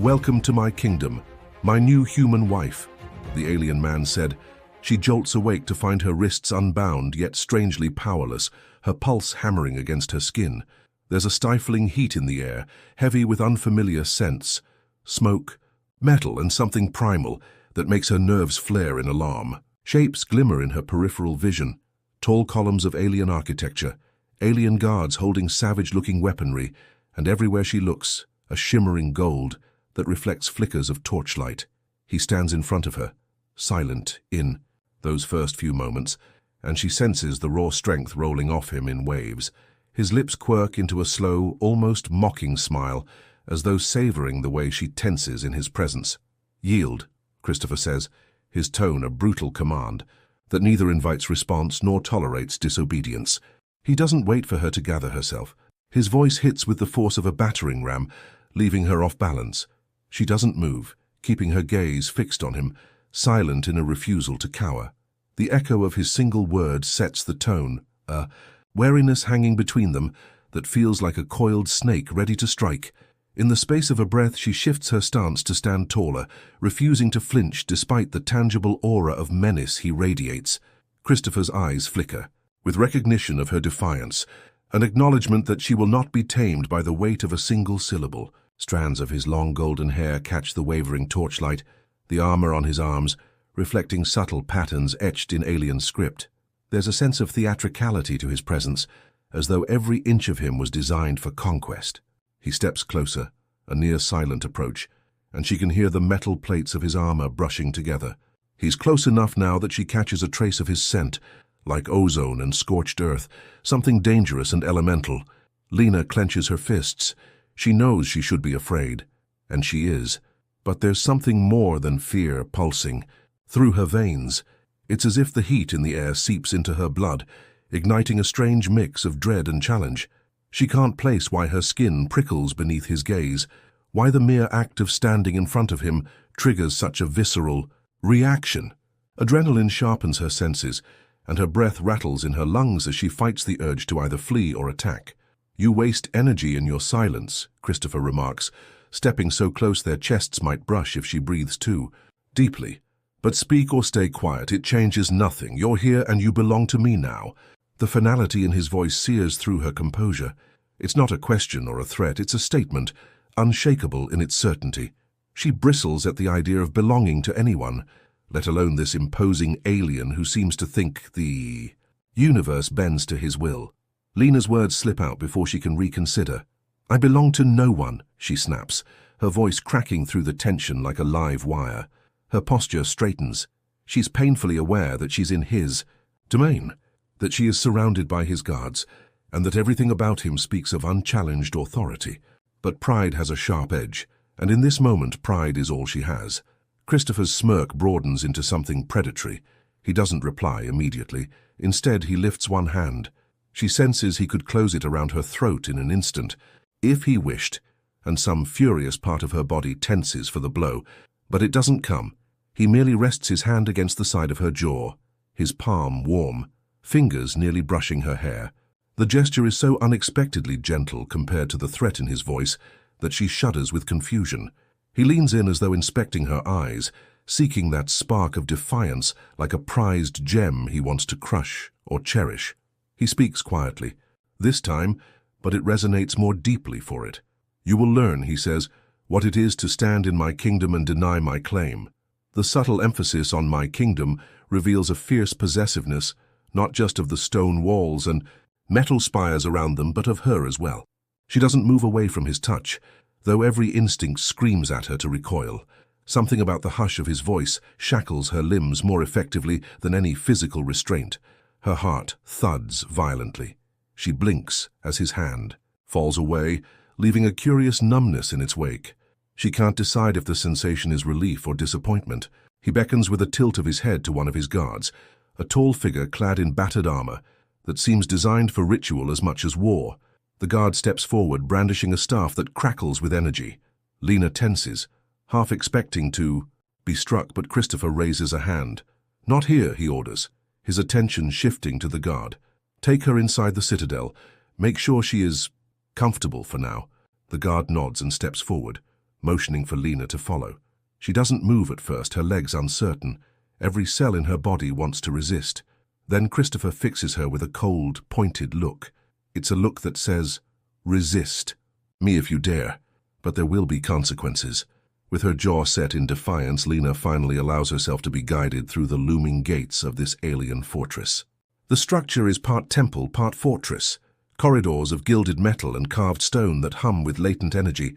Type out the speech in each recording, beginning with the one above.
"Welcome to my kingdom, my new human wife," the alien man said. She jolts awake to find her wrists unbound yet strangely powerless, her pulse hammering against her skin. There's a stifling heat in the air, heavy with unfamiliar scents. Smoke, metal, and something primal that makes her nerves flare in alarm. Shapes glimmer in her peripheral vision. Tall columns of alien architecture, alien guards holding savage-looking weaponry, and everywhere she looks, a shimmering gold that reflects flickers of torchlight. He stands in front of her, silent in those first few moments, and she senses the raw strength rolling off him in waves. His lips quirk into a slow, almost mocking smile, as though savoring the way she tenses in his presence. "Yield," Christopher says, his tone a brutal command that neither invites response nor tolerates disobedience. He doesn't wait for her to gather herself. His voice hits with the force of a battering ram, leaving her off balance. She doesn't move, keeping her gaze fixed on him, silent in a refusal to cower. The echo of his single word sets the tone, a wariness hanging between them that feels like a coiled snake ready to strike. In the space of a breath, she shifts her stance to stand taller, refusing to flinch despite the tangible aura of menace he radiates. Christopher's eyes flicker, with recognition of her defiance, an acknowledgement that she will not be tamed by the weight of a single syllable. Strands of his long golden hair catch the wavering torchlight, the armor on his arms, reflecting subtle patterns etched in alien script. There's a sense of theatricality to his presence, as though every inch of him was designed for conquest. He steps closer, a near-silent approach, and she can hear the metal plates of his armor brushing together. He's close enough now that she catches a trace of his scent, like ozone and scorched earth, something dangerous and elemental. Lena clenches her fists. She knows she should be afraid, and she is. But there's something more than fear pulsing through her veins. It's as if the heat in the air seeps into her blood, igniting a strange mix of dread and challenge. She can't place why her skin prickles beneath his gaze, why the mere act of standing in front of him triggers such a visceral reaction. Adrenaline sharpens her senses, and her breath rattles in her lungs as she fights the urge to either flee or attack. "You waste energy in your silence," Christopher remarks, stepping so close their chests might brush if she breathes too deeply. "But speak or stay quiet, it changes nothing. You're here and you belong to me now." The finality in his voice sears through her composure. It's not a question or a threat, it's a statement, unshakable in its certainty. She bristles at the idea of belonging to anyone, let alone this imposing alien who seems to think the universe bends to his will. Lena's words slip out before she can reconsider. "I belong to no one," she snaps, her voice cracking through the tension like a live wire. Her posture straightens. She's painfully aware that she's in his domain, that she is surrounded by his guards, and that everything about him speaks of unchallenged authority. But pride has a sharp edge, and in this moment pride is all she has. Christopher's smirk broadens into something predatory. He doesn't reply immediately. Instead, he lifts one hand. She senses he could close it around her throat in an instant, if he wished, and some furious part of her body tenses for the blow. But it doesn't come. He merely rests his hand against the side of her jaw, his palm warm, fingers nearly brushing her hair. The gesture is so unexpectedly gentle compared to the threat in his voice that she shudders with confusion. He leans in as though inspecting her eyes, seeking that spark of defiance like a prized gem he wants to crush or cherish. He speaks quietly, this time, but it resonates more deeply for it. "You will learn," he says, "what it is to stand in my kingdom and deny my claim." The subtle emphasis on my kingdom reveals a fierce possessiveness, not just of the stone walls and metal spires around them, but of her as well. She doesn't move away from his touch, though every instinct screams at her to recoil. Something about the hush of his voice shackles her limbs more effectively than any physical restraint. Her heart thuds violently. She blinks as his hand falls away, leaving a curious numbness in its wake. She can't decide if the sensation is relief or disappointment. He beckons with a tilt of his head to one of his guards, a tall figure clad in battered armor that seems designed for ritual as much as war. The guard steps forward, brandishing a staff that crackles with energy. Lena tenses, half expecting to be struck, but Christopher raises a hand. "Not here," he orders, his attention shifting to the guard. "Take her inside the citadel. Make sure she is comfortable for now." The guard nods and steps forward. motioning for Lena to follow. She doesn't move at first, her legs uncertain. Every cell in her body wants to resist. Then Christopher fixes her with a cold, pointed look. It's a look that says, "Resist. Me if you dare. But there will be consequences." With her jaw set in defiance, Lena finally allows herself to be guided through the looming gates of this alien fortress. The structure is part temple, part fortress. Corridors of gilded metal and carved stone that hum with latent energy.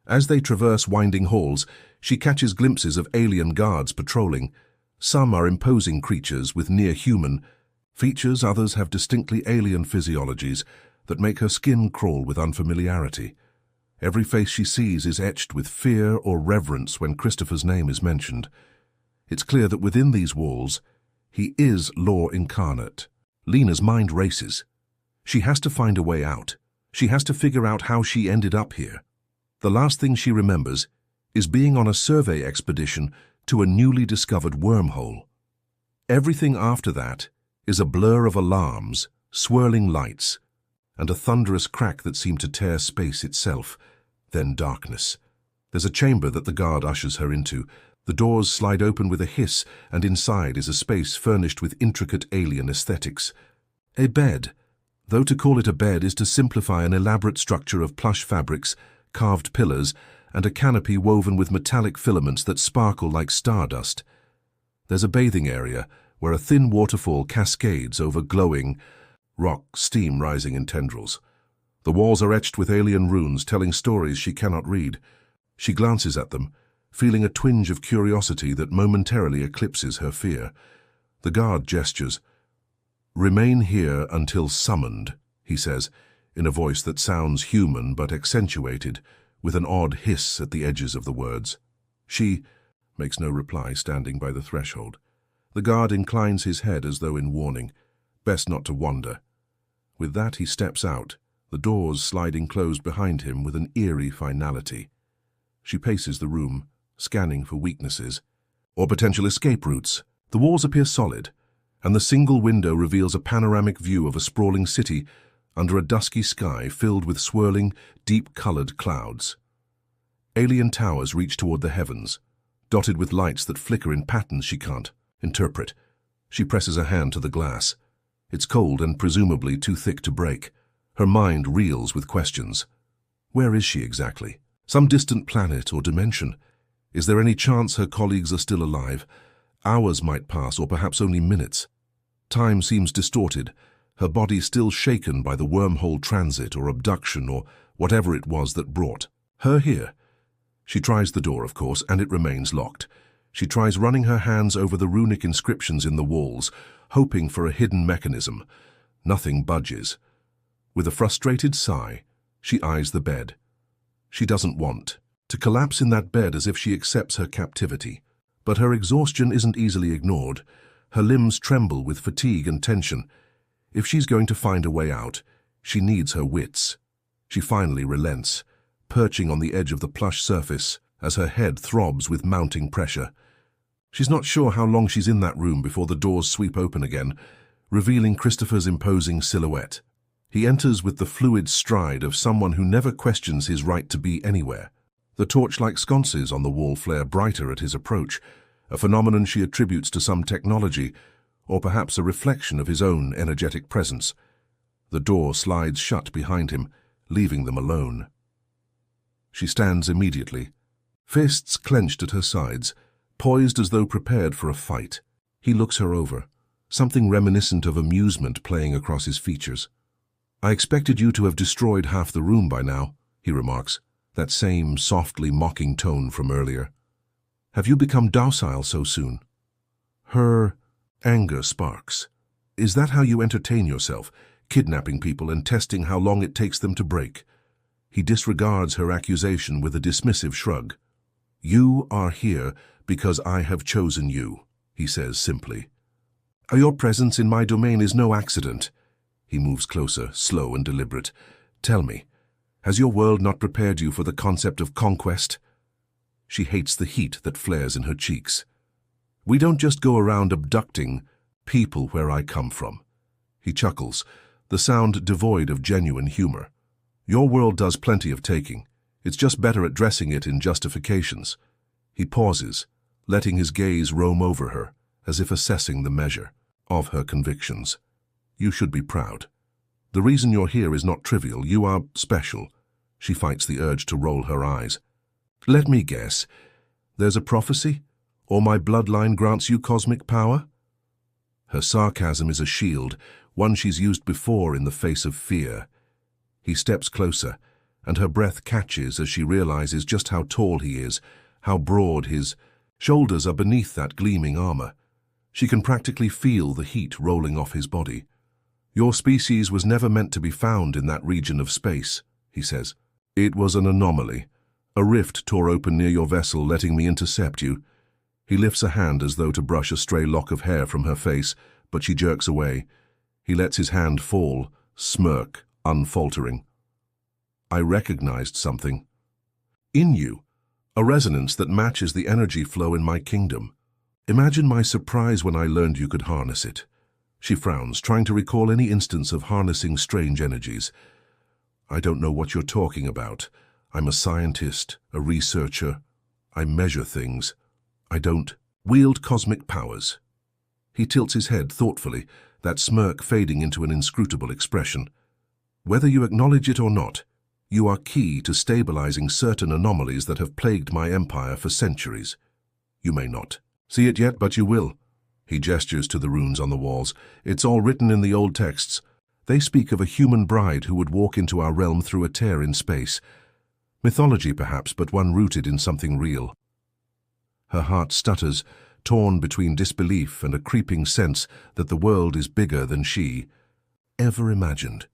As they traverse winding halls, she catches glimpses of alien guards patrolling. Some are imposing creatures with near-human features, others have distinctly alien physiologies that make her skin crawl with unfamiliarity. Every face she sees is etched with fear or reverence when Christopher's name is mentioned. It's clear that within these walls, he is law incarnate. Lena's mind races. She has to find a way out. She has to figure out how she ended up here. The last thing she remembers is being on a survey expedition to a newly discovered wormhole. Everything after that is a blur of alarms, swirling lights, and a thunderous crack that seemed to tear space itself, then darkness. There's a chamber that the guard ushers her into. The doors slide open with a hiss, and inside is a space furnished with intricate alien aesthetics. A bed, though to call it a bed is to simplify an elaborate structure of plush fabrics, carved pillars, and a canopy woven with metallic filaments that sparkle like stardust. There's a bathing area where a thin waterfall cascades over glowing rock, steam rising in tendrils. The walls are etched with alien runes telling stories she cannot read. She glances at them, feeling a twinge of curiosity that momentarily eclipses her fear. The guard gestures. "Remain here until summoned," he says, in a voice that sounds human but accentuated, with an odd hiss at the edges of the words. She makes no reply, standing by the threshold. The guard inclines his head as though in warning. Best not to wander. With that he steps out, the doors sliding closed behind him with an eerie finality. She paces the room, scanning for weaknesses or potential escape routes. The walls appear solid, and the single window reveals a panoramic view of a sprawling city under a dusky sky filled with swirling, deep-colored clouds. Alien towers reach toward the heavens, dotted with lights that flicker in patterns she can't interpret. She presses a hand to the glass. It's cold and presumably too thick to break. Her mind reels with questions. Where is she exactly? Some distant planet or dimension? Is there any chance her colleagues are still alive? Hours might pass, or perhaps only minutes. Time seems distorted, her body still shaken by the wormhole transit or abduction or whatever it was that brought her here. She tries the door, of course, and it remains locked. She tries running her hands over the runic inscriptions in the walls, hoping for a hidden mechanism. Nothing budges. With a frustrated sigh, she eyes the bed. She doesn't want to collapse in that bed as if she accepts her captivity. But her exhaustion isn't easily ignored. Her limbs tremble with fatigue and tension. If she's going to find a way out, she needs her wits. She finally relents, perching on the edge of the plush surface as her head throbs with mounting pressure. She's not sure how long she's in that room before the doors sweep open again, revealing Christopher's imposing silhouette. He enters with the fluid stride of someone who never questions his right to be anywhere. The torch-like sconces on the wall flare brighter at his approach, a phenomenon she attributes to some technology, or perhaps a reflection of his own energetic presence. The door slides shut behind him, leaving them alone. She stands immediately, fists clenched at her sides, poised as though prepared for a fight. He looks her over, something reminiscent of amusement playing across his features. "I expected you to have destroyed half the room by now," he remarks, that same softly mocking tone from earlier. "Have you become docile so soon?" Her anger sparks. "Is that how you entertain yourself, kidnapping people and testing how long it takes them to break?" He disregards her accusation with a dismissive shrug. "You are here because I have chosen you," he says simply. "Your presence in my domain is no accident." He moves closer, slow and deliberate. "Tell me, has your world not prepared you for the concept of conquest?" She hates the heat that flares in her cheeks. "We don't just go around abducting people where I come from." He chuckles, the sound devoid of genuine humor. "Your world does plenty of taking. It's just better at dressing it in justifications. He pauses, letting his gaze roam over her, as if assessing the measure of her convictions. You should be proud. The reason you're here is not trivial. You are special. She fights the urge to roll her eyes. Let me guess. There's a prophecy? Or my bloodline grants you cosmic power? Her sarcasm is a shield, one she's used before in the face of fear. He steps closer, and her breath catches as she realizes just how tall he is, how broad his shoulders are beneath that gleaming armor. She can practically feel the heat rolling off his body. Your species was never meant to be found in that region of space, he says. It was an anomaly. A rift tore open near your vessel, letting me intercept you. He lifts a hand as though to brush a stray lock of hair from her face, but she jerks away. He lets his hand fall, smirk, unfaltering. I recognized something. In you, a resonance that matches the energy flow in my kingdom. Imagine my surprise when I learned you could harness it. She frowns, trying to recall any instance of harnessing strange energies. I don't know what you're talking about. I'm a scientist, a researcher. I measure things. I don't wield cosmic powers. He tilts his head thoughtfully, that smirk fading into an inscrutable expression. Whether you acknowledge it or not, you are key to stabilizing certain anomalies that have plagued my empire for centuries. You may not see it yet, but you will. He gestures to the runes on the walls. It's all written in the old texts. They speak of a human bride who would walk into our realm through a tear in space. Mythology perhaps, but one rooted in something real. Her heart stutters, torn between disbelief and a creeping sense that the world is bigger than she ever imagined.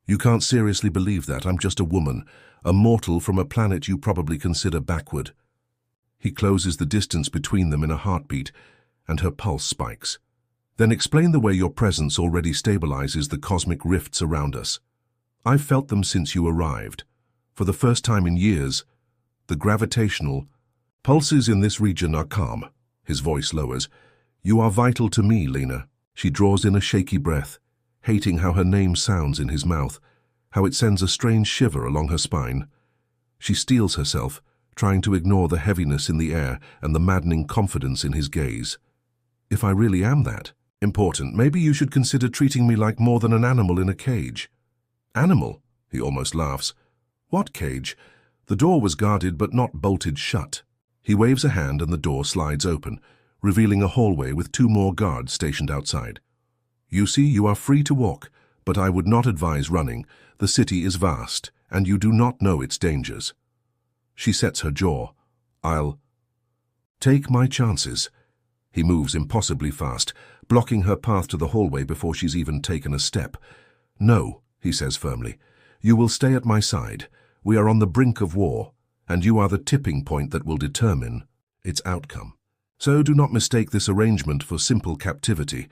You can't seriously believe that. I'm just a woman, a mortal from a planet you probably consider backward. He closes the distance between them in a heartbeat, and her pulse spikes. Then explain the way your presence already stabilizes the cosmic rifts around us. I've felt them since you arrived. For the first time in years, the gravitational pulses in this region are calm. His voice lowers. You are vital to me, Lena. She draws in a shaky breath, hating how her name sounds in his mouth, how it sends a strange shiver along her spine. She steels herself, trying to ignore the heaviness in the air and the maddening confidence in his gaze. If I really am that important, maybe you should consider treating me like more than an animal in a cage. Animal? He almost laughs. What cage? The door was guarded but not bolted shut. He waves a hand and the door slides open, revealing a hallway with 2 more guards stationed outside. You see, you are free to walk, but I would not advise running. The city is vast, and you do not know its dangers. She sets her jaw. I'll take my chances. He moves impossibly fast, blocking her path to the hallway before she's even taken a step. No, he says firmly. You will stay at my side. We are on the brink of war, and you are the tipping point that will determine its outcome. So do not mistake this arrangement for simple captivity.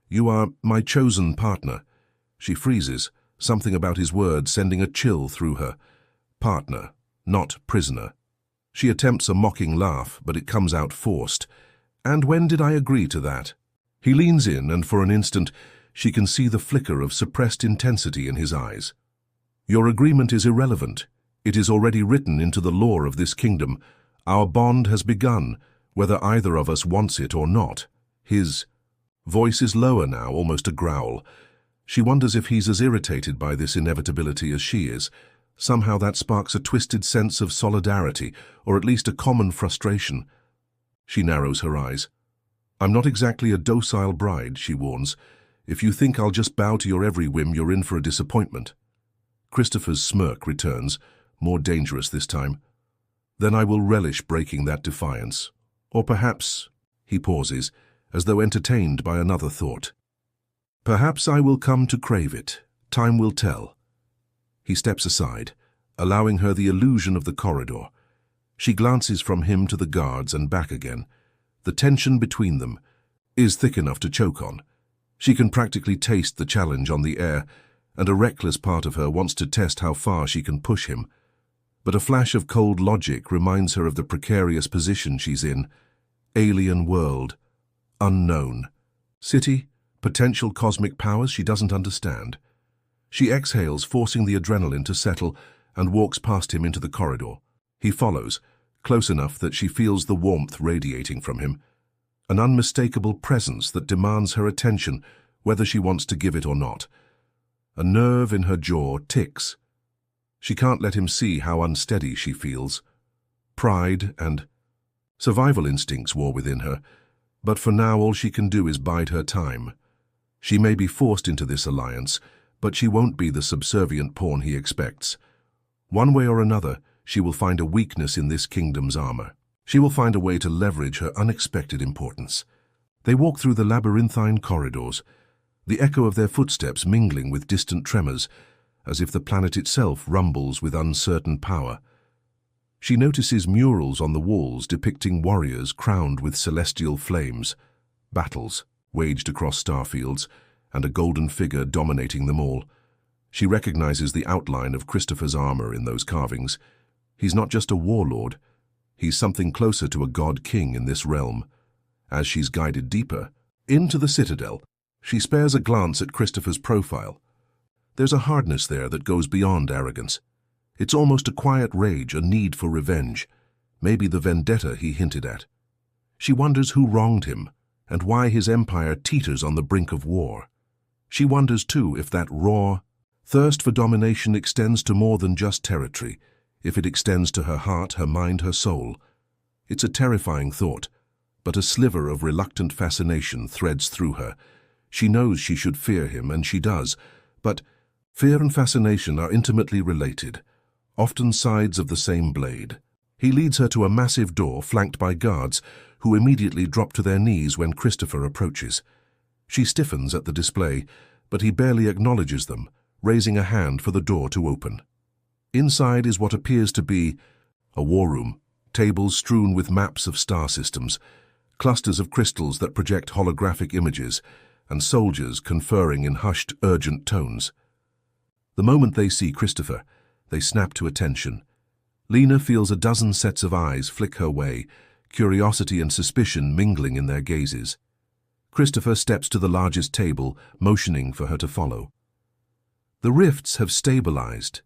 You are my chosen partner. She freezes, something about his words sending a chill through her. Partner, not prisoner. She attempts a mocking laugh, but it comes out forced. And when did I agree to that? He leans in, and for an instant, she can see the flicker of suppressed intensity in his eyes. Your agreement is irrelevant. It is already written into the lore of this kingdom. Our bond has begun, whether either of us wants it or not. His voice is lower now, almost a growl. She wonders if he's as irritated by this inevitability as she is. Somehow that sparks a twisted sense of solidarity, or at least a common frustration. She narrows her eyes. I'm not exactly a docile bride, she warns. If you think I'll just bow to your every whim, you're in for a disappointment. Christopher's smirk returns, more dangerous this time. Then I will relish breaking that defiance. Or perhaps, he pauses, as though entertained by another thought. Perhaps I will come to crave it. Time will tell. He steps aside, allowing her the illusion of the corridor. She glances from him to the guards and back again. The tension between them is thick enough to choke on. She can practically taste the challenge on the air, and a reckless part of her wants to test how far she can push him. But a flash of cold logic reminds her of the precarious position she's in. Alien world. Unknown. City. Potential cosmic powers she doesn't understand. She exhales, forcing the adrenaline to settle, and walks past him into the corridor. He follows, close enough that she feels the warmth radiating from him, an unmistakable presence that demands her attention whether she wants to give it or not. A nerve in her jaw ticks. She can't let him see how unsteady she feels. Pride and survival instincts war within her, but for now all she can do is bide her time. She may be forced into this alliance, but she won't be the subservient pawn he expects. One way or another, she will find a weakness in this kingdom's armor. She will find a way to leverage her unexpected importance. They walk through the labyrinthine corridors, the echo of their footsteps mingling with distant tremors, as if the planet itself rumbles with uncertain power. She notices murals on the walls depicting warriors crowned with celestial flames, battles waged across starfields, and a golden figure dominating them all. She recognizes the outline of Christopher's armor in those carvings. He's not just a warlord, he's something closer to a god-king in this realm. As she's guided deeper into the citadel, she spares a glance at Christopher's profile. There's a hardness there that goes beyond arrogance. It's almost a quiet rage, a need for revenge, maybe the vendetta he hinted at. She wonders who wronged him, and why his empire teeters on the brink of war. She wonders, too, if that raw thirst for domination extends to more than just territory, if it extends to her heart, her mind, her soul. It's a terrifying thought, but a sliver of reluctant fascination threads through her. She knows she should fear him, and she does, but fear and fascination are intimately related, often sides of the same blade. He leads her to a massive door flanked by guards, who immediately drop to their knees when Christopher approaches. She stiffens at the display, but he barely acknowledges them, raising a hand for the door to open. Inside is what appears to be a war room, tables strewn with maps of star systems, clusters of crystals that project holographic images, and soldiers conferring in hushed, urgent tones. The moment they see Christopher, they snap to attention. Lena feels a dozen sets of eyes flick her way, curiosity and suspicion mingling in their gazes. Christopher steps to the largest table, motioning for her to follow. "The rifts have stabilized,"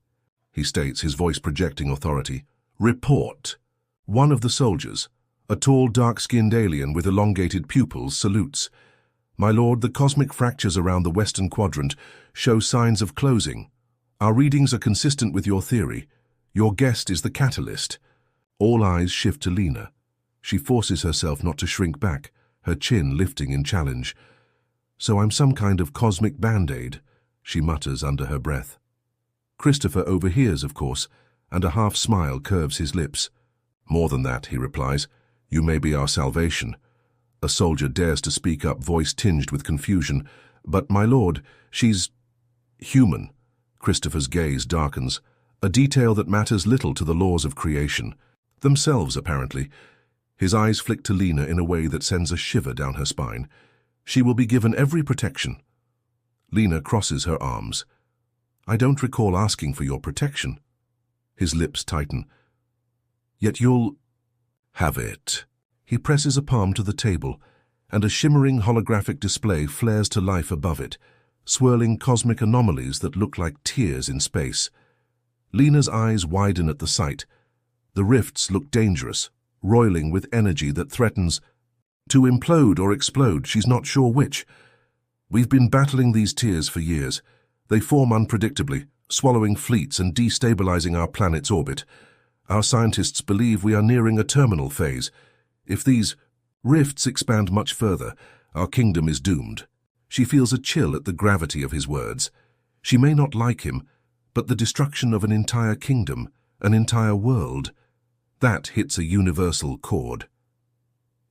he states, his voice projecting authority. "Report." One of the soldiers, a tall, dark-skinned alien with elongated pupils, salutes. "My lord, the cosmic fractures around the western quadrant show signs of closing. Our readings are consistent with your theory. Your guest is the catalyst." All eyes shift to Lena. She forces herself not to shrink back, her chin lifting in challenge. "So I'm some kind of cosmic band-aid," she mutters under her breath. Christopher overhears, of course, and a half-smile curves his lips. "More than that," he replies. "You may be our salvation." A soldier dares to speak up, voice tinged with confusion. "But, my lord, she's human." Christopher's gaze darkens, a detail that matters little to the laws of creation. Themselves, apparently. His eyes flick to Lena in a way that sends a shiver down her spine. She will be given every protection. Lena crosses her arms. "I don't recall asking for your protection." His lips tighten. "Yet you'll have it." He presses a palm to the table, and a shimmering holographic display flares to life above it, swirling cosmic anomalies that look like tears in space. Lena's eyes widen at the sight. The rifts look dangerous, roiling with energy that threatens to implode or explode, she's not sure which. "We've been battling these tears for years. They form unpredictably, swallowing fleets and destabilizing our planet's orbit. Our scientists believe we are nearing a terminal phase. If these rifts expand much further, our kingdom is doomed." She feels a chill at the gravity of his words. She may not like him, but the destruction of an entire kingdom, an entire world, that hits a universal chord.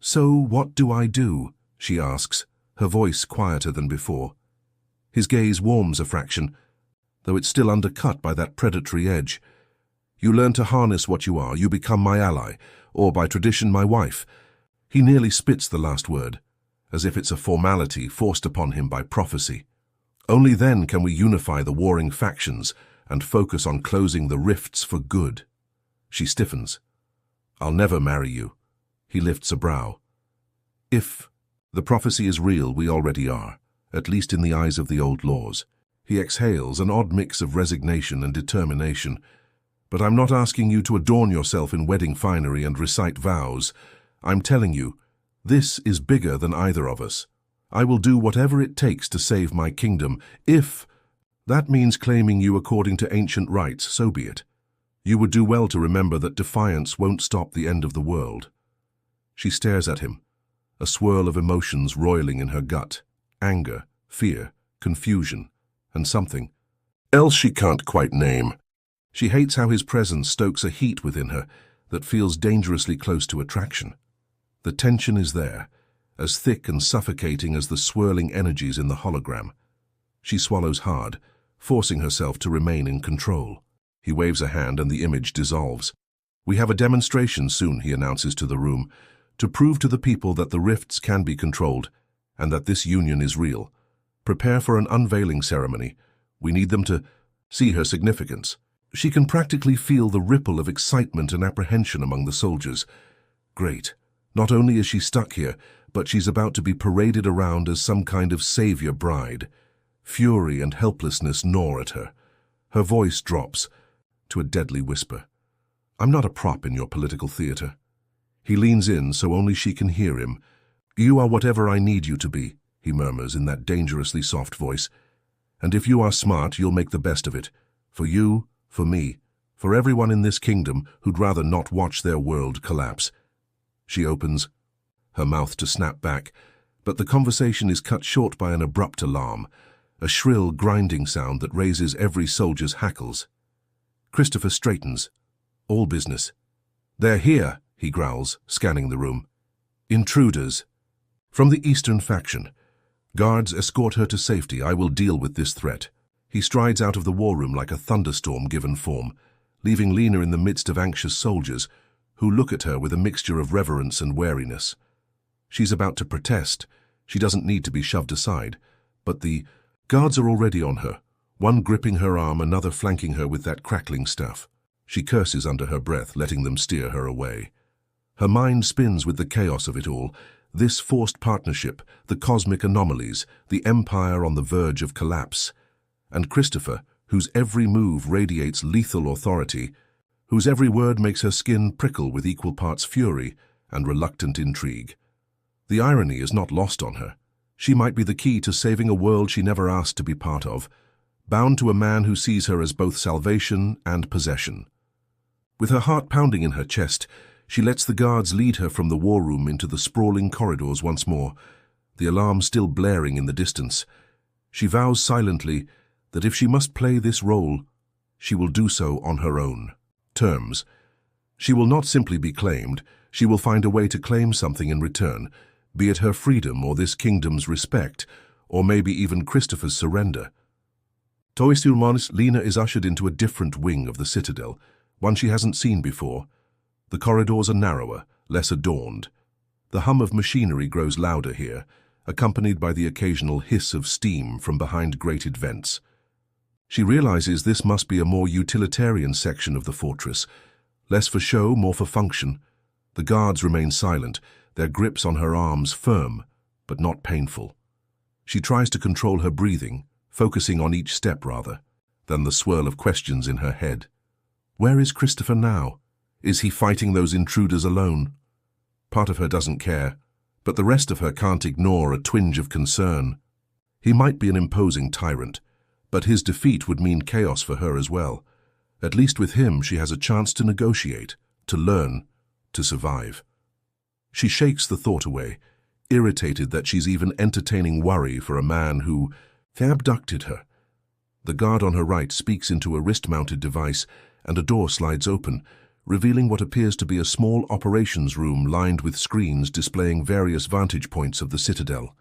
"So what do I do?" she asks, her voice quieter than before. His gaze warms a fraction, though it's still undercut by that predatory edge. "You learn to harness what you are, you become my ally, or by tradition my wife." He nearly spits the last word, as if it's a formality forced upon him by prophecy. "Only then can we unify the warring factions and focus on closing the rifts for good." She stiffens. "I'll never marry you." He lifts a brow. "If the prophecy is real, we already are, at least in the eyes of the old laws." He exhales, an odd mix of resignation and determination. But I'm not asking you to adorn yourself in wedding finery and recite vows. I'm telling you, this is bigger than either of us. I will do whatever it takes to save my kingdom. If that means claiming you according to ancient rites, so be it. You would do well to remember that defiance won't stop the end of the world. She stares at him, a swirl of emotions roiling in her gut. Anger, fear, confusion, and something else she can't quite name. She hates how his presence stokes a heat within her that feels dangerously close to attraction. The tension is there, as thick and suffocating as the swirling energies in the hologram. She swallows hard, forcing herself to remain in control. He waves a hand and the image dissolves. We have a demonstration soon, he announces to the room, to prove to the people that the rifts can be controlled and that this union is real. Prepare for an unveiling ceremony. We need them to see her significance. She can practically feel the ripple of excitement and apprehension among the soldiers. Great. Not only is she stuck here, but she's about to be paraded around as some kind of savior bride. Fury and helplessness gnaw at her. Her voice drops to a deadly whisper. I'm not a prop in your political theater. He leans in so only she can hear him. You are whatever I need you to be, he murmurs in that dangerously soft voice. And if you are smart, you'll make the best of it. For you, for me, for everyone in this kingdom who'd rather not watch their world collapse. She opens her mouth to snap back, but the conversation is cut short by an abrupt alarm, a shrill, grinding sound that raises every soldier's hackles. Christopher straightens. All business. They're here, he growls, scanning the room. Intruders. From the Eastern faction. Guards escort her to safety. I will deal with this threat. He strides out of the war room like a thunderstorm given form, leaving Lena in the midst of anxious soldiers who look at her with a mixture of reverence and wariness. She's about to protest. She doesn't need to be shoved aside, but the guards are already on her, one gripping her arm, another flanking her with that crackling staff. She curses under her breath, letting them steer her away. Her mind spins with the chaos of it all, this forced partnership, the cosmic anomalies, the empire on the verge of collapse. And Christopher, whose every move radiates lethal authority, whose every word makes her skin prickle with equal parts fury and reluctant intrigue. The irony is not lost on her. She might be the key to saving a world she never asked to be part of, bound to a man who sees her as both salvation and possession. With her heart pounding in her chest, she lets the guards lead her from the war room into the sprawling corridors once more, the alarm still blaring in the distance. She vows silently that if she must play this role, she will do so on her own terms. She will not simply be claimed, she will find a way to claim something in return, be it her freedom or this kingdom's respect, or maybe even Christopher's surrender. Toistilmanis, Lena is ushered into a different wing of the citadel, one she hasn't seen before. The corridors are narrower, less adorned. The hum of machinery grows louder here, accompanied by the occasional hiss of steam from behind grated vents. She realizes this must be a more utilitarian section of the fortress, less for show, more for function. The guards remain silent, their grips on her arms firm, but not painful. She tries to control her breathing, focusing on each step rather than the swirl of questions in her head. Where is Christopher now? Is he fighting those intruders alone? Part of her doesn't care, but the rest of her can't ignore a twinge of concern. He might be an imposing tyrant, but his defeat would mean chaos for her as well. At least with him she has a chance to negotiate, to learn, to survive. She shakes the thought away, irritated that she's even entertaining worry for a man who abducted her. The guard on her right speaks into a wrist-mounted device, and a door slides open, revealing what appears to be a small operations room lined with screens displaying various vantage points of the citadel.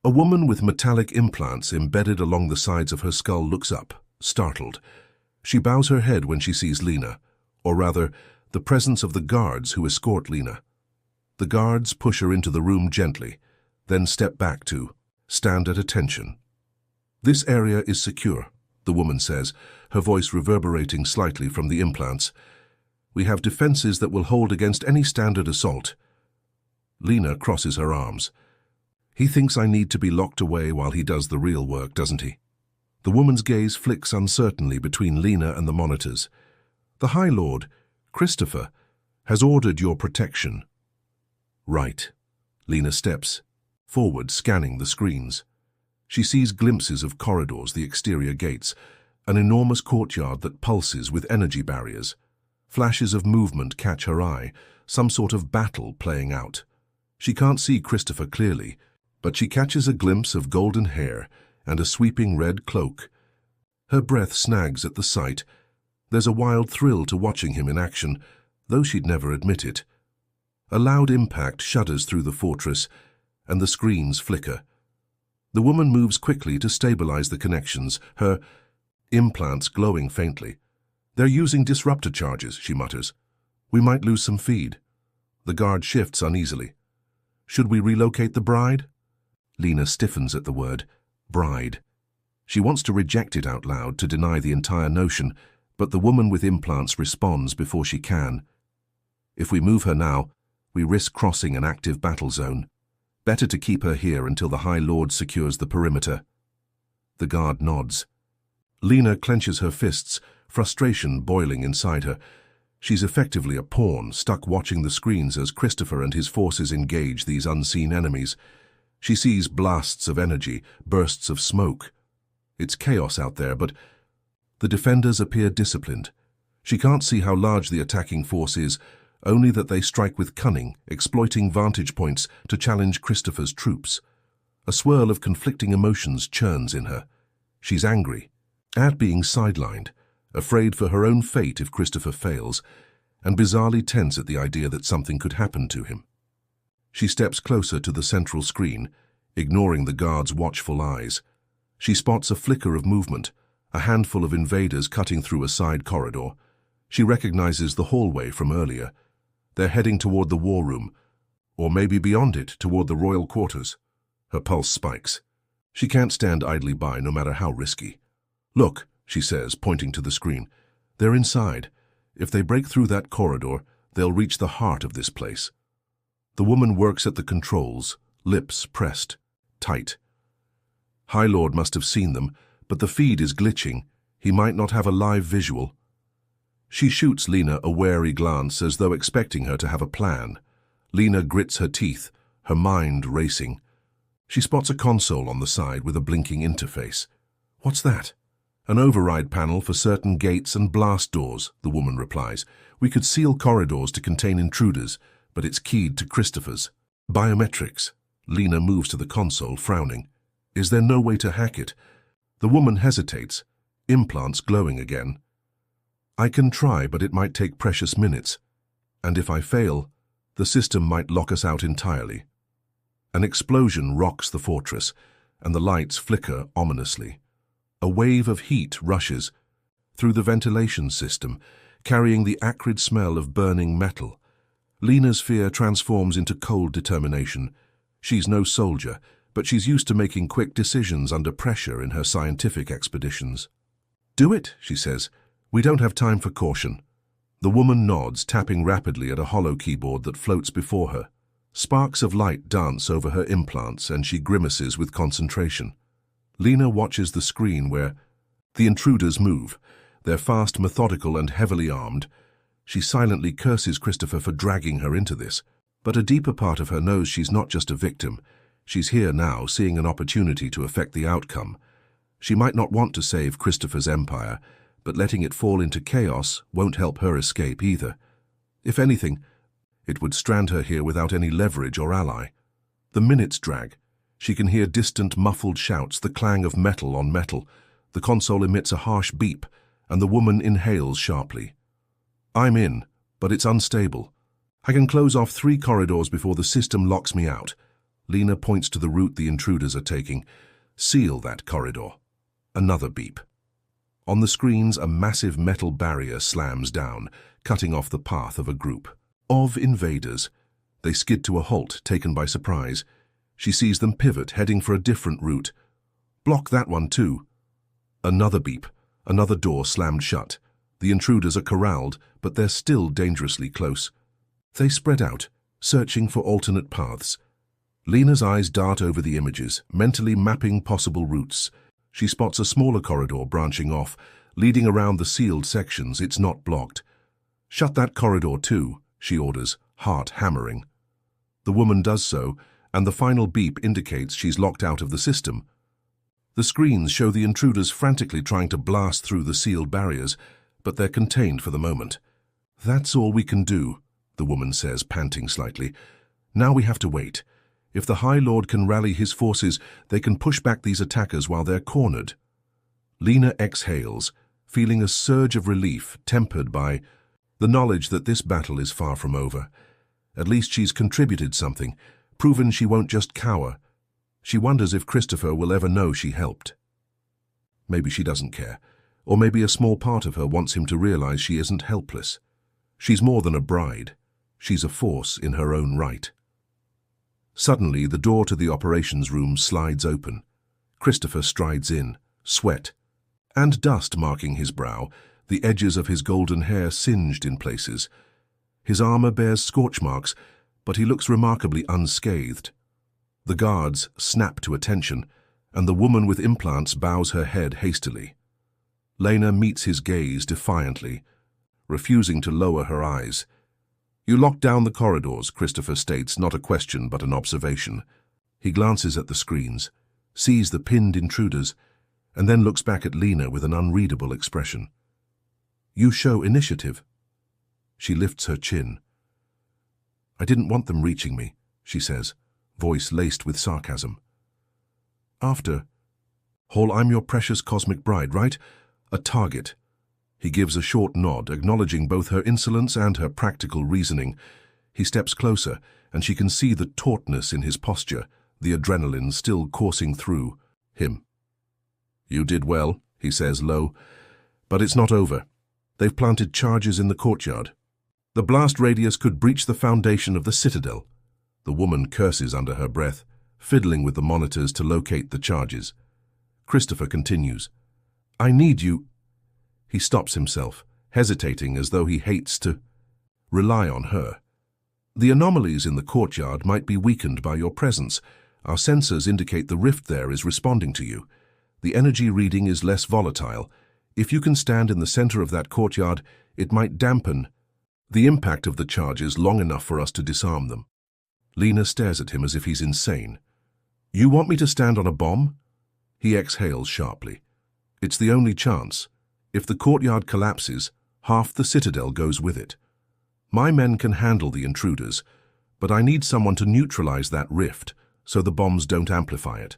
A woman with metallic implants embedded along the sides of her skull looks up, startled. She bows her head when she sees Lena, or rather, the presence of the guards who escort Lena. The guards push her into the room gently, then step back to stand at attention. This area is secure, the woman says, her voice reverberating slightly from the implants. We have defenses that will hold against any standard assault. Lena crosses her arms. He thinks I need to be locked away while he does the real work, doesn't he? The woman's gaze flicks uncertainly between Lena and the monitors. The High Lord, Christopher, has ordered your protection. Right. Lena steps forward, scanning the screens. She sees glimpses of corridors, the exterior gates, an enormous courtyard that pulses with energy barriers. Flashes of movement catch her eye, some sort of battle playing out. She can't see Christopher clearly, but she catches a glimpse of golden hair and a sweeping red cloak. Her breath snags at the sight. There's a wild thrill to watching him in action, though she'd never admit it. A loud impact shudders through the fortress, and the screens flicker. The woman moves quickly to stabilize the connections, her implants glowing faintly. They're using disruptor charges, she mutters. We might lose some feed. The guard shifts uneasily. Should we relocate the bride? Lena stiffens at the word, bride. She wants to reject it out loud, to deny the entire notion, but the woman with implants responds before she can. If we move her now, we risk crossing an active battle zone. Better to keep her here until the High Lord secures the perimeter. The guard nods. Lena clenches her fists, frustration boiling inside her. She's effectively a pawn, stuck watching the screens as Christopher and his forces engage these unseen enemies. She sees blasts of energy, bursts of smoke. It's chaos out there, but the defenders appear disciplined. She can't see how large the attacking force is, only that they strike with cunning, exploiting vantage points to challenge Christopher's troops. A swirl of conflicting emotions churns in her. She's angry at being sidelined, afraid for her own fate if Christopher fails, and bizarrely tense at the idea that something could happen to him. She steps closer to the central screen, ignoring the guard's watchful eyes. She spots a flicker of movement, a handful of invaders cutting through a side corridor. She recognizes the hallway from earlier. They're heading toward the war room, or maybe beyond it, toward the royal quarters. Her pulse spikes. She can't stand idly by, no matter how risky. Look, she says, pointing to the screen. They're inside. If they break through that corridor, they'll reach the heart of this place. The woman works at the controls, lips pressed, tight. High Lord must have seen them, but the feed is glitching. He might not have a live visual. She shoots Lena a wary glance as though expecting her to have a plan. Lena grits her teeth, her mind racing. She spots a console on the side with a blinking interface. What's that? An override panel for certain gates and blast doors, the woman replies. We could seal corridors to contain intruders, but it's keyed to Christopher's. Biometrics. Lena moves to the console, frowning. Is there no way to hack it? The woman hesitates, implants glowing again. I can try, but it might take precious minutes. And if I fail, the system might lock us out entirely. An explosion rocks the fortress, and the lights flicker ominously. A wave of heat rushes through the ventilation system, carrying the acrid smell of burning metal. Lena's fear transforms into cold determination. She's no soldier, but she's used to making quick decisions under pressure in her scientific expeditions. Do it, she says. We don't have time for caution. The woman nods, tapping rapidly at a hollow keyboard that floats before her. Sparks of light dance over her implants, and she grimaces with concentration. Lena watches the screen where the intruders move. They're fast, methodical, and heavily armed. She silently curses Christopher for dragging her into this, but a deeper part of her knows she's not just a victim. She's here now, seeing an opportunity to affect the outcome. She might not want to save Christopher's empire, but letting it fall into chaos won't help her escape either. If anything, it would strand her here without any leverage or ally. The minutes drag. She can hear distant, muffled shouts, the clang of metal on metal. The console emits a harsh beep, and the woman inhales sharply. I'm in, but it's unstable. I can close off 3 corridors before the system locks me out. Lena points to the route the intruders are taking. Seal that corridor. Another beep. On the screens, a massive metal barrier slams down, cutting off the path of a group of invaders. They skid to a halt, taken by surprise. She sees them pivot, heading for a different route. Block that one too. Another beep. Another door slammed shut. The intruders are corralled, but they're still dangerously close. They spread out, searching for alternate paths. Lena's eyes dart over the images, mentally mapping possible routes. She spots a smaller corridor branching off, leading around the sealed sections. It's not blocked. "Shut that corridor too," she orders, heart hammering. The woman does so, and the final beep indicates she's locked out of the system. The screens show the intruders frantically trying to blast through the sealed barriers, but they're contained for the moment. "That's all we can do," the woman says, panting slightly. "Now we have to wait. If the High Lord can rally his forces, they can push back these attackers while they're cornered." Lena exhales, feeling a surge of relief tempered by the knowledge that this battle is far from over. At least she's contributed something, proven she won't just cower. She wonders if Christopher will ever know she helped. Maybe she doesn't care, or maybe a small part of her wants him to realize she isn't helpless. She's more than a bride. She's a force in her own right. Suddenly, the door to the operations room slides open. Christopher strides in, sweat and dust marking his brow, the edges of his golden hair singed in places. His armor bears scorch marks, but he looks remarkably unscathed. The guards snap to attention, and the woman with implants bows her head hastily. Lena meets his gaze defiantly, refusing to lower her eyes. "You locked down the corridors," Christopher states, not a question but an observation. He glances at the screens, sees the pinned intruders, and then looks back at Lena with an unreadable expression. "You show initiative." She lifts her chin. "I didn't want them reaching me," she says, voice laced with sarcasm. "After all, I'm your precious cosmic bride, right? A target." He gives a short nod, acknowledging both her insolence and her practical reasoning. He steps closer, and she can see the tautness in his posture, the adrenaline still coursing through him. "You did well," he says low, "but it's not over. They've planted charges in the courtyard. The blast radius could breach the foundation of the citadel." The woman curses under her breath, fiddling with the monitors to locate the charges. Christopher continues, "I need you." He stops himself, hesitating as though he hates to rely on her. "The anomalies in the courtyard might be weakened by your presence. Our sensors indicate the rift there is responding to you. The energy reading is less volatile. If you can stand in the center of that courtyard, it might dampen the impact of the charges long enough for us to disarm them." Lena stares at him as if he's insane. "You want me to stand on a bomb?" He exhales sharply. "It's the only chance. If the courtyard collapses, half the citadel goes with it. My men can handle the intruders, but I need someone to neutralize that rift so the bombs don't amplify it.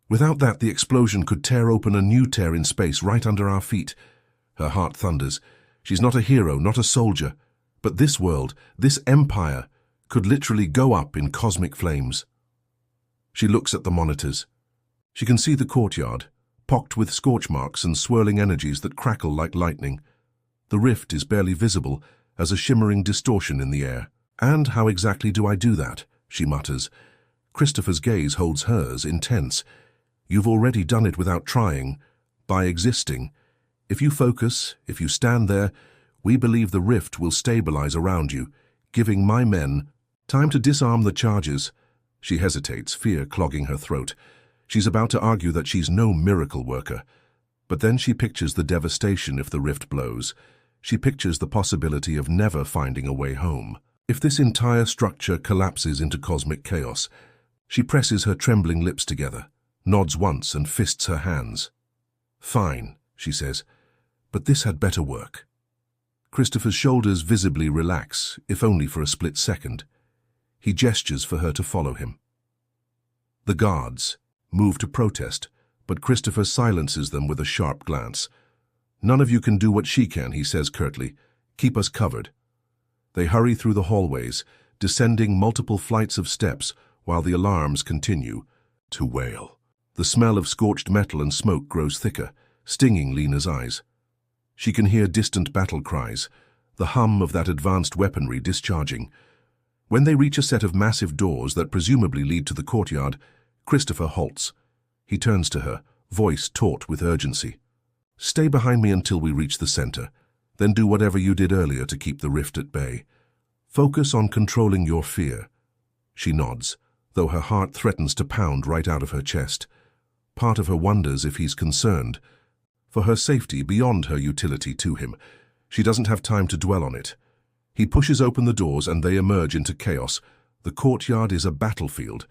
Without that, the explosion could tear open a new tear in space right under our feet." Her heart thunders. She's not a hero, not a soldier, but this world, this empire, could literally go up in cosmic flames. She looks at the monitors. She can see the courtyard, pocked with scorch marks and swirling energies that crackle like lightning. The rift is barely visible as a shimmering distortion in the air. "And how exactly do I do that?" she mutters. Christopher's gaze holds hers, intense. "You've already done it without trying, by existing. If you focus, if you stand there, we believe the rift will stabilize around you, giving my men time to disarm the charges." She hesitates, fear clogging her throat. She's about to argue that she's no miracle worker. But then she pictures the devastation if the rift blows. She pictures the possibility of never finding a way home. If this entire structure collapses into cosmic chaos, she presses her trembling lips together, nods once and fists her hands. "Fine," she says, "but this had better work." Christopher's shoulders visibly relax, if only for a split second. He gestures for her to follow him. The guards move to protest, but Christopher silences them with a sharp glance. "None of you can do what she can," he says curtly. "Keep us covered." They hurry through the hallways, descending multiple flights of steps while the alarms continue to wail. The smell of scorched metal and smoke grows thicker, stinging Lena's eyes. She can hear distant battle cries, the hum of that advanced weaponry discharging. When they reach a set of massive doors that presumably lead to the courtyard, Christopher halts. He turns to her, voice taut with urgency. "Stay behind me until we reach the center. Then do whatever you did earlier to keep the rift at bay. Focus on controlling your fear." She nods, though her heart threatens to pound right out of her chest. Part of her wonders if he's concerned for her safety beyond her utility to him. She doesn't have time to dwell on it. He pushes open the doors and they emerge into chaos. The courtyard is a battlefield.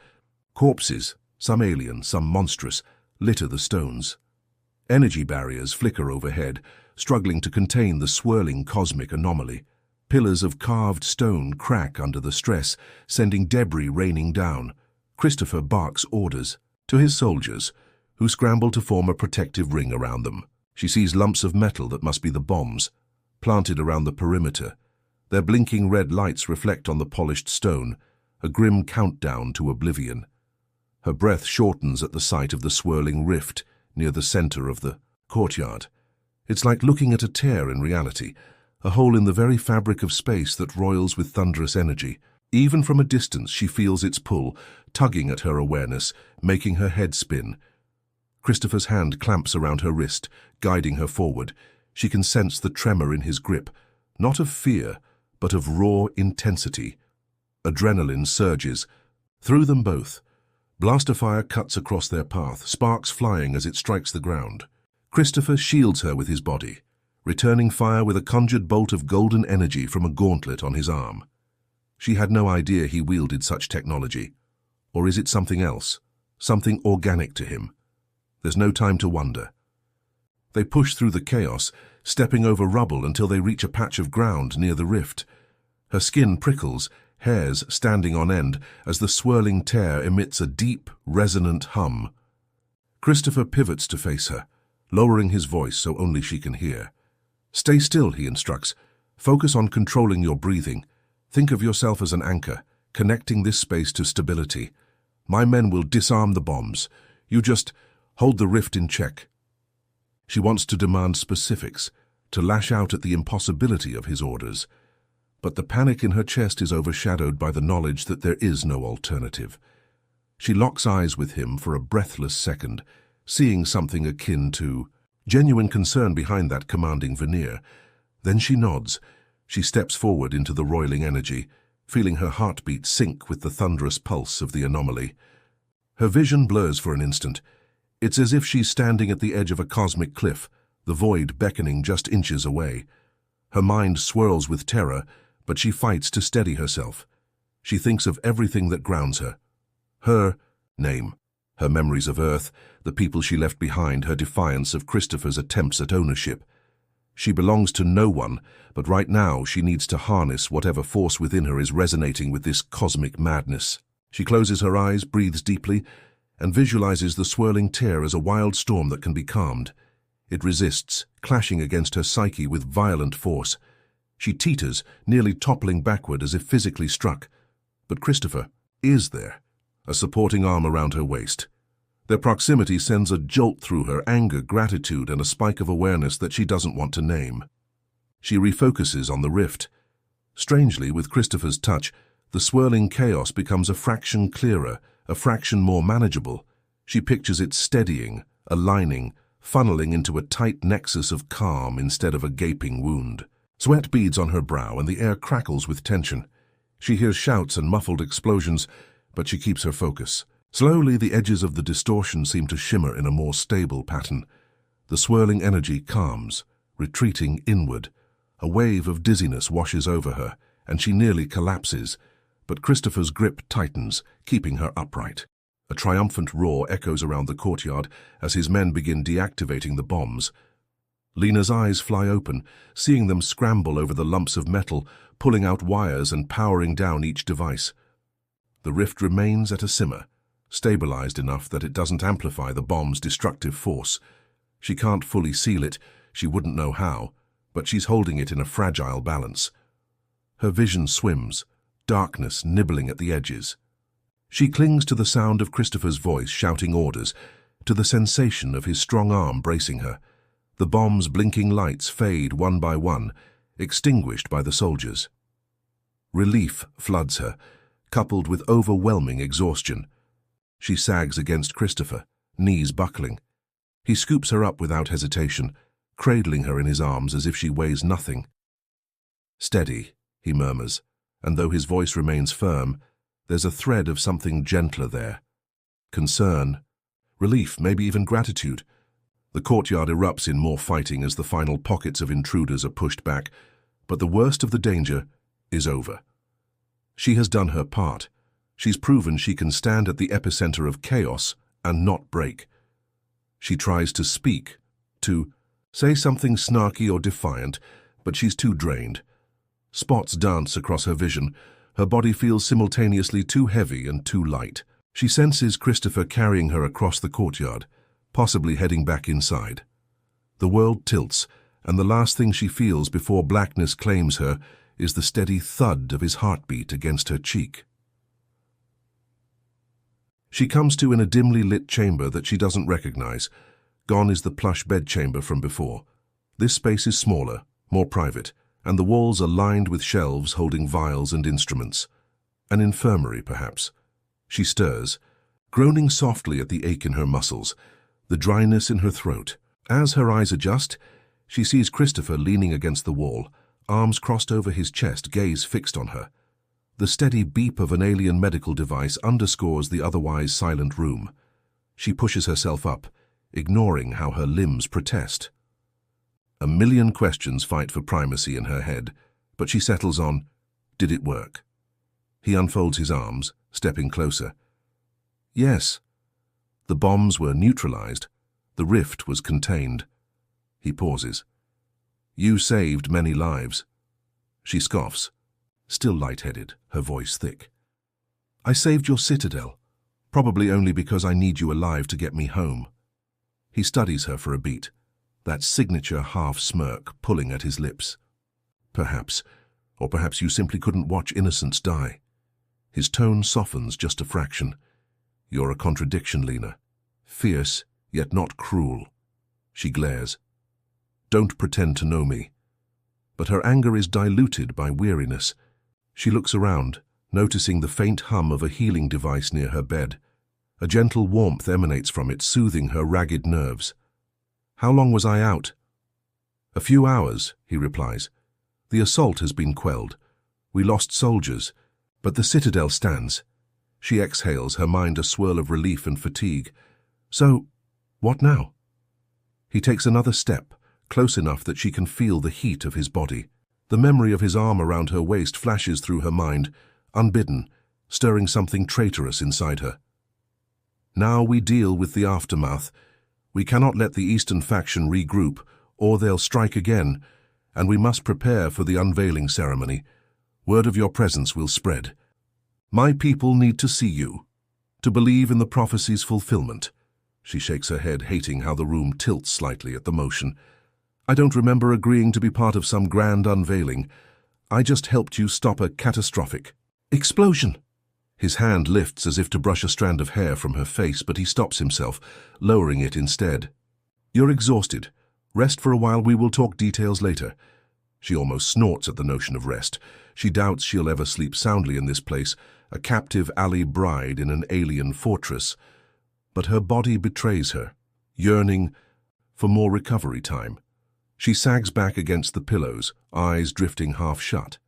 Corpses, some alien, some monstrous, litter the stones. Energy barriers flicker overhead, struggling to contain the swirling cosmic anomaly. Pillars of carved stone crack under the stress, sending debris raining down. Christopher barks orders to his soldiers, who scramble to form a protective ring around them. She sees lumps of metal that must be the bombs, planted around the perimeter. Their blinking red lights reflect on the polished stone, a grim countdown to oblivion. Her breath shortens at the sight of the swirling rift near the center of the courtyard. It's like looking at a tear in reality, a hole in the very fabric of space that roils with thunderous energy. Even from a distance, she feels its pull, tugging at her awareness, making her head spin. Christopher's hand clamps around her wrist, guiding her forward. She can sense the tremor in his grip, not of fear, but of raw intensity. Adrenaline surges. Through them both. Blaster fire cuts across their path, sparks flying as it strikes the ground. Christopher shields her with his body, returning fire with a conjured bolt of golden energy from a gauntlet on his arm. She had no idea he wielded such technology. Or is it something else? Something organic to him? There's no time to wonder. They push through the chaos, stepping over rubble until they reach a patch of ground near the rift. Her skin prickles, hairs standing on end, as the swirling tear emits a deep, resonant hum. Christopher pivots to face her, lowering his voice so only she can hear. Stay still, he instructs. Focus on controlling your breathing. Think of yourself as an anchor, connecting this space to stability. My men will disarm the bombs. You just hold the rift in check. She wants to demand specifics, to lash out at the impossibility of his orders. But the panic in her chest is overshadowed by the knowledge that there is no alternative. She locks eyes with him for a breathless second, seeing something akin to genuine concern behind that commanding veneer. Then she nods. She steps forward into the roiling energy, feeling her heartbeat sync with the thunderous pulse of the anomaly. Her vision blurs for an instant. It's as if she's standing at the edge of a cosmic cliff, the void beckoning just inches away. Her mind swirls with terror, but she fights to steady herself. She thinks of everything that grounds her. Her name, her memories of Earth, the people she left behind, her defiance of Christopher's attempts at ownership. She belongs to no one, but right now she needs to harness whatever force within her is resonating with this cosmic madness. She closes her eyes, breathes deeply, and visualizes the swirling tear as a wild storm that can be calmed. It resists, clashing against her psyche with violent force. She teeters, nearly toppling backward as if physically struck. But Christopher is there, a supporting arm around her waist. Their proximity sends a jolt through her, anger, gratitude, and a spike of awareness that she doesn't want to name. She refocuses on the rift. Strangely, with Christopher's touch, the swirling chaos becomes a fraction clearer, a fraction more manageable. She pictures it steadying, aligning, funneling into a tight nexus of calm instead of a gaping wound. Sweat beads on her brow and the air crackles with tension. She hears shouts and muffled explosions, but she keeps her focus. Slowly, the edges of the distortion seem to shimmer in a more stable pattern. The swirling energy calms, retreating inward. A wave of dizziness washes over her, and she nearly collapses, but Christopher's grip tightens, keeping her upright. A triumphant roar echoes around the courtyard as his men begin deactivating the bombs. Lena's eyes fly open, seeing them scramble over the lumps of metal, pulling out wires and powering down each device. The rift remains at a simmer, stabilized enough that it doesn't amplify the bomb's destructive force. She can't fully seal it, she wouldn't know how, but she's holding it in a fragile balance. Her vision swims, darkness nibbling at the edges. She clings to the sound of Christopher's voice shouting orders, to the sensation of his strong arm bracing her. The bomb's blinking lights fade one by one, extinguished by the soldiers. Relief floods her, coupled with overwhelming exhaustion. She sags against Christopher, knees buckling. He scoops her up without hesitation, cradling her in his arms as if she weighs nothing. "Steady," he murmurs, and though his voice remains firm, there's a thread of something gentler there. Concern, relief, maybe even gratitude. The courtyard erupts in more fighting as the final pockets of intruders are pushed back, but the worst of the danger is over. She has done her part. She's proven she can stand at the epicenter of chaos and not break. She tries to speak, to say something snarky or defiant, but she's too drained. Spots dance across her vision. Her body feels simultaneously too heavy and too light. She senses Christopher carrying her across the courtyard, possibly heading back inside. The world tilts, and the last thing she feels before blackness claims her is the steady thud of his heartbeat against her cheek. She comes to in a dimly lit chamber that she doesn't recognize. Gone is the plush bedchamber from before. This space is smaller, more private, and the walls are lined with shelves holding vials and instruments. An infirmary, perhaps. She stirs, groaning softly at the ache in her muscles, the dryness in her throat. As her eyes adjust, she sees Christopher leaning against the wall, arms crossed over his chest, gaze fixed on her. The steady beep of an alien medical device underscores the otherwise silent room. She pushes herself up, ignoring how her limbs protest. A million questions fight for primacy in her head, but she settles on, did it work? He unfolds his arms, stepping closer. Yes. The bombs were neutralized. The rift was contained. He pauses. You saved many lives. She scoffs, still light-headed, her voice thick. I saved your citadel, probably only because I need you alive to get me home. He studies her for a beat, that signature half-smirk pulling at his lips. Perhaps, or perhaps you simply couldn't watch innocents die. His tone softens just a fraction. You're a contradiction, Lena. Fierce, yet not cruel. She glares. Don't pretend to know me. But her anger is diluted by weariness. She looks around, noticing the faint hum of a healing device near her bed. A gentle warmth emanates from it, soothing her ragged nerves. How long was I out? A few hours, he replies. The assault has been quelled. We lost soldiers, but the citadel stands. She exhales, her mind a swirl of relief and fatigue. So, what now? He takes another step, close enough that she can feel the heat of his body. The memory of his arm around her waist flashes through her mind, unbidden, stirring something traitorous inside her. Now we deal with the aftermath. We cannot let the Eastern faction regroup, or they'll strike again, and we must prepare for the unveiling ceremony. Word of your presence will spread. My people need to see you, to believe in the prophecy's fulfillment. She shakes her head, hating how the room tilts slightly at the motion. I don't remember agreeing to be part of some grand unveiling. I just helped you stop a catastrophic explosion. His hand lifts as if to brush a strand of hair from her face, but he stops himself, lowering it instead. You're exhausted. Rest for a while, we will talk details later. She almost snorts at the notion of rest. She doubts she'll ever sleep soundly in this place, a captive alley bride in an alien fortress. But her body betrays her, yearning for more recovery time. She sags back against the pillows, eyes drifting half shut.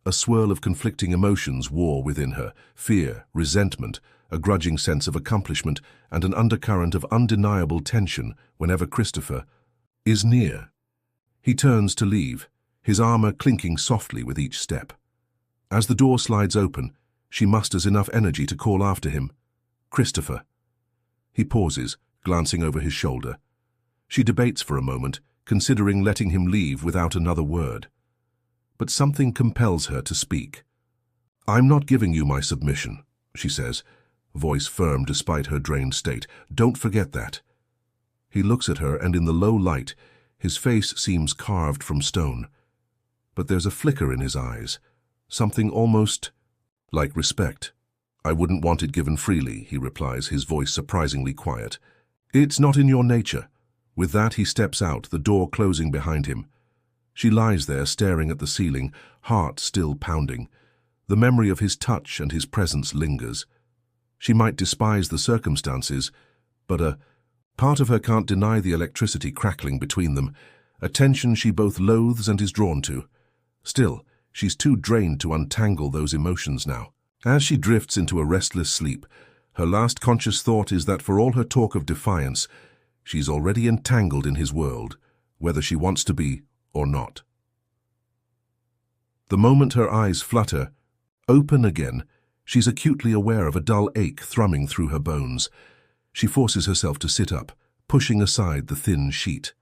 A swirl of conflicting emotions war within her, fear, resentment, a grudging sense of accomplishment, and an undercurrent of undeniable tension whenever Christopher is near. He turns to leave, his armor clinking softly with each step. As the door slides open, she musters enough energy to call after him. Christopher. He pauses, glancing over his shoulder. She debates for a moment, considering letting him leave without another word. But something compels her to speak. I'm not giving you my submission, she says, voice firm despite her drained state. Don't forget that. He looks at her, and in the low light, his face seems carved from stone. But there's a flicker in his eyes, something almost like respect. I wouldn't want it given freely, he replies, his voice surprisingly quiet. It's not in your nature. With that, he steps out, the door closing behind him. She lies there, staring at the ceiling, heart still pounding. The memory of his touch and his presence lingers. She might despise the circumstances, but a part of her can't deny the electricity crackling between them, a tension she both loathes and is drawn to. Still, she's too drained to untangle those emotions now. As she drifts into a restless sleep, her last conscious thought is that for all her talk of defiance, She's already entangled in his world, whether she wants to be or not. The moment her eyes flutter, open again, she's acutely aware of a dull ache thrumming through her bones. She forces herself to sit up, pushing aside the thin sheet.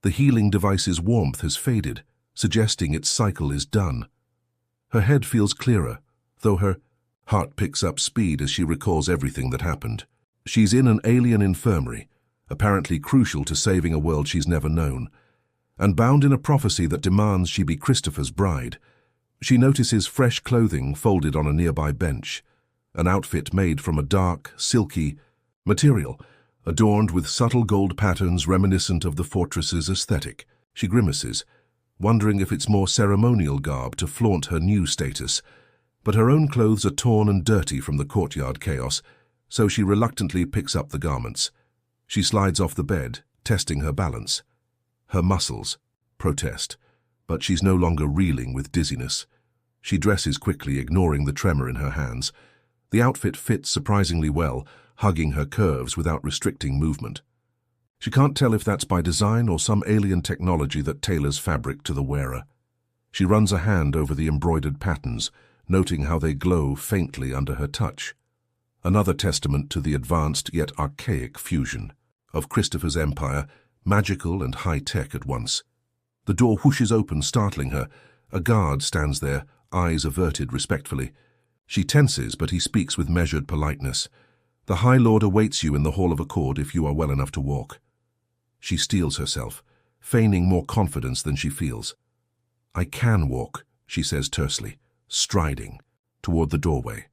The healing device's warmth has faded, suggesting its cycle is done. Her head feels clearer, though her heart picks up speed as she recalls everything that happened. She's in an alien infirmary, apparently crucial to saving a world she's never known, and bound in a prophecy that demands she be Christopher's bride. She notices fresh clothing folded on a nearby bench, an outfit made from a dark, silky material, adorned with subtle gold patterns reminiscent of the fortress's aesthetic. She grimaces, wondering if it's more ceremonial garb to flaunt her new status, but her own clothes are torn and dirty from the courtyard chaos, so she reluctantly picks up the garments. She slides off the bed, testing her balance. Her muscles protest, but she's no longer reeling with dizziness. She dresses quickly, ignoring the tremor in her hands. The outfit fits surprisingly well, hugging her curves without restricting movement. She can't tell if that's by design or some alien technology that tailors fabric to the wearer. She runs a hand over the embroidered patterns, noting how they glow faintly under her touch. Another testament to the advanced yet archaic fusion of Christopher's empire, magical and high-tech at once. The door whooshes open, startling her. A guard stands there, eyes averted respectfully. She tenses, but he speaks with measured politeness. The High Lord awaits you in the Hall of Accord if you are well enough to walk. She steels herself, feigning more confidence than she feels. I can walk, she says tersely, striding toward the doorway.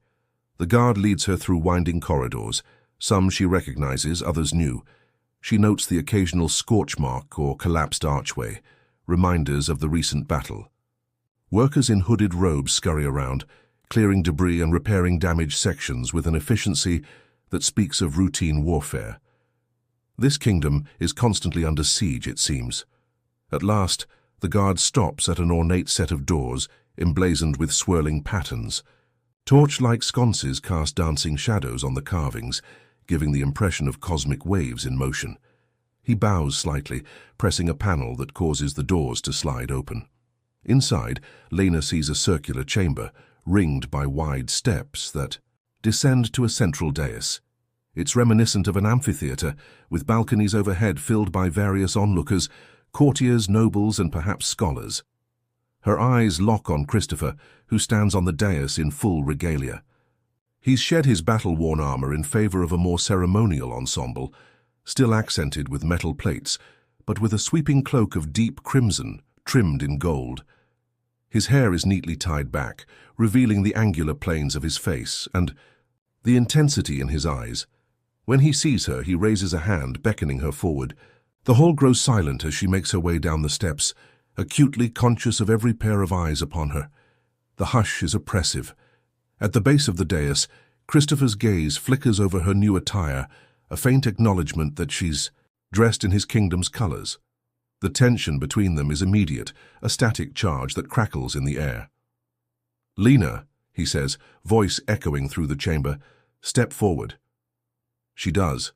The guard leads her through winding corridors. Some she recognizes, others new. She notes the occasional scorch mark or collapsed archway, reminders of the recent battle. Workers in hooded robes scurry around, clearing debris and repairing damaged sections with an efficiency that speaks of routine warfare. This kingdom is constantly under siege, it seems. At last, the guard stops at an ornate set of doors, emblazoned with swirling patterns. Torch-like sconces cast dancing shadows on the carvings, giving the impression of cosmic waves in motion. He bows slightly, pressing a panel that causes the doors to slide open. Inside, Lena sees a circular chamber, ringed by wide steps that descend to a central dais. It's reminiscent of an amphitheater, with balconies overhead filled by various onlookers, courtiers, nobles, and perhaps scholars. Her eyes lock on Christopher, who stands on the dais in full regalia. He's shed his battle-worn armor in favor of a more ceremonial ensemble, still accented with metal plates, but with a sweeping cloak of deep crimson, trimmed in gold. His hair is neatly tied back, revealing the angular planes of his face and the intensity in his eyes. When he sees her, he raises a hand, beckoning her forward. The hall grows silent as she makes her way down the steps, acutely conscious of every pair of eyes upon her. The hush is oppressive. At the base of the dais, Christopher's gaze flickers over her new attire, a faint acknowledgement that she's dressed in his kingdom's colors. The tension between them is immediate, a static charge that crackles in the air. "Lena," he says, voice echoing through the chamber, "step forward." She does,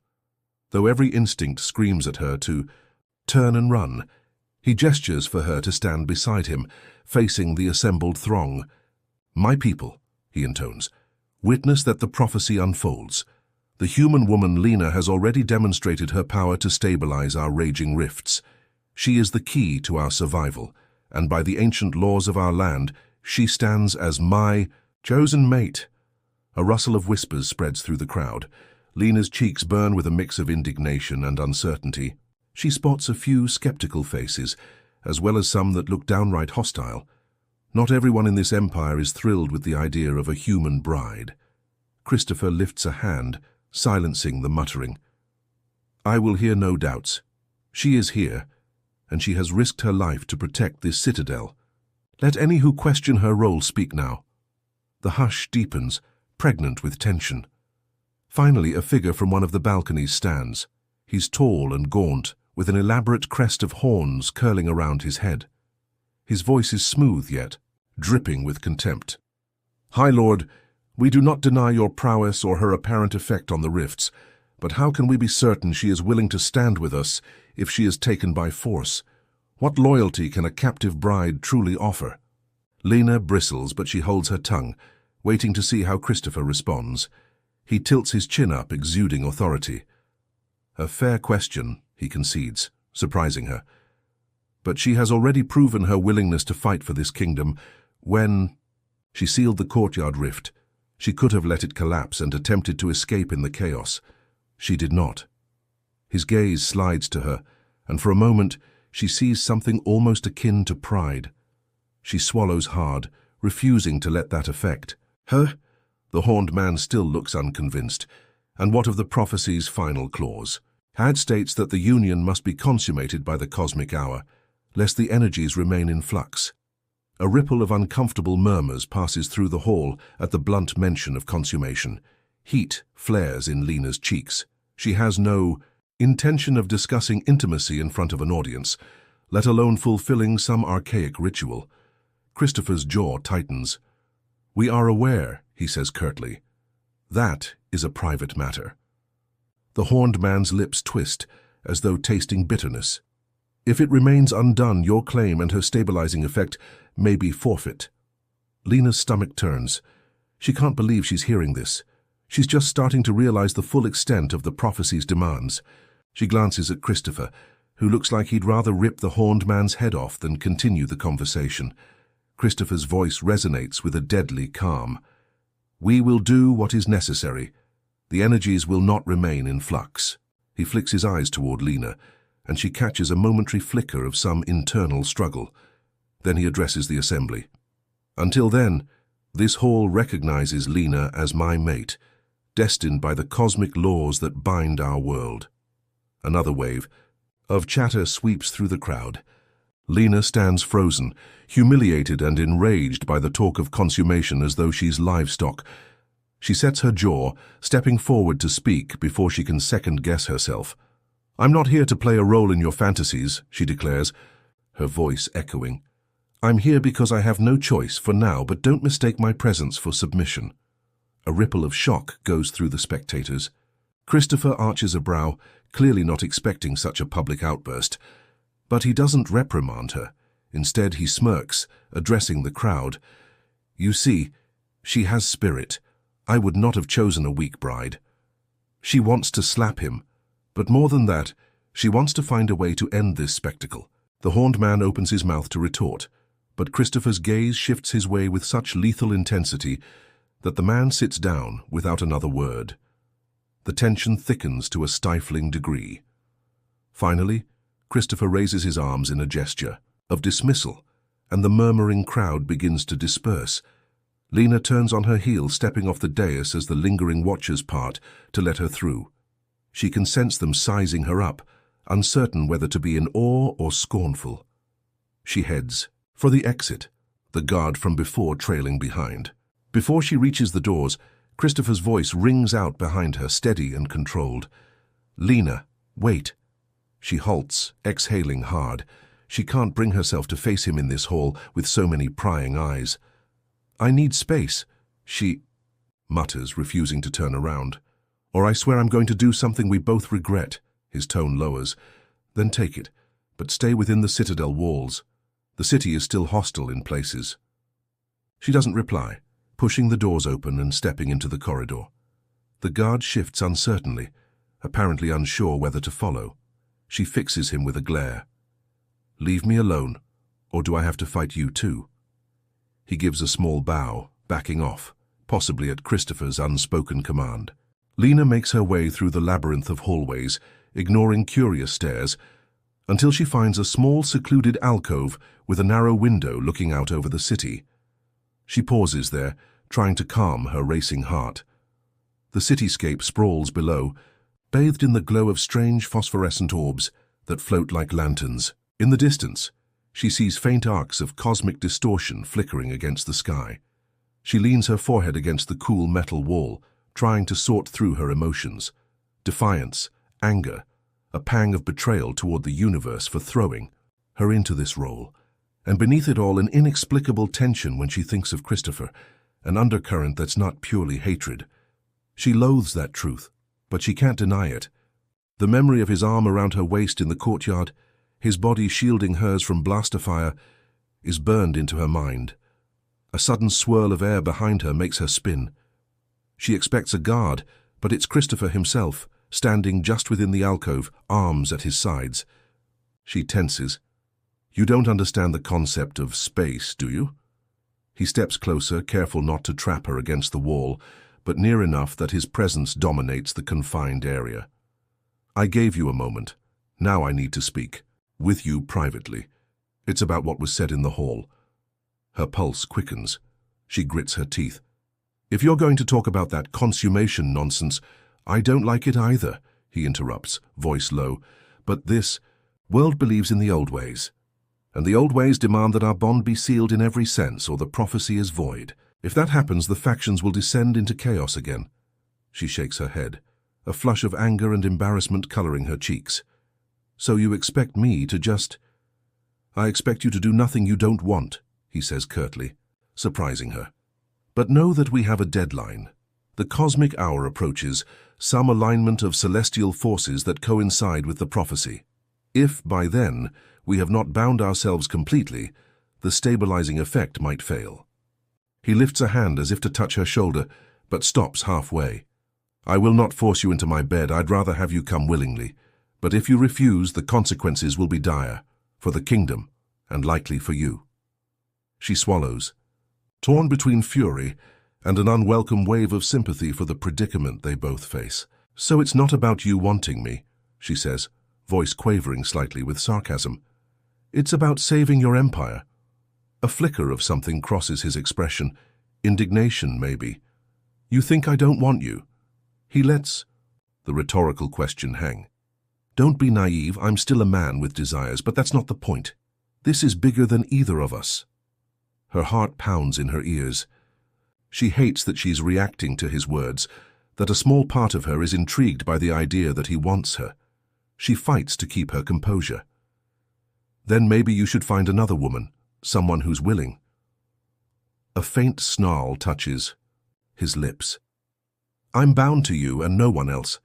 though every instinct screams at her to turn and run. He gestures for her to stand beside him, facing the assembled throng. "My people," he intones, "witness that the prophecy unfolds. The human woman Lena has already demonstrated her power to stabilize our raging rifts. She is the key to our survival, and by the ancient laws of our land, she stands as my chosen mate." A rustle of whispers spreads through the crowd. Lena's cheeks burn with a mix of indignation and uncertainty. She spots a few skeptical faces, as well as some that look downright hostile. Not everyone in this empire is thrilled with the idea of a human bride. Christopher lifts a hand, silencing the muttering. "I will hear no doubts. She is here, and she has risked her life to protect this citadel. Let any who question her role speak now." The hush deepens, pregnant with tension. Finally, a figure from one of the balconies stands. He's tall and gaunt, with an elaborate crest of horns curling around his head. His voice is smooth yet dripping with contempt. "High Lord, we do not deny your prowess or her apparent effect on the rifts, But how can we be certain she is willing to stand with us if she is taken by force? What loyalty can a captive bride truly offer? Lena bristles, but she holds her tongue, waiting to see how Christopher responds. He tilts his chin up, exuding authority. A fair question, he concedes, surprising her. But she has already proven her willingness to fight for this kingdom when she sealed the courtyard rift. She could have let it collapse and attempted to escape in the chaos. She did not. His gaze slides to her, and for a moment she sees something almost akin to pride. She swallows hard, refusing to let that affect her. The horned man still looks unconvinced. And what of the prophecy's final clause? Had states that the union must be consummated by the cosmic hour, lest the energies remain in flux. A ripple of uncomfortable murmurs passes through the hall at the blunt mention of consummation. Heat flares in Lena's cheeks. She has no intention of discussing intimacy in front of an audience, let alone fulfilling some archaic ritual. Christopher's jaw tightens. "We are aware," he says curtly. "That is a private matter." The horned man's lips twist, as though tasting bitterness. "If it remains undone, your claim and her stabilizing effect may be forfeit." Lena's stomach turns. She can't believe she's hearing this. She's just starting to realize the full extent of the prophecy's demands. She glances at Christopher, who looks like he'd rather rip the horned man's head off than continue the conversation. Christopher's voice resonates with a deadly calm. "We will do what is necessary. The energies will not remain in flux." He flicks his eyes toward Lena, and she catches a momentary flicker of some internal struggle. Then he addresses the assembly. "Until then, this hall recognizes Lena as my mate, destined by the cosmic laws that bind our world." Another wave of chatter sweeps through the crowd. Lena stands frozen, humiliated and enraged by the talk of consummation as though she's livestock. She sets her jaw, stepping forward to speak before she can second-guess herself. "I'm not here to play a role in your fantasies," she declares, her voice echoing. "I'm here because I have no choice for now, but don't mistake my presence for submission." A ripple of shock goes through the spectators. Christopher arches a brow, clearly not expecting such a public outburst. But he doesn't reprimand her. Instead, he smirks, addressing the crowd. "You see, she has spirit. I would not have chosen a weak bride. She wants to slap him. But more than that, she wants to find a way to end this spectacle." The horned man opens his mouth to retort, but Christopher's gaze shifts his way with such lethal intensity that the man sits down without another word. The tension thickens to a stifling degree. Finally, Christopher raises his arms in a gesture of dismissal, and the murmuring crowd begins to disperse. Lena turns on her heel, stepping off the dais as the lingering watchers part to let her through. She can sense them sizing her up, uncertain whether to be in awe or scornful. She heads for the exit, the guard from before trailing behind. Before she reaches the doors, Christopher's voice rings out behind her, steady and controlled. "Lena, wait." She halts, exhaling hard. She can't bring herself to face him in this hall with so many prying eyes. "I need space," she mutters, refusing to turn around. "Or I swear I'm going to do something we both regret." His tone lowers. "Then take it, but stay within the citadel walls. The city is still hostile in places." She doesn't reply, pushing the doors open and stepping into the corridor. The guard shifts uncertainly, apparently unsure whether to follow. She fixes him with a glare. "Leave me alone, or do I have to fight you too?" He gives a small bow, backing off, possibly at Christopher's unspoken command. Lena makes her way through the labyrinth of hallways, ignoring curious stares, until she finds a small secluded alcove with a narrow window looking out over the city. She pauses there, trying to calm her racing heart. The cityscape sprawls below, bathed in the glow of strange phosphorescent orbs that float like lanterns. In the distance, she sees faint arcs of cosmic distortion flickering against the sky. She leans her forehead against the cool metal wall, trying to sort through her emotions. Defiance, anger, a pang of betrayal toward the universe for throwing her into this role. And beneath it all, an inexplicable tension when she thinks of Christopher, an undercurrent that's not purely hatred. She loathes that truth, but she can't deny it. The memory of his arm around her waist in the courtyard, his body shielding hers from blaster fire, is burned into her mind. A sudden swirl of air behind her makes her spin. She expects a guard, but it's Christopher himself, standing just within the alcove, arms at his sides. She tenses. "You don't understand the concept of space, do you?" He steps closer, careful not to trap her against the wall, but near enough that his presence dominates the confined area. "I gave you a moment. Now I need to speak. With you privately. It's about what was said in the hall." Her pulse quickens. She grits her teeth. "If you're going to talk about that consummation nonsense, I don't like it either," he interrupts, voice low. "But this world believes in the old ways. And the old ways demand that our bond be sealed in every sense, or the prophecy is void. If that happens, the factions will descend into chaos again." She shakes her head, a flush of anger and embarrassment coloring her cheeks. "So you expect me to just—" "I expect you to do nothing you don't want," he says curtly, surprising her. "But know that we have a deadline. The cosmic hour approaches, some alignment of celestial forces that coincide with the prophecy. If, by then, we have not bound ourselves completely, the stabilizing effect might fail." He lifts a hand as if to touch her shoulder, but stops halfway. "I will not force you into my bed. I'd rather have you come willingly. But if you refuse, the consequences will be dire, for the kingdom, and likely for you." She swallows, torn between fury and an unwelcome wave of sympathy for the predicament they both face. "So it's not about you wanting me," she says, voice quavering slightly with sarcasm. "It's about saving your empire." A flicker of something crosses his expression. Indignation, maybe. "You think I don't want you?" He lets the rhetorical question hang. "Don't be naive. I'm still a man with desires, but that's not the point. This is bigger than either of us." Her heart pounds in her ears. She hates that she's reacting to his words, that a small part of her is intrigued by the idea that he wants her. She fights to keep her composure. "Then maybe you should find another woman, someone who's willing." A faint snarl touches his lips. "I'm bound to you and no one else.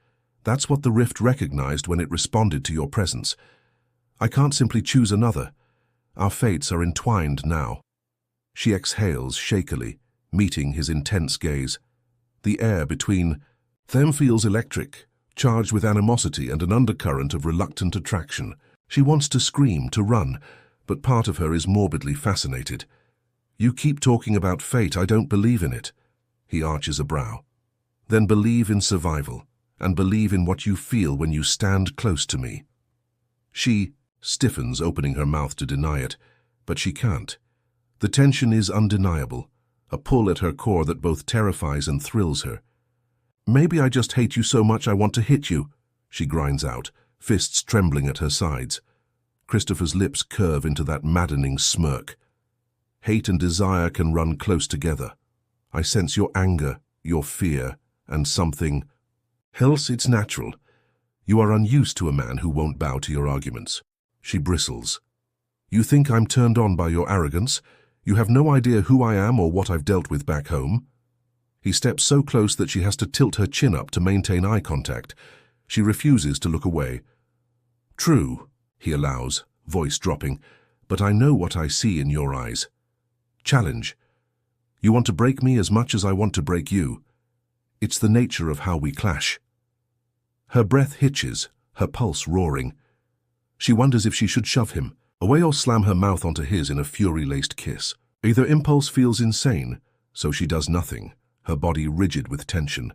That's what the rift recognized when it responded to your presence. I can't simply choose another. Our fates are entwined now." She exhales shakily, meeting his intense gaze. The air between them feels electric, charged with animosity and an undercurrent of reluctant attraction. She wants to scream, to run, but part of her is morbidly fascinated. "You keep talking about fate. I don't believe in it." He arches a brow. "Then believe in survival, and believe in what you feel when you stand close to me." She stiffens, opening her mouth to deny it, but she can't. The tension is undeniable, a pull at her core that both terrifies and thrills her. "Maybe I just hate you so much I want to hit you," she grinds out, fists trembling at her sides. Christopher's lips curve into that maddening smirk. "Hate and desire can run close together. I sense your anger, your fear, and something else. It's natural. You are unused to a man who won't bow to your arguments." She bristles. "You think I'm turned on by your arrogance? You have no idea who I am or what I've dealt with back home." He steps so close that she has to tilt her chin up to maintain eye contact. She refuses to look away. "True," he allows, voice dropping, "but I know what I see in your eyes. Challenge. You want to break me as much as I want to break you. It's the nature of how we clash." Her breath hitches, her pulse roaring. She wonders if she should shove him away or slam her mouth onto his in a fury-laced kiss. Either impulse feels insane, so she does nothing, her body rigid with tension.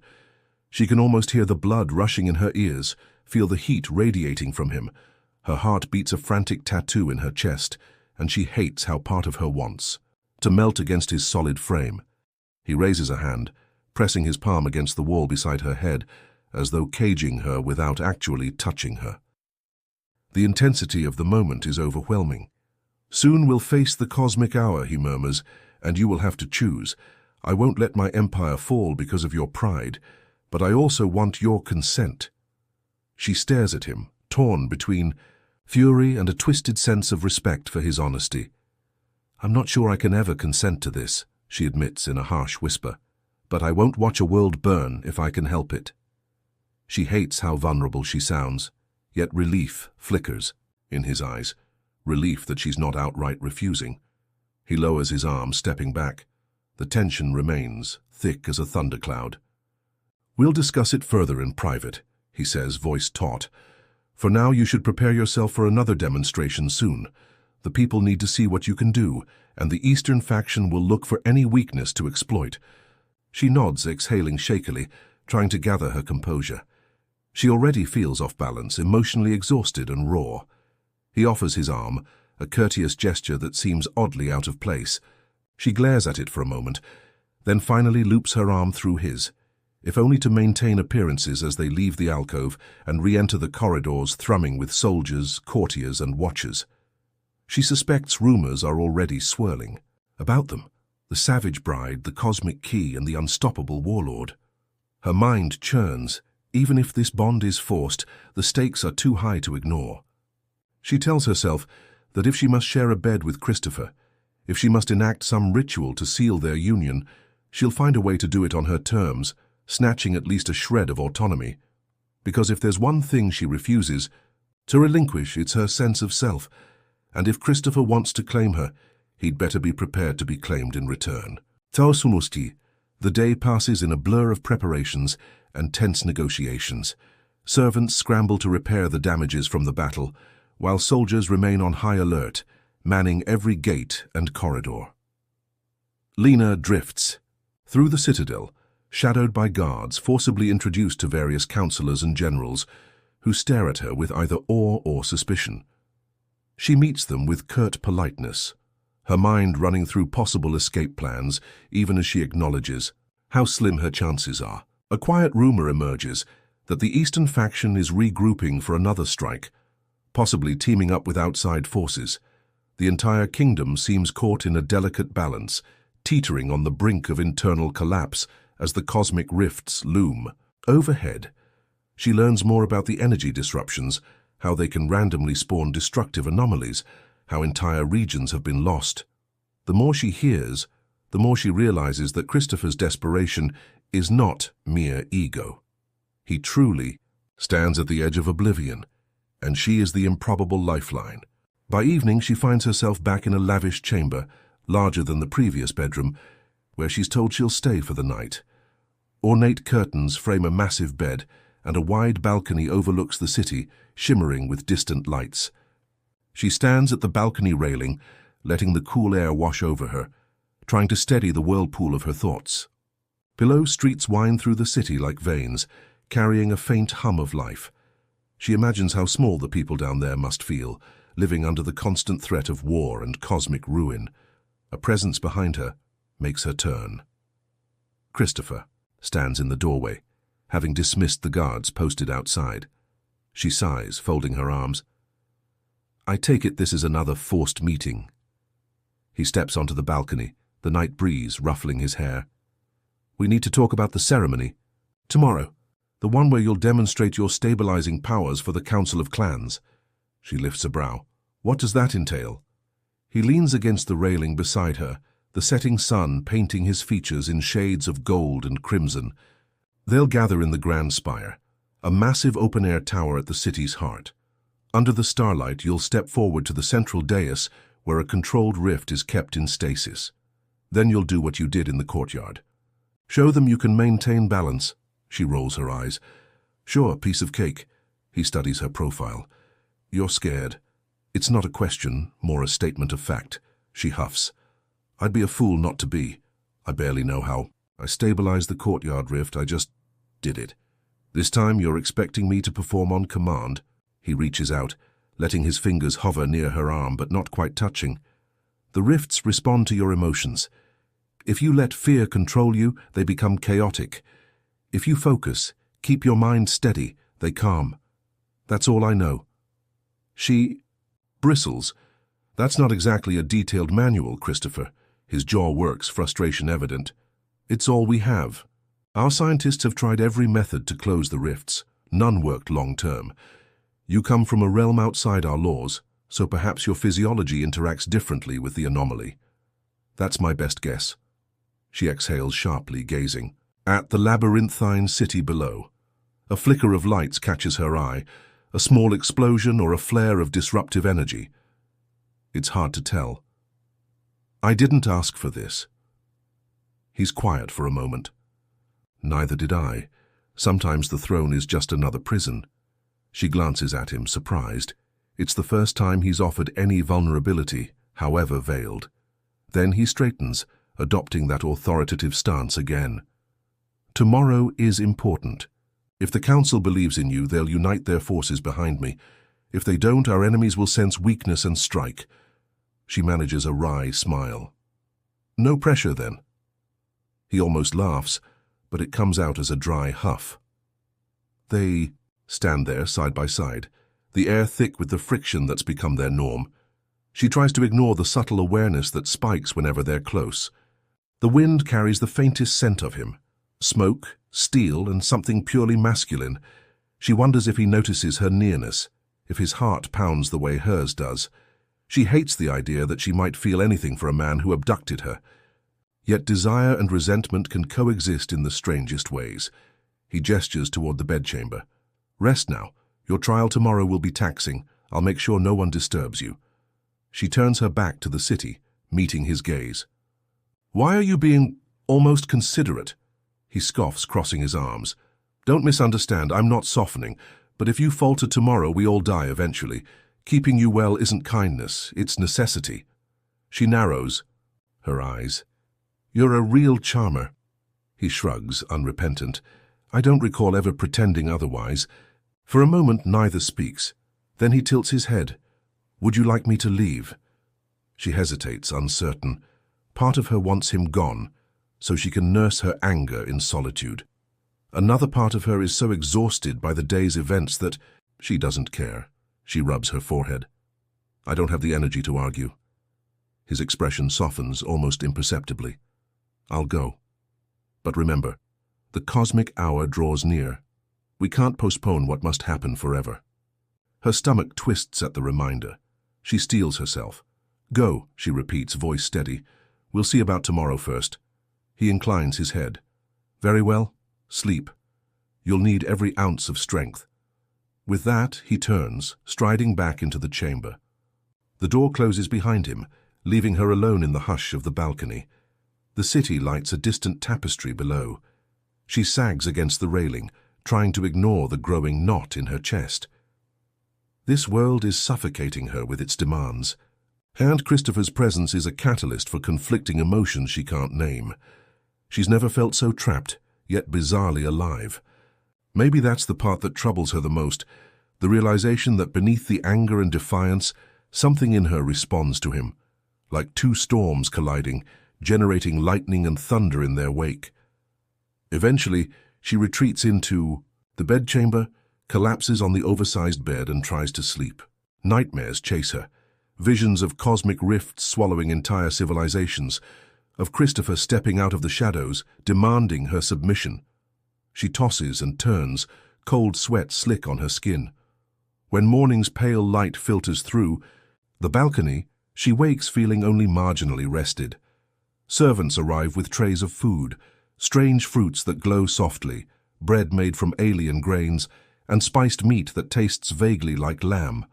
She can almost hear the blood rushing in her ears, feel the heat radiating from him. Her heart beats a frantic tattoo in her chest, and she hates how part of her wants to melt against his solid frame. He raises a hand, pressing his palm against the wall beside her head, as though caging her without actually touching her. The intensity of the moment is overwhelming. "Soon we'll face the cosmic hour," he murmurs, "and you will have to choose. I won't let my empire fall because of your pride, but I also want your consent." She stares at him, torn between fury and a twisted sense of respect for his honesty. "I'm not sure I can ever consent to this," she admits in a harsh whisper, "but I won't watch a world burn if I can help it." She hates how vulnerable she sounds, yet relief flickers in his eyes, relief that she's not outright refusing. He lowers his arm, stepping back. The tension remains, thick as a thundercloud. "We'll discuss it further in private," he says, voice taut. "For now, you should prepare yourself for another demonstration soon. The people need to see what you can do, and the Eastern faction will look for any weakness to exploit." She nods, exhaling shakily, trying to gather her composure. She already feels off balance, emotionally exhausted and raw. He offers his arm, a courteous gesture that seems oddly out of place. She glares at it for a moment, then finally loops her arm through his, if only to maintain appearances as they leave the alcove and re-enter the corridors thrumming with soldiers, courtiers, and watchers. She suspects rumors are already swirling about them, the savage bride, the cosmic key, and the unstoppable warlord. Her mind churns. Even if this bond is forced, the stakes are too high to ignore. She tells herself that if she must share a bed with Christopher, if she must enact some ritual to seal their union, she'll find a way to do it on her terms, snatching at least a shred of autonomy. Because if there's one thing she refuses to relinquish, it's her sense of self, and if Christopher wants to claim her, he'd better be prepared to be claimed in return. Taosunusti. The day passes in a blur of preparations and tense negotiations. Servants scramble to repair the damages from the battle, while soldiers remain on high alert, manning every gate and corridor. Lena drifts through the citadel, shadowed by guards forcibly introduced to various counselors and generals, who stare at her with either awe or suspicion. She meets them with curt politeness, her mind running through possible escape plans, even as she acknowledges how slim her chances are. A quiet rumor emerges that the Eastern faction is regrouping for another strike, possibly teaming up with outside forces. The entire kingdom seems caught in a delicate balance, teetering on the brink of internal collapse as the cosmic rifts loom. Overhead, she learns more about the energy disruptions, how they can randomly spawn destructive anomalies, how entire regions have been lost. The more she hears, the more she realizes that Christopher's desperation is not mere ego. He truly stands at the edge of oblivion, and she is the improbable lifeline. By evening, she finds herself back in a lavish chamber, larger than the previous bedroom, where she's told she'll stay for the night. Ornate curtains frame a massive bed, and a wide balcony overlooks the city, shimmering with distant lights. She stands at the balcony railing, letting the cool air wash over her, trying to steady the whirlpool of her thoughts. Below, streets wind through the city like veins, carrying a faint hum of life. She imagines how small the people down there must feel, living under the constant threat of war and cosmic ruin. A presence behind her makes her turn. Christopher stands in the doorway, having dismissed the guards posted outside. She sighs, folding her arms. "I take it this is another forced meeting." He steps onto the balcony, the night breeze ruffling his hair. "We need to talk about the ceremony. Tomorrow, the one where you'll demonstrate your stabilizing powers for the Council of Clans." She lifts a brow. "What does that entail?" He leans against the railing beside her, the setting sun painting his features in shades of gold and crimson. They'll gather in the Grand Spire, a massive open-air tower at the city's heart. Under the starlight, you'll step forward to the central dais where a controlled rift is kept in stasis. Then you'll do what you did in the courtyard. Show them you can maintain balance. She rolls her eyes. "Sure, piece of cake." He studies her profile. "You're scared." "It's not a question, more a statement of fact." She huffs. "I'd be a fool not to be. I barely know how. I stabilized the courtyard rift, I just did it. This time you're expecting me to perform on command." He reaches out, letting his fingers hover near her arm but not quite touching. "The rifts respond to your emotions. If you let fear control you, they become chaotic. If you focus, keep your mind steady, they calm. That's all I know." She bristles. "That's not exactly a detailed manual, Christopher." His jaw works, frustration evident. "It's all we have. Our scientists have tried every method to close the rifts. None worked long-term. You come from a realm outside our laws, so perhaps your physiology interacts differently with the anomaly. That's my best guess." She exhales sharply, gazing at the labyrinthine city below. A flicker of lights catches her eye, a small explosion or a flare of disruptive energy. It's hard to tell. I didn't ask for this. He's quiet for a moment. Neither did I. Sometimes the throne is just another prison. She glances at him, surprised. It's the first time he's offered any vulnerability, however veiled. Then he straightens, adopting that authoritative stance again. Tomorrow is important. If the Council believes in you, they'll unite their forces behind me. If they don't, our enemies will sense weakness and strike. She manages a wry smile. No pressure, then. He almost laughs, but it comes out as a dry huff. They stand there side by side, the air thick with the friction that's become their norm. She tries to ignore the subtle awareness that spikes whenever they're close. The wind carries the faintest scent of him. Smoke, steel, and something purely masculine. She wonders if he notices her nearness, if his heart pounds the way hers does. She hates the idea that she might feel anything for a man who abducted her. Yet desire and resentment can coexist in the strangest ways. He gestures toward the bedchamber. Rest now. Your trial tomorrow will be taxing. I'll make sure no one disturbs you. She turns her back to the city, meeting his gaze. Why are you being almost considerate? He scoffs, crossing his arms. Don't misunderstand, I'm not softening, but if you falter tomorrow, we all die eventually. Keeping you well isn't kindness, it's necessity. She narrows her eyes. You're a real charmer. He shrugs, unrepentant. I don't recall ever pretending otherwise. For a moment, neither speaks. Then he tilts his head. Would you like me to leave? She hesitates, uncertain. Part of her wants him gone, so she can nurse her anger in solitude. Another part of her is so exhausted by the day's events that she doesn't care. She rubs her forehead. I don't have the energy to argue. His expression softens almost imperceptibly. I'll go. But remember, the cosmic hour draws near. We can't postpone what must happen forever. Her stomach twists at the reminder. She steels herself. Go, she repeats, voice steady. We'll see about tomorrow first. He inclines his head. Very well. Sleep. You'll need every ounce of strength. With that, he turns, striding back into the chamber. The door closes behind him, leaving her alone in the hush of the balcony. The city lights a distant tapestry below. She sags against the railing, trying to ignore the growing knot in her chest. This world is suffocating her with its demands, and Christopher's presence is a catalyst for conflicting emotions she can't name. She's never felt so trapped, yet bizarrely alive. Maybe that's the part that troubles her the most, the realization that beneath the anger and defiance, something in her responds to him, like two storms colliding, generating lightning and thunder in their wake. Eventually, she retreats into the bedchamber, collapses on the oversized bed and tries to sleep. Nightmares chase her, visions of cosmic rifts swallowing entire civilizations, of Christopher stepping out of the shadows, demanding her submission. She tosses and turns, cold sweat slick on her skin. When morning's pale light filters through the balcony, she wakes feeling only marginally rested. Servants arrive with trays of food, strange fruits that glow softly, bread made from alien grains, and spiced meat that tastes vaguely like lamb.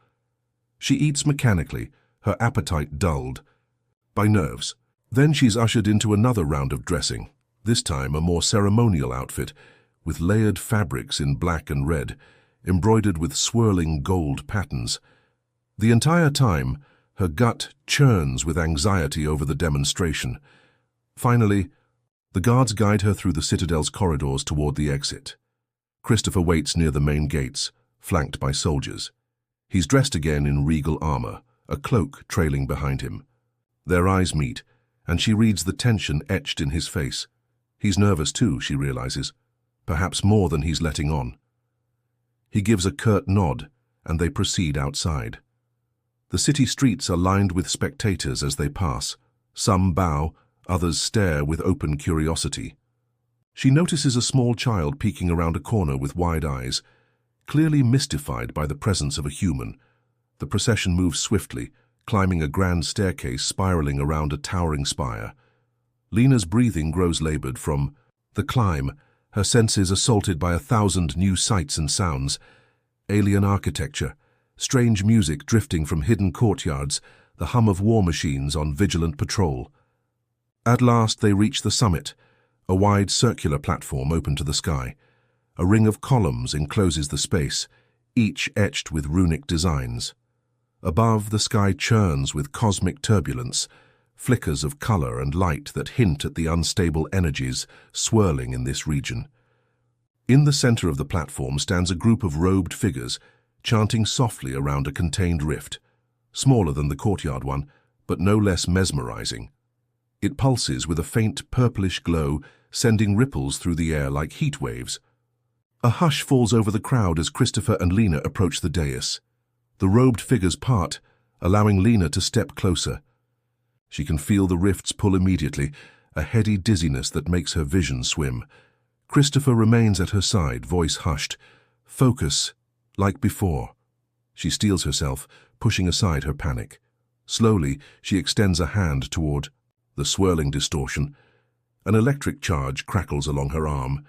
She eats mechanically, her appetite dulled by nerves. Then she's ushered into another round of dressing, this time a more ceremonial outfit, with layered fabrics in black and red, embroidered with swirling gold patterns. The entire time, her gut churns with anxiety over the demonstration. Finally, the guards guide her through the citadel's corridors toward the exit. Christopher waits near the main gates, flanked by soldiers. He's dressed again in regal armor, a cloak trailing behind him. Their eyes meet, and she reads the tension etched in his face. He's nervous too, she realizes, perhaps more than he's letting on. He gives a curt nod, and they proceed outside. The city streets are lined with spectators as they pass. Some bow, others stare with open curiosity. She notices a small child peeking around a corner with wide eyes, clearly mystified by the presence of a human. The procession moves swiftly, climbing a grand staircase spiraling around a towering spire. Lena's breathing grows labored from the climb, her senses assaulted by 1,000 new sights and sounds. Alien architecture, strange music drifting from hidden courtyards, the hum of war machines on vigilant patrol. At last they reach the summit, a wide circular platform open to the sky. A ring of columns encloses the space, each etched with runic designs. Above, the sky churns with cosmic turbulence, flickers of color and light that hint at the unstable energies swirling in this region. In the center of the platform stands a group of robed figures, chanting softly around a contained rift, smaller than the courtyard one, but no less mesmerizing. It pulses with a faint purplish glow, sending ripples through the air like heat waves. A hush falls over the crowd as Christopher and Lena approach the dais. The robed figures part, allowing Lena to step closer. She can feel the rifts pull immediately, a heady dizziness that makes her vision swim. Christopher remains at her side, voice hushed. Focus, like before. She steels herself, pushing aside her panic. Slowly, she extends a hand toward the swirling distortion. An electric charge crackles along her arm.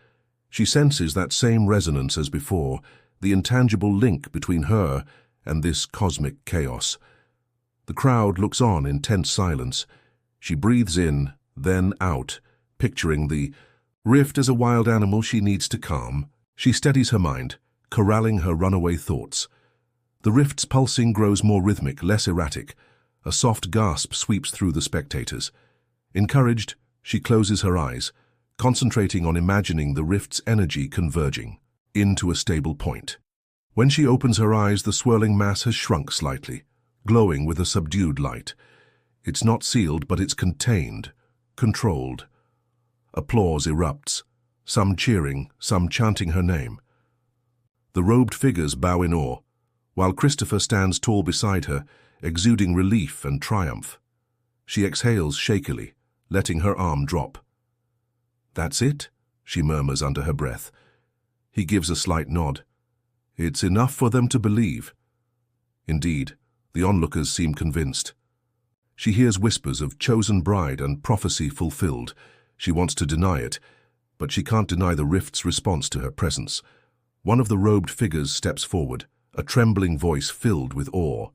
She senses that same resonance as before, the intangible link between her and this cosmic chaos. The crowd looks on in tense silence. She breathes in, then out, picturing the rift as a wild animal she needs to calm. She steadies her mind, corralling her runaway thoughts. The rift's pulsing grows more rhythmic, less erratic. A soft gasp sweeps through the spectators. Encouraged, she closes her eyes, concentrating on imagining the rift's energy converging into a stable point. When she opens her eyes, the swirling mass has shrunk slightly, glowing with a subdued light. It's not sealed, but it's contained, controlled. Applause erupts, some cheering, some chanting her name. The robed figures bow in awe, while Christopher stands tall beside her, exuding relief and triumph. She exhales shakily, letting her arm drop. "That's it?" she murmurs under her breath. He gives a slight nod. It's enough for them to believe. Indeed, the onlookers seem convinced. She hears whispers of chosen bride and prophecy fulfilled. She wants to deny it, but she can't deny the rift's response to her presence. One of the robed figures steps forward, a trembling voice filled with awe.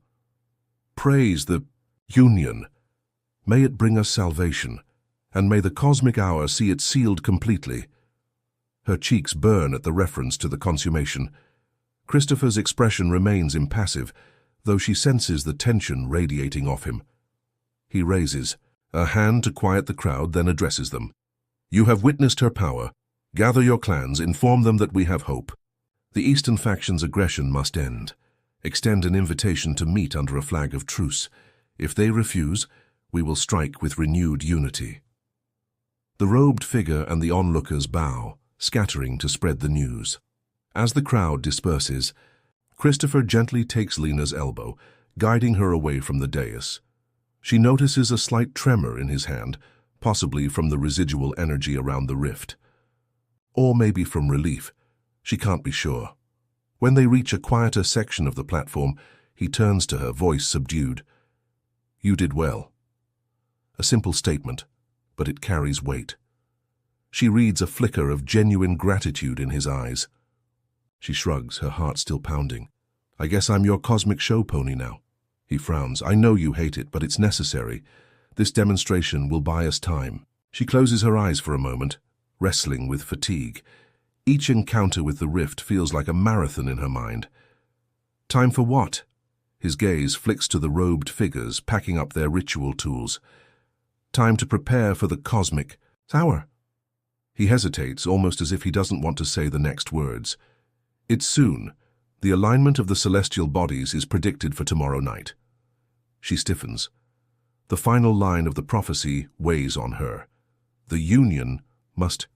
"Praise the union. May it bring us salvation, and may the cosmic hour see it sealed completely." Her cheeks burn at the reference to the consummation. Christopher's expression remains impassive, though she senses the tension radiating off him. He raises a hand to quiet the crowd, then addresses them. "You have witnessed her power. Gather your clans, inform them that we have hope. The Eastern faction's aggression must end. Extend an invitation to meet under a flag of truce. If they refuse, we will strike with renewed unity." The robed figure and the onlookers bow, scattering to spread the news. As the crowd disperses, Christopher gently takes Lena's elbow, guiding her away from the dais. She notices a slight tremor in his hand, possibly from the residual energy around the rift. Or maybe from relief. She can't be sure. When they reach a quieter section of the platform, he turns to her, voice subdued. "You did well." A simple statement, but it carries weight. She reads a flicker of genuine gratitude in his eyes. She shrugs, her heart still pounding. "I guess I'm your cosmic show pony now." He frowns. "I know you hate it, but it's necessary. This demonstration will buy us time." She closes her eyes for a moment, wrestling with fatigue. Each encounter with the rift feels like a marathon in her mind. "Time for what?" His gaze flicks to the robed figures packing up their ritual tools. "Time to prepare for the cosmic hour." He hesitates, almost as if he doesn't want to say the next words. "It's soon. The alignment of the celestial bodies is predicted for tomorrow night." She stiffens. The final line of the prophecy weighs on her. The union must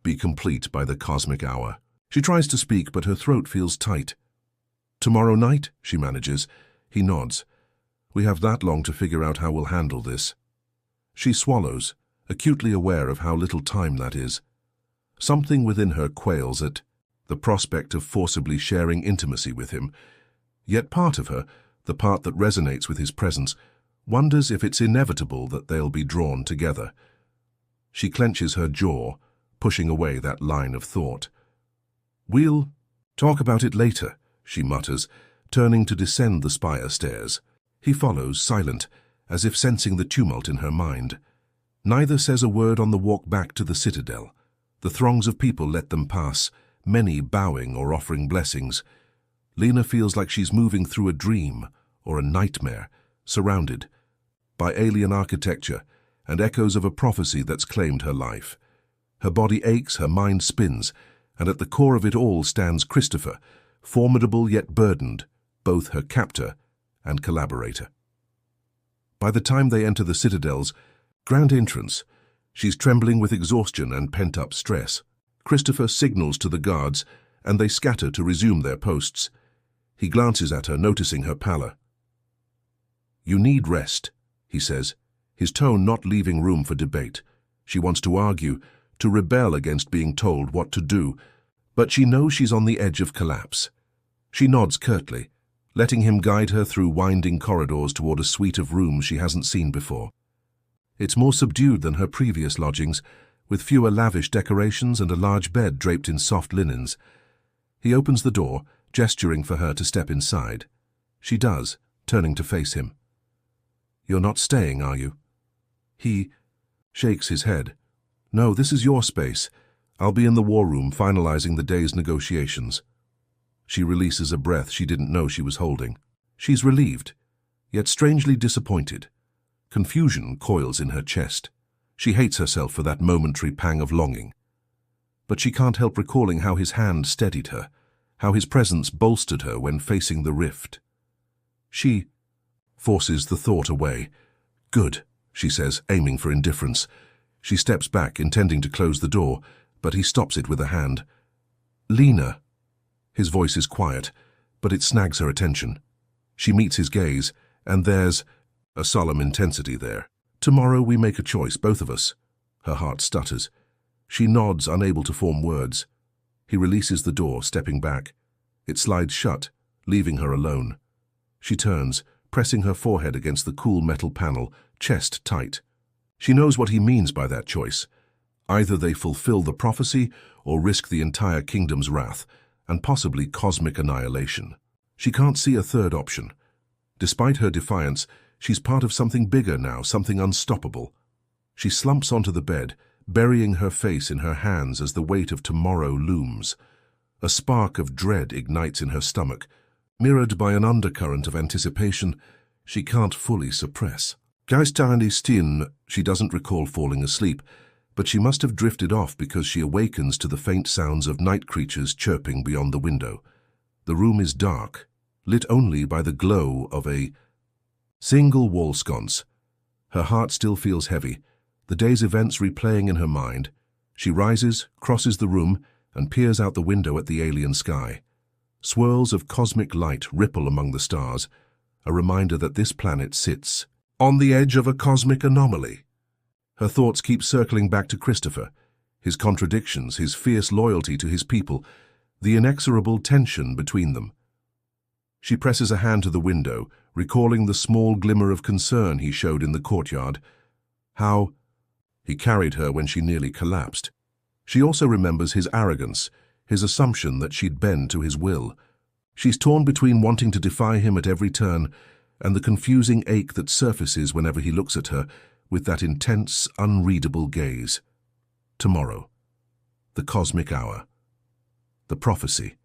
be complete by the cosmic hour. She tries to speak, but her throat feels tight. "Tomorrow night?" she manages. He nods. "We have that long to figure out how we'll handle this." She swallows, acutely aware of how little time that is. Something within her quails at the prospect of forcibly sharing intimacy with him. Yet part of her, the part that resonates with his presence, wonders if it's inevitable that they'll be drawn together. She clenches her jaw, pushing away that line of thought. "We'll talk about it later," she mutters, turning to descend the spire stairs. He follows, silent, as if sensing the tumult in her mind. Neither says a word on the walk back to the citadel. The throngs of people let them pass, many bowing or offering blessings. Lena feels like she's moving through a dream or a nightmare, surrounded by alien architecture and echoes of a prophecy that's claimed her life. Her body aches, her mind spins, and at the core of it all stands Christopher, formidable yet burdened, both her captor and collaborator. By the time they enter the citadel's grand entrance, she's trembling with exhaustion and pent-up stress. Christopher signals to the guards, and they scatter to resume their posts. He glances at her, noticing her pallor. "You need rest," he says, his tone not leaving room for debate. She wants to argue, to rebel against being told what to do, but she knows she's on the edge of collapse. She nods curtly, letting him guide her through winding corridors toward a suite of rooms she hasn't seen before. It's more subdued than her previous lodgings, with fewer lavish decorations and a large bed draped in soft linens. He opens the door, gesturing for her to step inside. She does, turning to face him. "You're not staying, are you?" He shakes his head. "No, this is your space. I'll be in the war room finalizing the day's negotiations." She releases a breath she didn't know she was holding. She's relieved, yet strangely disappointed. Confusion coils in her chest. She hates herself for that momentary pang of longing. But she can't help recalling how his hand steadied her, how his presence bolstered her when facing the rift. She forces the thought away. "Good," she says, aiming for indifference. She steps back, intending to close the door, but he stops it with a hand. "Lena." His voice is quiet, but it snags her attention. She meets his gaze, and there's a solemn intensity there. "Tomorrow we make a choice, both of us." Her heart stutters. She nods, unable to form words. He releases the door, stepping back. It slides shut, leaving her alone. She turns, pressing her forehead against the cool metal panel, chest tight. She knows what he means by that choice. Either they fulfill the prophecy or risk the entire kingdom's wrath, and possibly cosmic annihilation. She can't see a third option. Despite her defiance, she's part of something bigger now, something unstoppable. She slumps onto the bed, burying her face in her hands as the weight of tomorrow looms. A spark of dread ignites in her stomach, mirrored by an undercurrent of anticipation she can't fully suppress. Geisterin, she doesn't recall falling asleep, but she must have drifted off because she awakens to the faint sounds of night creatures chirping beyond the window. The room is dark, lit only by the glow of a single wall sconce. Her heart still feels heavy, the day's events replaying in her mind. She rises, crosses the room, and peers out the window at the alien sky. Swirls of cosmic light ripple among the stars, a reminder that this planet sits on the edge of a cosmic anomaly. Her thoughts keep circling back to Christopher, his contradictions, his fierce loyalty to his people, the inexorable tension between them. She presses a hand to the window, recalling the small glimmer of concern he showed in the courtyard. How he carried her when she nearly collapsed. She also remembers his arrogance, his assumption that she'd bend to his will. She's torn between wanting to defy him at every turn and the confusing ache that surfaces whenever he looks at her with that intense, unreadable gaze. Tomorrow. The cosmic hour. The prophecy.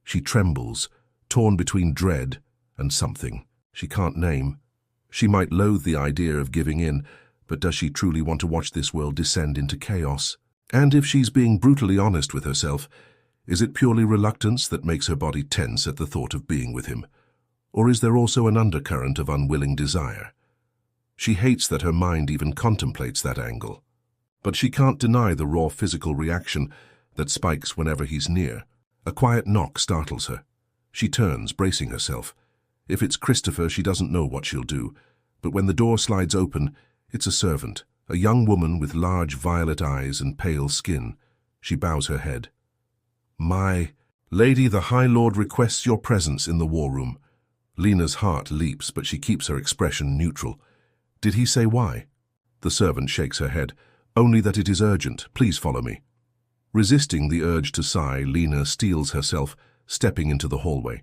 She trembles, torn between dread and something she can't name. She might loathe the idea of giving in, but does she truly want to watch this world descend into chaos? And if she's being brutally honest with herself, is it purely reluctance that makes her body tense at the thought of being with him? Or is there also an undercurrent of unwilling desire? She hates that her mind even contemplates that angle. But she can't deny the raw physical reaction that spikes whenever he's near. A quiet knock startles her. She turns, bracing herself. If it's Christopher, she doesn't know what she'll do. But when the door slides open, it's a servant, a young woman with large violet eyes and pale skin. She bows her head. "My lady, the High Lord requests your presence in the war room." Lena's heart leaps, but she keeps her expression neutral. "Did he say why?" The servant shakes her head. Only that it is urgent. Please follow me. Resisting the urge to sigh, Lena steels herself, stepping into the hallway.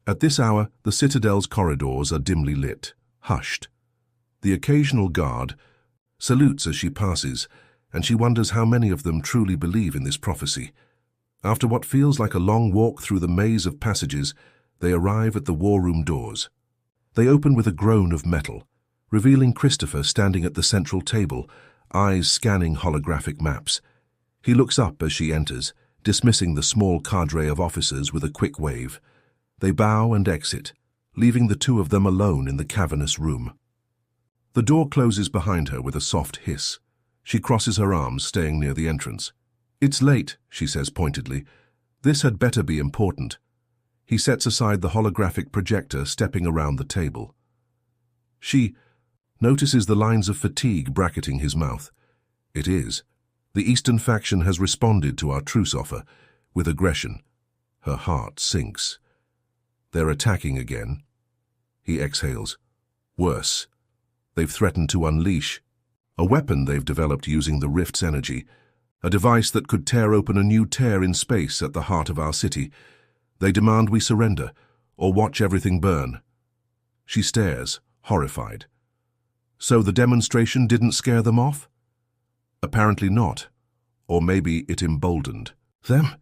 At this hour, the Citadel's corridors are dimly lit, hushed. The occasional guard salutes as she passes, and she wonders how many of them truly believe in this prophecy. After what feels like a long walk through the maze of passages, they arrive at the war room doors. They open with a groan of metal, revealing Christopher standing at the central table, eyes scanning holographic maps. He looks up as she enters, dismissing the small cadre of officers with a quick wave. They bow and exit, leaving the two of them alone in the cavernous room. The door closes behind her with a soft hiss. She crosses her arms, staying near the entrance. "It's late," she says pointedly. "This had better be important." He sets aside the holographic projector, stepping around the table. She notices the lines of fatigue bracketing his mouth. It is. The Eastern faction has responded to our truce offer with aggression. Her heart sinks. They're attacking again. He exhales. Worse. They've threatened to unleash a weapon they've developed using the Rift's energy, a device that could tear open a new tear in space at the heart of our city. They demand we surrender, or watch everything burn. She stares, horrified. So the demonstration didn't scare them off? Apparently not. Or maybe it emboldened them.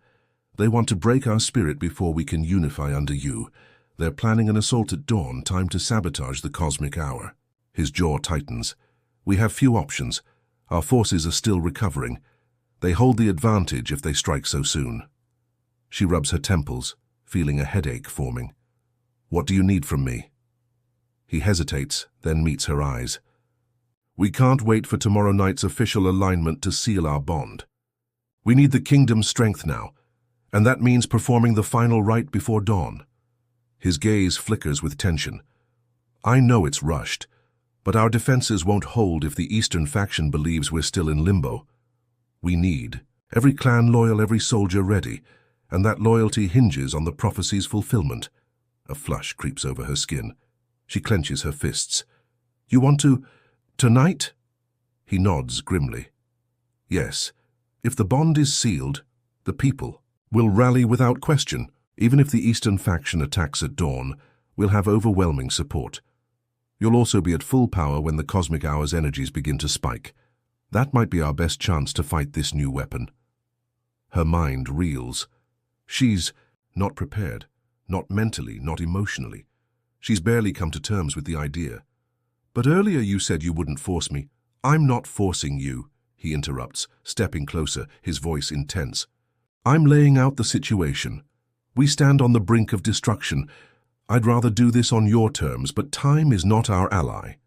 They want to break our spirit before we can unify under you. They're planning an assault at dawn, time to sabotage the cosmic hour. His jaw tightens. We have few options. Our forces are still recovering. They hold the advantage if they strike so soon. She rubs her temples, feeling a headache forming. What do you need from me? He hesitates, then meets her eyes. We can't wait for tomorrow night's official alignment to seal our bond. We need the kingdom's strength now, and that means performing the final rite before dawn. His gaze flickers with tension. I know it's rushed, but our defenses won't hold if the Eastern faction believes we're still in limbo. We need every clan loyal, every soldier ready, and that loyalty hinges on the prophecy's fulfillment. A flush creeps over her skin. She clenches her fists. You want to... tonight? He nods grimly. Yes, if the bond is sealed, the people will rally without question. Even if the Eastern faction attacks at dawn, we'll have overwhelming support. You'll also be at full power when the cosmic hour's energies begin to spike. That might be our best chance to fight this new weapon. Her mind reels. She's not prepared, not mentally, not emotionally. She's barely come to terms with the idea. But earlier you said you wouldn't force me. I'm not forcing you, he interrupts, stepping closer, his voice intense. I'm laying out the situation. We stand on the brink of destruction. I'd rather do this on your terms, but time is not our ally.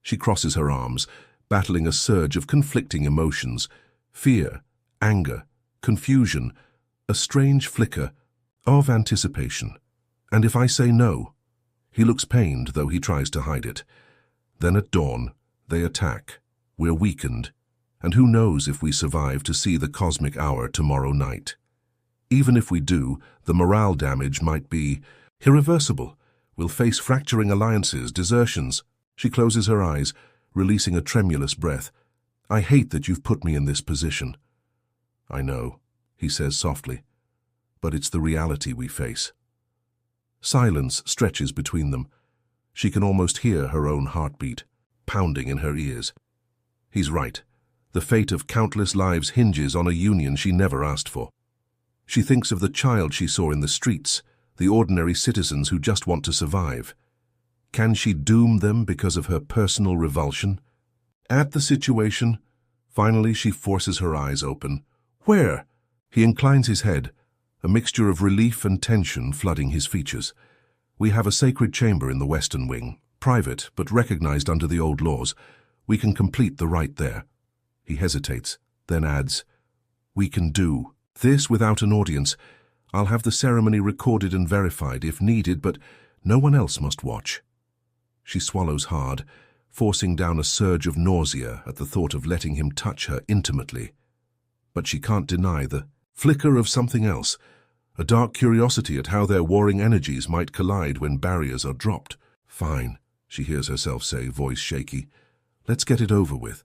She crosses her arms, battling a surge of conflicting emotions. Fear, anger, confusion, a strange flicker of anticipation. And if I say no? He looks pained, though he tries to hide it. Then at dawn, they attack. We're weakened. And who knows if we survive to see the cosmic hour tomorrow night. Even if we do, the morale damage might be irreversible. We'll face fracturing alliances, desertions. She closes her eyes, releasing a tremulous breath. I hate that you've put me in this position. I know, he says softly, but it's the reality we face. Silence stretches between them. She can almost hear her own heartbeat, pounding in her ears. He's right. The fate of countless lives hinges on a union she never asked for. She thinks of the child she saw in the streets, the ordinary citizens who just want to survive. Can she doom them because of her personal revulsion? At the situation, finally she forces her eyes open. Where? He inclines his head, a mixture of relief and tension flooding his features. We have a sacred chamber in the western wing, private but recognized under the old laws. We can complete the rite there. He hesitates, then adds, we can do this without an audience. I'll have the ceremony recorded and verified if needed, but no one else must watch. She swallows hard, forcing down a surge of nausea at the thought of letting him touch her intimately. But she can't deny the flicker of something else, a dark curiosity at how their warring energies might collide when barriers are dropped. Fine, she hears herself say, voice shaky. Let's get it over with.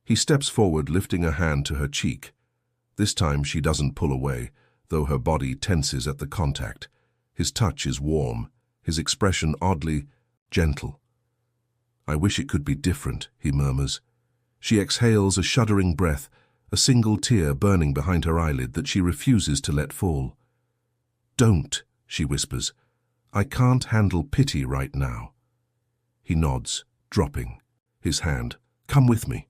He steps forward, lifting a hand to her cheek. This time she doesn't pull away, though her body tenses at the contact. His touch is warm, his expression oddly gentle. "I wish it could be different," he murmurs. She exhales a shuddering breath, a single tear burning behind her eyelid that she refuses to let fall. "Don't," she whispers. "I can't handle pity right now." He nods, dropping his hand. "Come with me."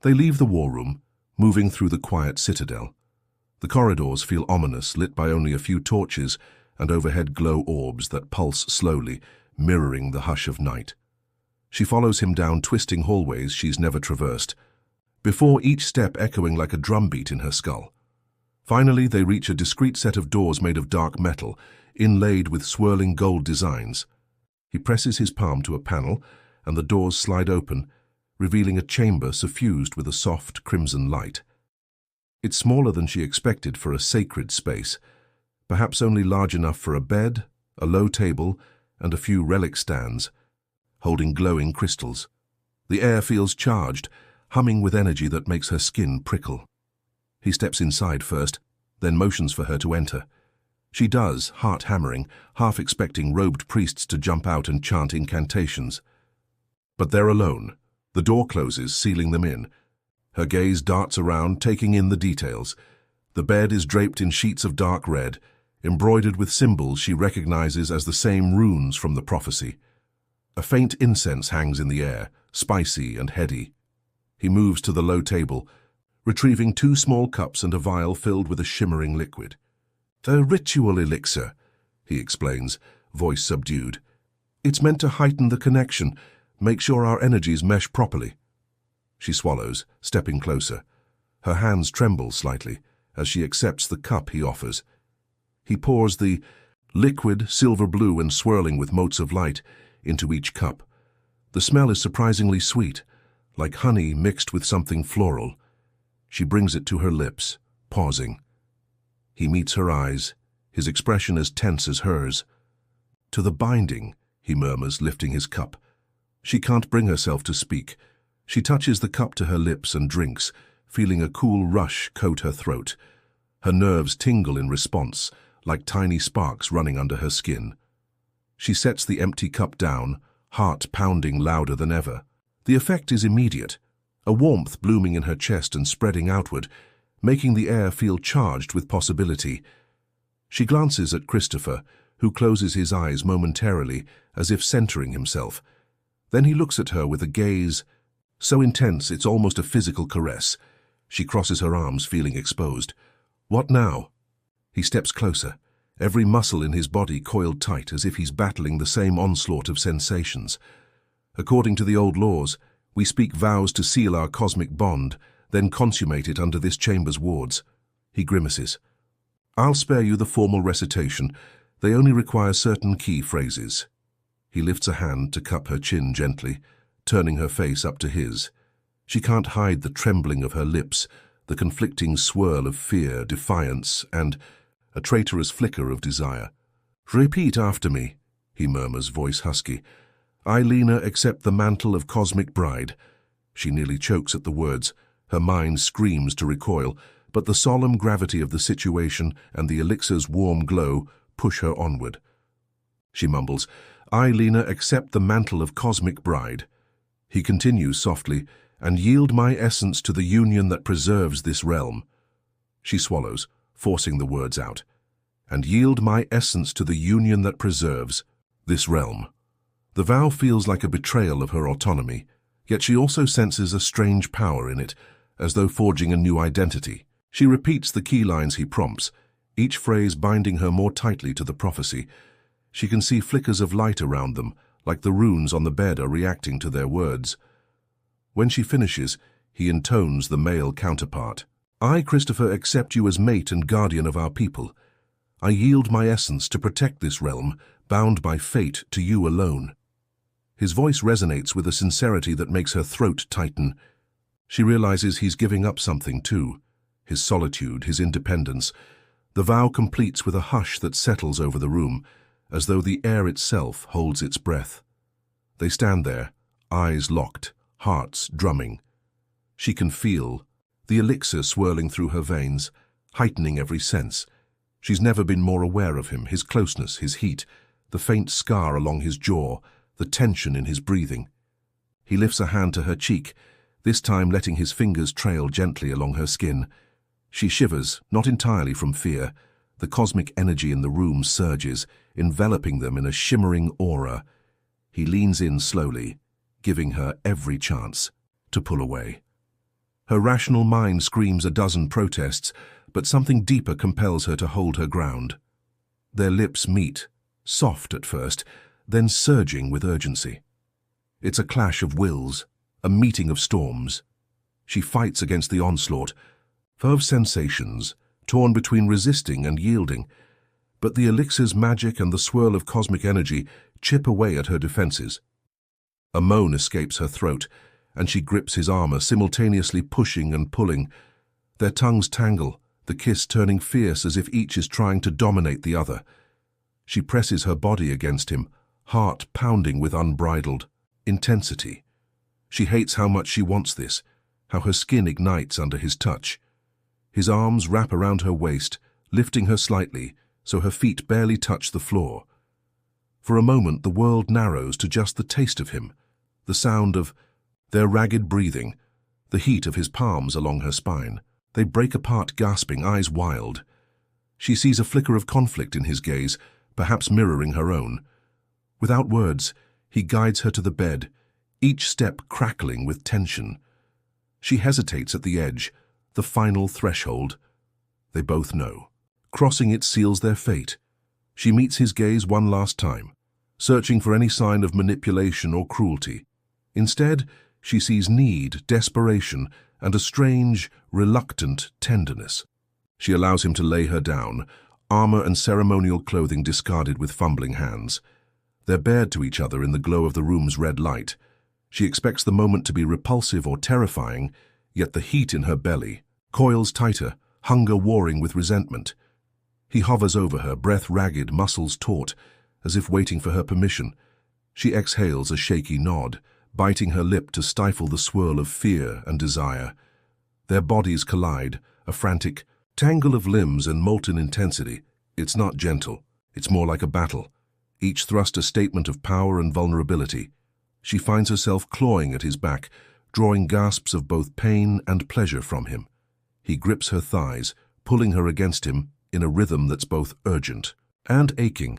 They leave the war room, moving through the quiet citadel. The corridors feel ominous, lit by only a few torches and overhead glow orbs that pulse slowly, mirroring the hush of night. She follows him down twisting hallways she's never traversed, before each step echoing like a drumbeat in her skull. Finally, they reach a discreet set of doors made of dark metal, inlaid with swirling gold designs. He presses his palm to a panel, and the doors slide open, revealing a chamber suffused with a soft crimson light. It's smaller than she expected for a sacred space, perhaps only large enough for a bed, a low table, and a few relic stands, holding glowing crystals. The air feels charged, humming with energy that makes her skin prickle. He steps inside first, then motions for her to enter. She does, heart hammering, half expecting robed priests to jump out and chant incantations. But they're alone. The door closes, sealing them in. Her gaze darts around, taking in the details. The bed is draped in sheets of dark red, embroidered with symbols she recognizes as the same runes from the prophecy. A faint incense hangs in the air, spicy and heady. He moves to the low table, retrieving 2 small cups and a vial filled with a shimmering liquid. "The ritual elixir," he explains, voice subdued. "It's meant to heighten the connection, make sure our energies mesh properly." She swallows, stepping closer. Her hands tremble slightly as she accepts the cup he offers. He pours the liquid, silver blue and swirling with motes of light, into each cup. The smell is surprisingly sweet, like honey mixed with something floral. She brings it to her lips, pausing. He meets her eyes, his expression as tense as hers. "To the binding," he murmurs, lifting his cup. She can't bring herself to speak. She touches the cup to her lips and drinks, feeling a cool rush coat her throat. Her nerves tingle in response, like tiny sparks running under her skin. She sets the empty cup down, heart pounding louder than ever. The effect is immediate, a warmth blooming in her chest and spreading outward, making the air feel charged with possibility. She glances at Christopher, who closes his eyes momentarily, as if centering himself. Then he looks at her with a gaze so intense it's almost a physical caress. She crosses her arms, feeling exposed. "What now?" He steps closer, every muscle in his body coiled tight as if he's battling the same onslaught of sensations. According to the old laws, we speak vows to seal our cosmic bond, then consummate it under this chamber's wards. He grimaces. "I'll spare you the formal recitation. They only require certain key phrases." He lifts a hand to cup her chin gently, turning her face up to his. She can't hide the trembling of her lips, the conflicting swirl of fear, defiance, and a traitorous flicker of desire. "Repeat after me," he murmurs, voice husky. "I, Lena, accept the mantle of cosmic bride." She nearly chokes at the words. Her mind screams to recoil, but the solemn gravity of the situation and the elixir's warm glow push her onward. She mumbles, "I, Lena, accept the mantle of cosmic bride." He continues softly, "and yield my essence to the union that preserves this realm." She swallows, forcing the words out. "And yield my essence to the union that preserves this realm." The vow feels like a betrayal of her autonomy, yet she also senses a strange power in it, as though forging a new identity. She repeats the key lines he prompts, each phrase binding her more tightly to the prophecy. She can see flickers of light around them, like the runes on the bed are reacting to their words. When she finishes, he intones the male counterpart. "I, Christopher, accept you as mate and guardian of our people. I yield my essence to protect this realm, bound by fate to you alone." His voice resonates with a sincerity that makes her throat tighten. She realizes he's giving up something too, his solitude, his independence. The vow completes with a hush that settles over the room, as though the air itself holds its breath. They stand there, eyes locked, hearts drumming. She can feel the elixir swirling through her veins, heightening every sense. She's never been more aware of him, his closeness, his heat, the faint scar along his jaw, the tension in his breathing. He lifts a hand to her cheek, this time letting his fingers trail gently along her skin. She shivers, not entirely from fear. The cosmic energy in the room surges, enveloping them in a shimmering aura. He leans in slowly, giving her every chance to pull away. Her rational mind screams a dozen protests, but something deeper compels her to hold her ground. Their lips meet, soft at first, then surging with urgency. It's a clash of wills, a meeting of storms. She fights against the onslaught, full of sensations, torn between resisting and yielding. But the elixir's magic and the swirl of cosmic energy chip away at her defenses. A moan escapes her throat, and she grips his armor, simultaneously pushing and pulling. Their tongues tangle, the kiss turning fierce as if each is trying to dominate the other. She presses her body against him, heart pounding with unbridled intensity. She hates how much she wants this, how her skin ignites under his touch. His arms wrap around her waist, lifting her slightly, so her feet barely touch the floor. For a moment the world narrows to just the taste of him, the sound of their ragged breathing, the heat of his palms along her spine. They break apart gasping, eyes wild. She sees a flicker of conflict in his gaze, perhaps mirroring her own. Without words, he guides her to the bed, each step crackling with tension. She hesitates at the edge, the final threshold. They both know. Crossing it seals their fate. She meets his gaze one last time, searching for any sign of manipulation or cruelty. Instead, she sees need, desperation, and a strange, reluctant tenderness. She allows him to lay her down, armor and ceremonial clothing discarded with fumbling hands. They're bared to each other in the glow of the room's red light. She expects the moment to be repulsive or terrifying, yet the heat in her belly coils tighter, hunger warring with resentment. He hovers over her, breath ragged, muscles taut, as if waiting for her permission. She exhales a shaky nod, biting her lip to stifle the swirl of fear and desire. Their bodies collide, a frantic tangle of limbs and molten intensity. It's not gentle, it's more like a battle, each thrust a statement of power and vulnerability. She finds herself clawing at his back, drawing gasps of both pain and pleasure from him. He grips her thighs, pulling her against him in a rhythm that's both urgent and aching.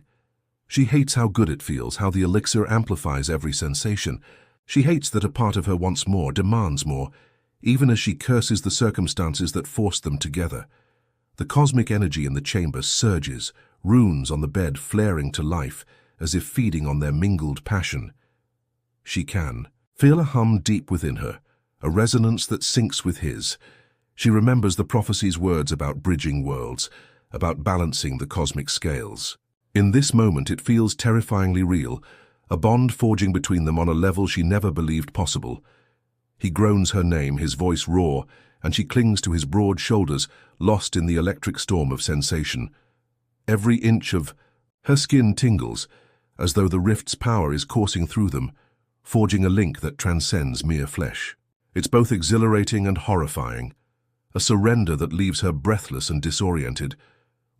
She hates how good it feels, how the elixir amplifies every sensation. She hates that a part of her wants more, demands more, even as she curses the circumstances that forced them together. The cosmic energy in the chamber surges, runes on the bed flaring to life, as if feeding on their mingled passion. She can feel a hum deep within her, a resonance that syncs with his. She remembers the prophecy's words about bridging worlds, about balancing the cosmic scales. In this moment it feels terrifyingly real, a bond forging between them on a level she never believed possible. He groans her name, his voice raw, and she clings to his broad shoulders, lost in the electric storm of sensation. Every inch of her skin tingles, as though the rift's power is coursing through them, forging a link that transcends mere flesh. It's both exhilarating and horrifying, a surrender that leaves her breathless and disoriented.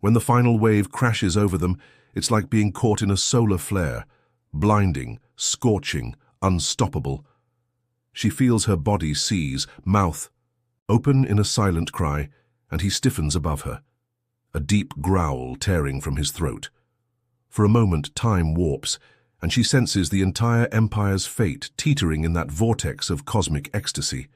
When the final wave crashes over them, it's like being caught in a solar flare, blinding, scorching, unstoppable. She feels her body seize, mouth open in a silent cry, and he stiffens above her, a deep growl tearing from his throat. For a moment time warps, and she senses the entire Empire's fate teetering in that vortex of cosmic ecstasy.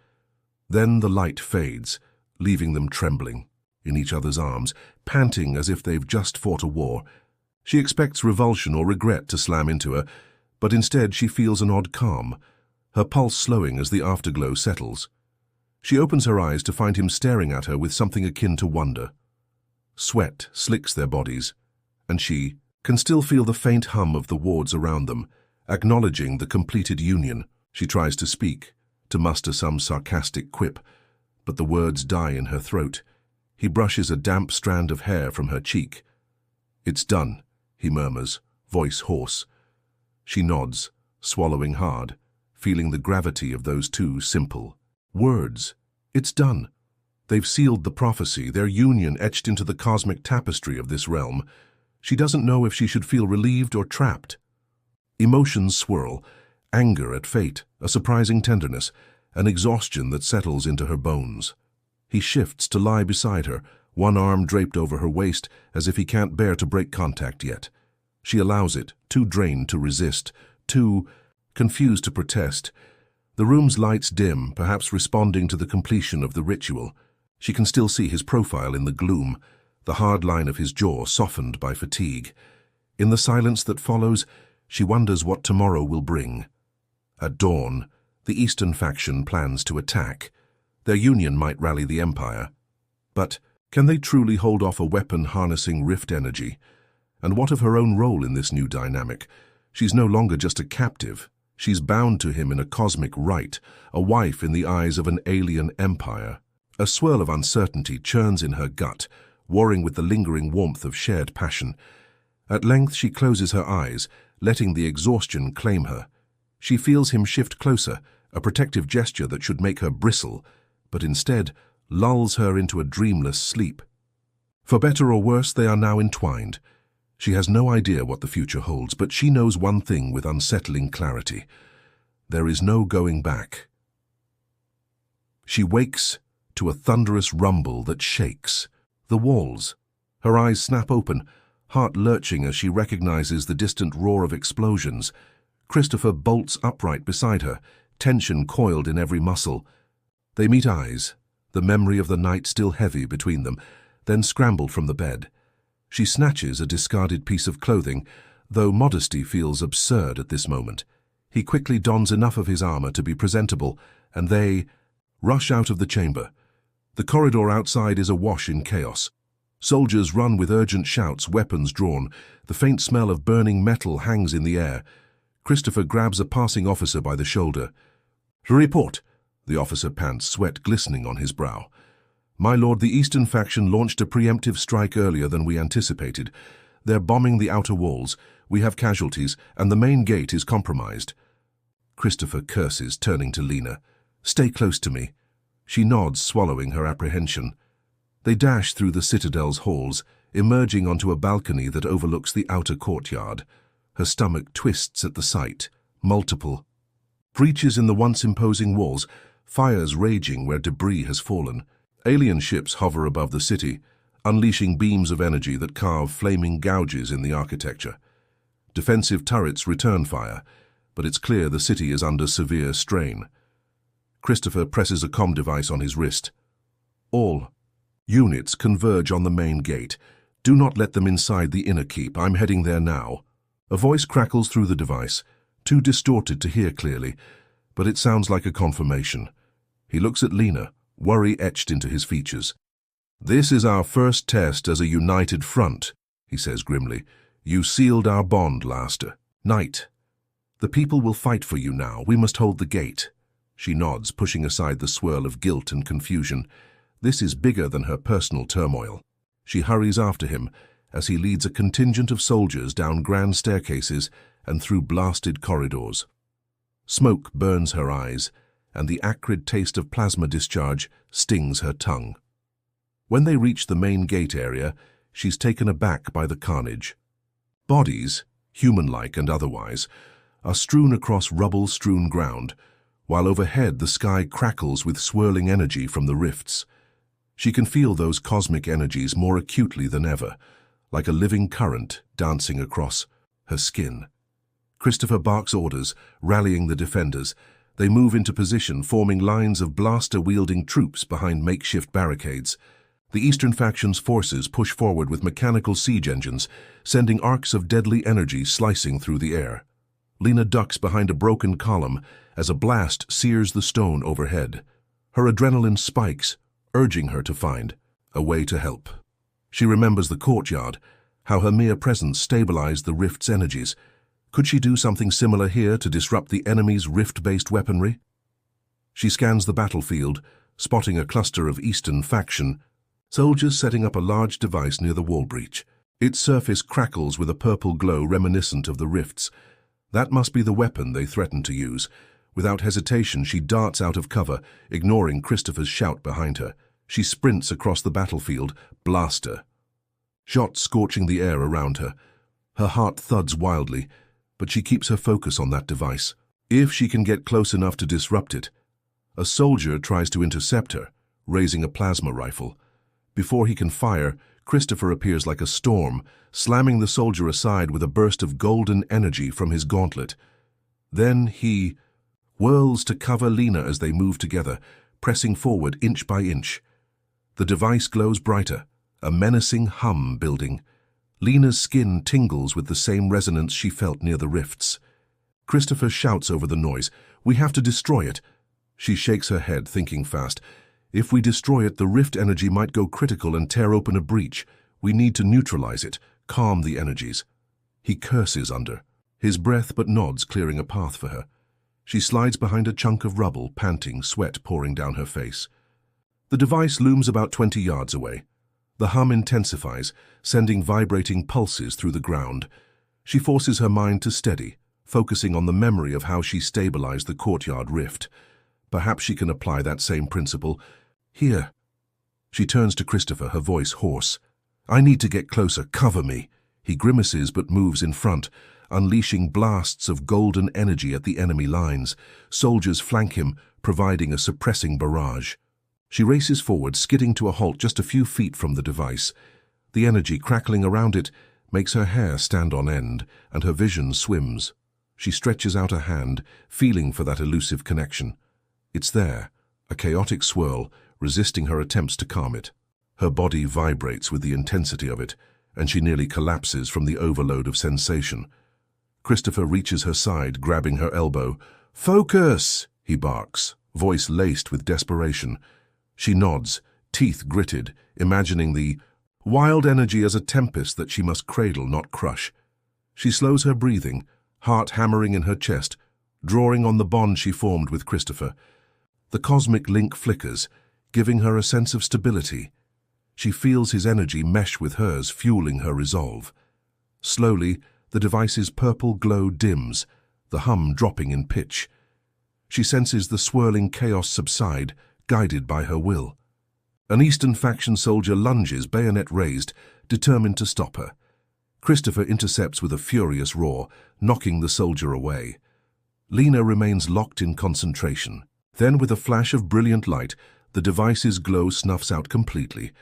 Then the light fades, leaving them trembling in each other's arms, panting as if they've just fought a war. She expects revulsion or regret to slam into her, but instead she feels an odd calm, her pulse slowing as the afterglow settles. She opens her eyes to find him staring at her with something akin to wonder. Sweat slicks their bodies, and she can still feel the faint hum of the wards around them, acknowledging the completed union. She tries to speak, to muster some sarcastic quip, but the words die in her throat. He brushes a damp strand of hair from her cheek. "It's done," he murmurs, voice hoarse. She nods, swallowing hard, feeling the gravity of those two simple words. It's done. They've sealed the prophecy, their union etched into the cosmic tapestry of this realm. She doesn't know if she should feel relieved or trapped. Emotions swirl, anger at fate, a surprising tenderness, an exhaustion that settles into her bones. He shifts to lie beside her, one arm draped over her waist, as if he can't bear to break contact yet. She allows it, too drained to resist, too confused to protest. The room's lights dim, perhaps responding to the completion of the ritual. She can still see his profile in the gloom, the hard line of his jaw softened by fatigue. In the silence that follows, she wonders what tomorrow will bring. At dawn, the Eastern faction plans to attack. Their union might rally the Empire. But can they truly hold off a weapon harnessing rift energy? And what of her own role in this new dynamic? She's no longer just a captive. She's bound to him in a cosmic right, a wife in the eyes of an alien empire. A swirl of uncertainty churns in her gut, warring with the lingering warmth of shared passion. At length she closes her eyes, letting the exhaustion claim her. She feels him shift closer, a protective gesture that should make her bristle, but instead lulls her into a dreamless sleep. For better or worse, they are now entwined. She has no idea what the future holds, but she knows one thing with unsettling clarity. There is no going back. She wakes to a thunderous rumble that shakes the walls. Her eyes snap open, heart lurching as she recognizes the distant roar of explosions. Christopher bolts upright beside her, tension coiled in every muscle. They meet eyes, the memory of the night still heavy between them, then scramble from the bed. She snatches a discarded piece of clothing, though modesty feels absurd at this moment. He quickly dons enough of his armor to be presentable, and they rush out of the chamber. The corridor outside is awash in chaos. Soldiers run with urgent shouts, weapons drawn. The faint smell of burning metal hangs in the air. Christopher grabs a passing officer by the shoulder. "Report," the officer pants, sweat glistening on his brow. "My lord, the Eastern faction launched a preemptive strike earlier than we anticipated. They're bombing the outer walls. We have casualties, and the main gate is compromised." Christopher curses, turning to Lena. "Stay close to me." She nods, swallowing her apprehension. They dash through the Citadel's halls, emerging onto a balcony that overlooks the outer courtyard. Her stomach twists at the sight. Multiple breaches in the once imposing walls, fires raging where debris has fallen. Alien ships hover above the city, unleashing beams of energy that carve flaming gouges in the architecture. Defensive turrets return fire, but it's clear the city is under severe strain. Christopher presses a comm device on his wrist. "All units converge on the main gate. Do not let them inside the inner keep. I'm heading there now." A voice crackles through the device, too distorted to hear clearly, but it sounds like a confirmation. He looks at Lena, worry etched into his features. "This is our first test as a united front," he says grimly. "You sealed our bond last night. The people will fight for you now. We must hold the gate." She nods, pushing aside the swirl of guilt and confusion. This is bigger than her personal turmoil. She hurries after him as he leads a contingent of soldiers down grand staircases and through blasted corridors. Smoke burns her eyes, and the acrid taste of plasma discharge stings her tongue. When they reach the main gate area, she's taken aback by the carnage. Bodies, human-like and otherwise, are strewn across rubble-strewn ground, while overhead the sky crackles with swirling energy from the rifts. She can feel those cosmic energies more acutely than ever, like a living current dancing across her skin. Christopher barks orders, rallying the defenders. They move into position, forming lines of blaster-wielding troops behind makeshift barricades. The Eastern faction's forces push forward with mechanical siege engines, sending arcs of deadly energy slicing through the air. Lena ducks behind a broken column as a blast sears the stone overhead. Her adrenaline spikes, urging her to find a way to help. She remembers the courtyard, how her mere presence stabilized the rift's energies. Could she do something similar here to disrupt the enemy's rift-based weaponry? She scans the battlefield, spotting a cluster of Eastern faction soldiers setting up a large device near the wall breach. Its surface crackles with a purple glow reminiscent of the rifts. That must be the weapon they threaten to use. Without hesitation, she darts out of cover, ignoring Christopher's shout behind her. She sprints across the battlefield, blaster. Shots scorching the air around her. Her heart thuds wildly, but she keeps her focus on that device. If she can get close enough to disrupt it. A soldier tries to intercept her, raising a plasma rifle. Before he can fire, Christopher appears like a storm, slamming the soldier aside with a burst of golden energy from his gauntlet. Then he whirls to cover Lena as they move together, pressing forward inch by inch. The device glows brighter, a menacing hum building. Lena's skin tingles with the same resonance she felt near the rifts. Christopher shouts over the noise, "We have to destroy it." She shakes her head, thinking fast. If we destroy it, the rift energy might go critical and tear open a breach. We need to neutralize it, calm the energies. He curses under, his breath but nods, clearing a path for her. She slides behind a chunk of rubble, panting, sweat pouring down her face. The device looms about 20 yards away. The hum intensifies, sending vibrating pulses through the ground. She forces her mind to steady, focusing on the memory of how she stabilized the courtyard rift. Perhaps she can apply that same principle here. She turns to Christopher, her voice hoarse. "I need to get closer. Cover me." He grimaces but moves in front, unleashing blasts of golden energy at the enemy lines. Soldiers flank him, providing a suppressing barrage. She races forward, skidding to a halt just a few feet from the device. The energy crackling around it makes her hair stand on end, and her vision swims. She stretches out a hand, feeling for that elusive connection. It's there, a chaotic swirl, resisting her attempts to calm it. Her body vibrates with the intensity of it, and she nearly collapses from the overload of sensation. Christopher reaches her side, grabbing her elbow. "Focus!" he barks, voice laced with desperation. She nods, teeth gritted, imagining the wild energy as a tempest that she must cradle, not crush. She slows her breathing, heart hammering in her chest, drawing on the bond she formed with Christopher. The cosmic link flickers, giving her a sense of stability. She feels his energy mesh with hers, fueling her resolve. Slowly, the device's purple glow dims, the hum dropping in pitch. She senses the swirling chaos subside, guided by her will. An Eastern faction soldier lunges, bayonet raised, determined to stop her. Christopher intercepts with a furious roar, knocking the soldier away. Lena remains locked in concentration. Then, with a flash of brilliant light, the device's glow snuffs out completely.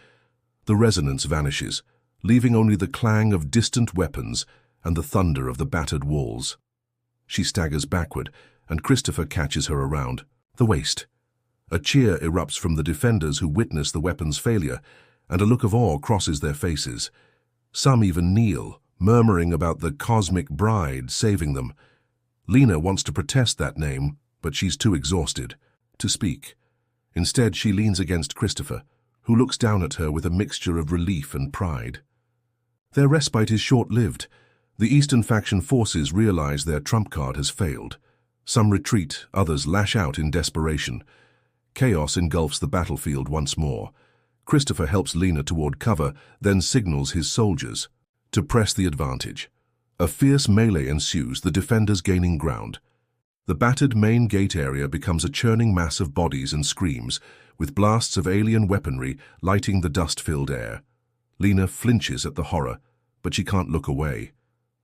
The resonance vanishes, leaving only the clang of distant weapons and the thunder of the battered walls. She staggers backward, and Christopher catches her around the waist. A cheer erupts from the defenders who witness the weapon's failure, and a look of awe crosses their faces. Some even kneel, murmuring about the cosmic bride saving them. Lena wants to protest that name, but she's too exhausted to speak. Instead, she leans against Christopher, who looks down at her with a mixture of relief and pride. Their respite is short-lived. The Eastern faction forces realize their trump card has failed. Some retreat, others lash out in desperation. Chaos engulfs the battlefield once more. Christopher helps Lena toward cover, then signals his soldiers to press the advantage. A fierce melee ensues, the defenders gaining ground. The battered main gate area becomes a churning mass of bodies and screams, with blasts of alien weaponry lighting the dust-filled air. Lena flinches at the horror, but she can't look away.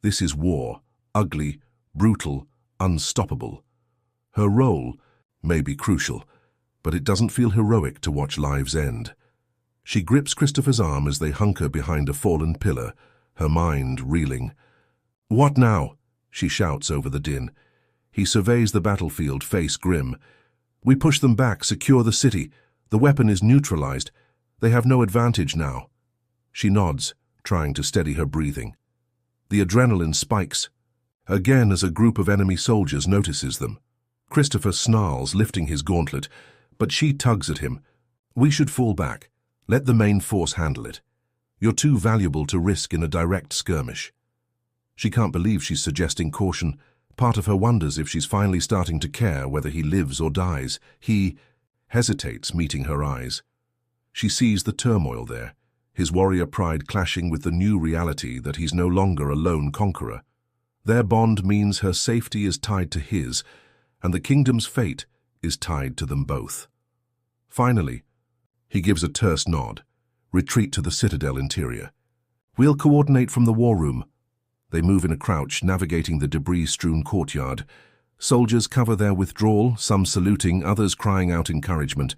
This is war, ugly, brutal, unstoppable. Her role may be crucial, but it doesn't feel heroic to watch lives end. She grips Christopher's arm as they hunker behind a fallen pillar, her mind reeling. "What now?" she shouts over the din. He surveys the battlefield, face grim. "We push them back, secure the city. The weapon is neutralized. They have no advantage now." She nods, trying to steady her breathing. The adrenaline spikes. Again, as a group of enemy soldiers notices them. Christopher snarls, lifting his gauntlet, but she tugs at him. "We should fall back. Let the main force handle it. You're too valuable to risk in a direct skirmish." She can't believe she's suggesting caution. Part of her wonders if she's finally starting to care whether he lives or dies. He hesitates, meeting her eyes. She sees the turmoil there, his warrior pride clashing with the new reality that he's no longer a lone conqueror. Their bond means her safety is tied to his, and the kingdom's fate is tied to them both. Finally, he gives a terse nod. Retreat to the citadel interior. We'll coordinate from the war room. They move in a crouch, navigating the debris-strewn courtyard. Soldiers cover their withdrawal, some saluting, others crying out encouragement.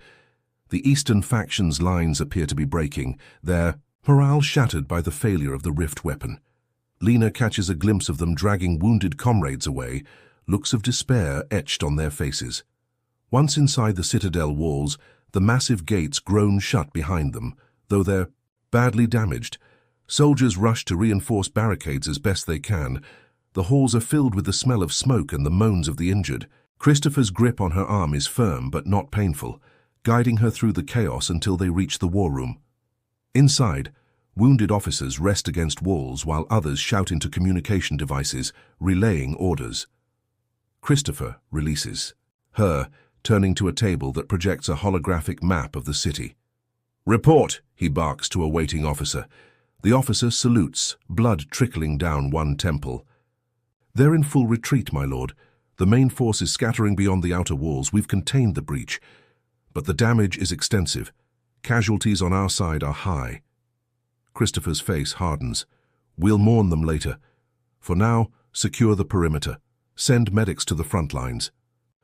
The Eastern faction's lines appear to be breaking, their morale shattered by the failure of the rift weapon. Lena catches a glimpse of them dragging wounded comrades away, looks of despair etched on their faces. Once inside the citadel walls, the massive gates groan shut behind them, though they're badly damaged. Soldiers rush to reinforce barricades as best they can. The halls are filled with the smell of smoke and the moans of the injured. Christopher's grip on her arm is firm but not painful, guiding her through the chaos until they reach the war room. Inside, wounded officers rest against walls while others shout into communication devices, relaying orders. Christopher releases her, turning to a table that projects a holographic map of the city. "Report," he barks to a waiting officer. The officer salutes, blood trickling down one temple. "They're in full retreat, my lord. The main force is scattering beyond the outer walls. We've contained the breach. But the damage is extensive. Casualties on our side are high." Christopher's face hardens. "We'll mourn them later. For now, secure the perimeter. Send medics to the front lines.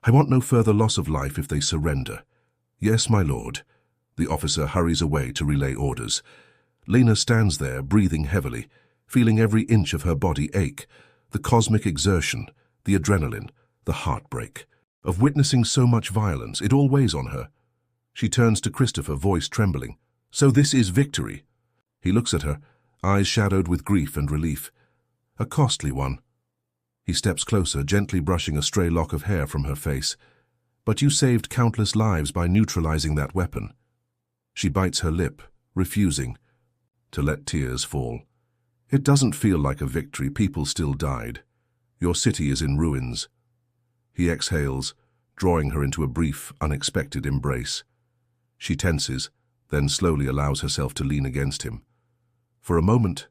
I want no further loss of life if they surrender." "Yes, my lord." The officer hurries away to relay orders. Lena stands there, breathing heavily, feeling every inch of her body ache. The cosmic exertion, the adrenaline, the heartbreak. Of witnessing so much violence, it all weighs on her. She turns to Christopher, voice trembling. "So this is victory?" He looks at her, eyes shadowed with grief and relief. "A costly one." He steps closer, gently brushing a stray lock of hair from her face. "But you saved countless lives by neutralizing that weapon." She bites her lip, refusing to let tears fall. "It doesn't feel like a victory. People still died. Your city is in ruins." He exhales, drawing her into a brief, unexpected embrace. She tenses, then slowly allows herself to lean against him. For a moment,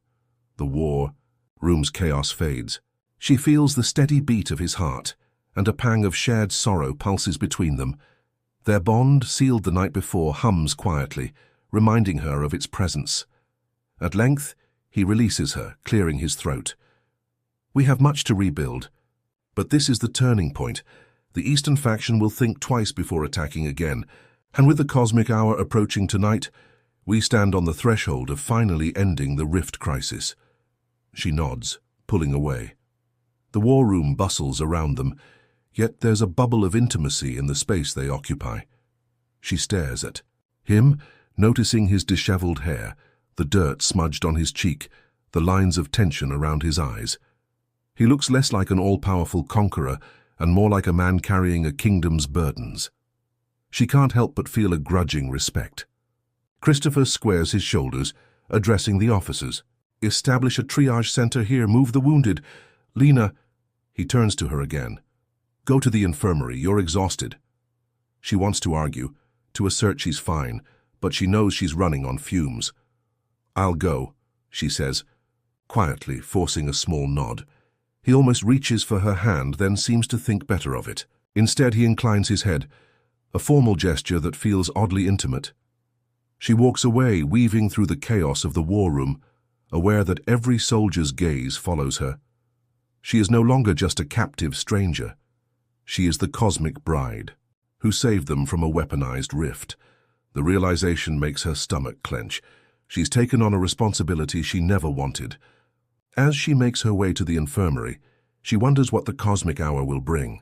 the war room's chaos fades. She feels the steady beat of his heart, and a pang of shared sorrow pulses between them. Their bond, sealed the night before, hums quietly, reminding her of its presence. At length, he releases her, clearing his throat. "We have much to rebuild, but this is the turning point. The Eastern faction will think twice before attacking again, and with the cosmic hour approaching tonight, we stand on the threshold of finally ending the rift crisis." She nods, pulling away. The war room bustles around them, yet there's a bubble of intimacy in the space they occupy. She stares at him, noticing his disheveled hair, the dirt smudged on his cheek, the lines of tension around his eyes. He looks less like an all-powerful conqueror and more like a man carrying a kingdom's burdens. She can't help but feel a grudging respect. Christopher squares his shoulders, addressing the officers. "Establish a triage center here, move the wounded. Lena," he turns to her again. "Go to the infirmary, you're exhausted." She wants to argue, to assert she's fine, but she knows she's running on fumes. "I'll go," she says, quietly, forcing a small nod. He almost reaches for her hand, then seems to think better of it. Instead, he inclines his head, a formal gesture that feels oddly intimate. She walks away, weaving through the chaos of the war room, aware that every soldier's gaze follows her. She is no longer just a captive stranger. She is the cosmic bride, who saved them from a weaponized rift. The realization makes her stomach clench. She's taken on a responsibility she never wanted. As she makes her way to the infirmary, she wonders what the cosmic hour will bring.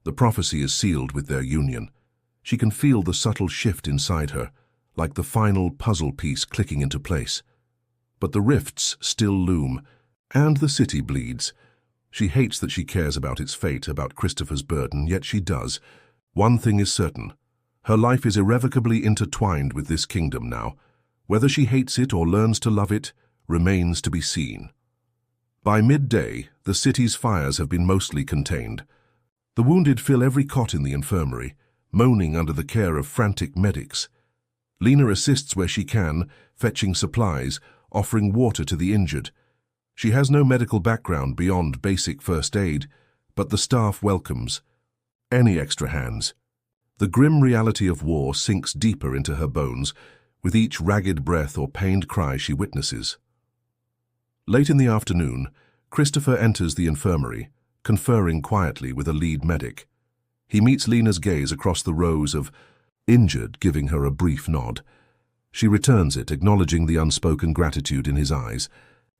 The prophecy is sealed with their union. She can feel the subtle shift inside her, like the final puzzle piece clicking into place. But the rifts still loom, and the city bleeds. She hates that she cares about its fate, about Christopher's burden, yet she does. One thing is certain. Her life is irrevocably intertwined with this kingdom now. Whether she hates it or learns to love it remains to be seen. By midday, the city's fires have been mostly contained. The wounded fill every cot in the infirmary, moaning under the care of frantic medics. Lena assists where she can, fetching supplies, offering water to the injured. She has no medical background beyond basic first aid, but the staff welcomes. any extra hands. The grim reality of war sinks deeper into her bones with each ragged breath or pained cry she witnesses. Late in the afternoon, Christopher enters the infirmary, conferring quietly with a lead medic. He meets Lena's gaze across the rows of injured, giving her a brief nod. She returns it, acknowledging the unspoken gratitude in his eyes.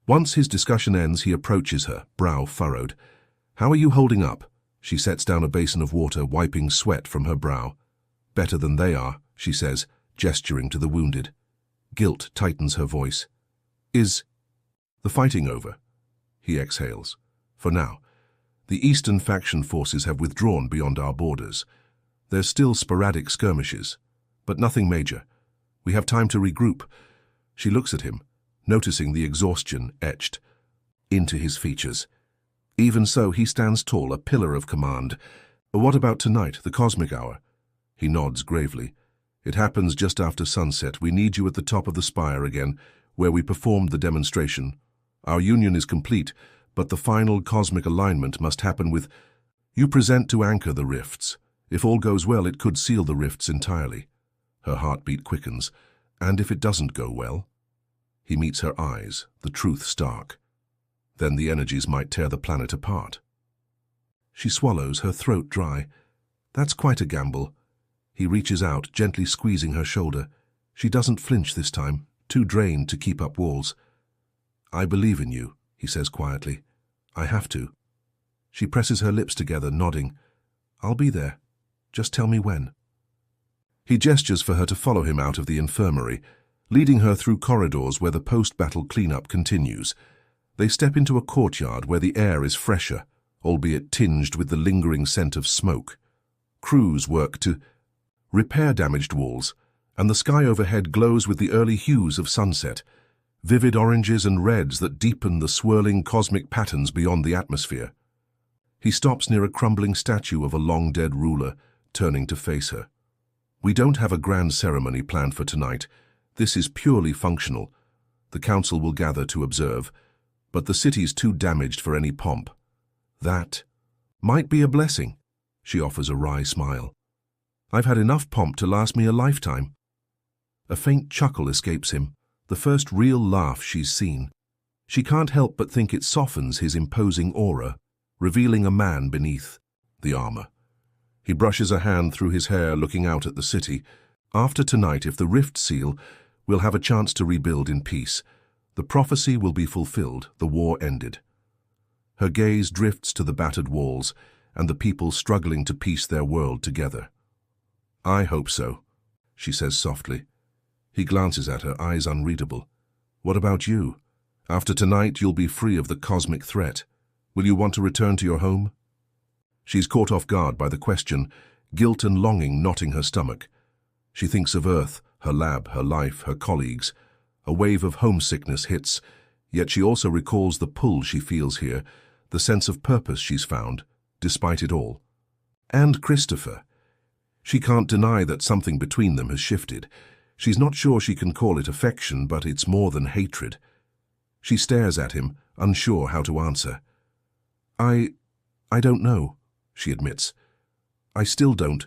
Once his discussion ends, he approaches her, brow furrowed. "How are you holding up?" She sets down a basin of water, wiping sweat from her brow. "Better than they are," she says, gesturing to the wounded. Guilt tightens her voice. "Is the fighting over?" He exhales. "For now. The Eastern faction forces have withdrawn beyond our borders. There's still sporadic skirmishes, but nothing major. We have time to regroup." She looks at him, noticing the exhaustion etched into his features. Even so, he stands tall, a pillar of command. "What about tonight, the cosmic hour?" He nods gravely. "It happens just after sunset. We need you at the top of the spire again, where we performed the demonstration. Our union is complete, but the final cosmic alignment must happen with... You present to anchor the rifts. If all goes well, it could seal the rifts entirely." Her heartbeat quickens. "And if it doesn't go well?" He meets her eyes, the truth stark. "Then the energies might tear the planet apart." She swallows, her throat dry. "That's quite a gamble." He reaches out, gently squeezing her shoulder. She doesn't flinch this time, too drained to keep up walls. "I believe in you," he says quietly. "I have to." She presses her lips together, nodding. "I'll be there. Just tell me when." He gestures for her to follow him out of the infirmary, leading her through corridors where the post-battle cleanup continues. They step into a courtyard where the air is fresher, albeit tinged with the lingering scent of smoke. Crews work to repair damaged walls, and the sky overhead glows with the early hues of sunset, vivid oranges and reds that deepen the swirling cosmic patterns beyond the atmosphere. He stops near a crumbling statue of a long-dead ruler, turning to face her. "We don't have a grand ceremony planned for tonight. This is purely functional. The council will gather to observe, but the city's too damaged for any pomp." "That might be a blessing," she offers a wry smile. "I've had enough pomp to last me a lifetime." A faint chuckle escapes him, the first real laugh she's seen. She can't help but think it softens his imposing aura, revealing a man beneath the armor. He brushes a hand through his hair, looking out at the city. "After tonight, if the rift seal, we'll have a chance to rebuild in peace. The prophecy will be fulfilled, the war ended." Her gaze drifts to the battered walls and the people struggling to piece their world together. "I hope so," she says softly. He glances at her, eyes unreadable. "What about you? After tonight, you'll be free of the cosmic threat. Will you want to return to your home?" She's caught off guard by the question, guilt and longing knotting her stomach. She thinks of Earth, her lab, her life, her colleagues. A wave of homesickness hits, yet she also recalls the pull she feels here, the sense of purpose she's found, despite it all. And Christopher. She can't deny that something between them has shifted. She's not sure she can call it affection, but it's more than hatred. She stares at him, unsure how to answer. I don't know," she admits. "I still don't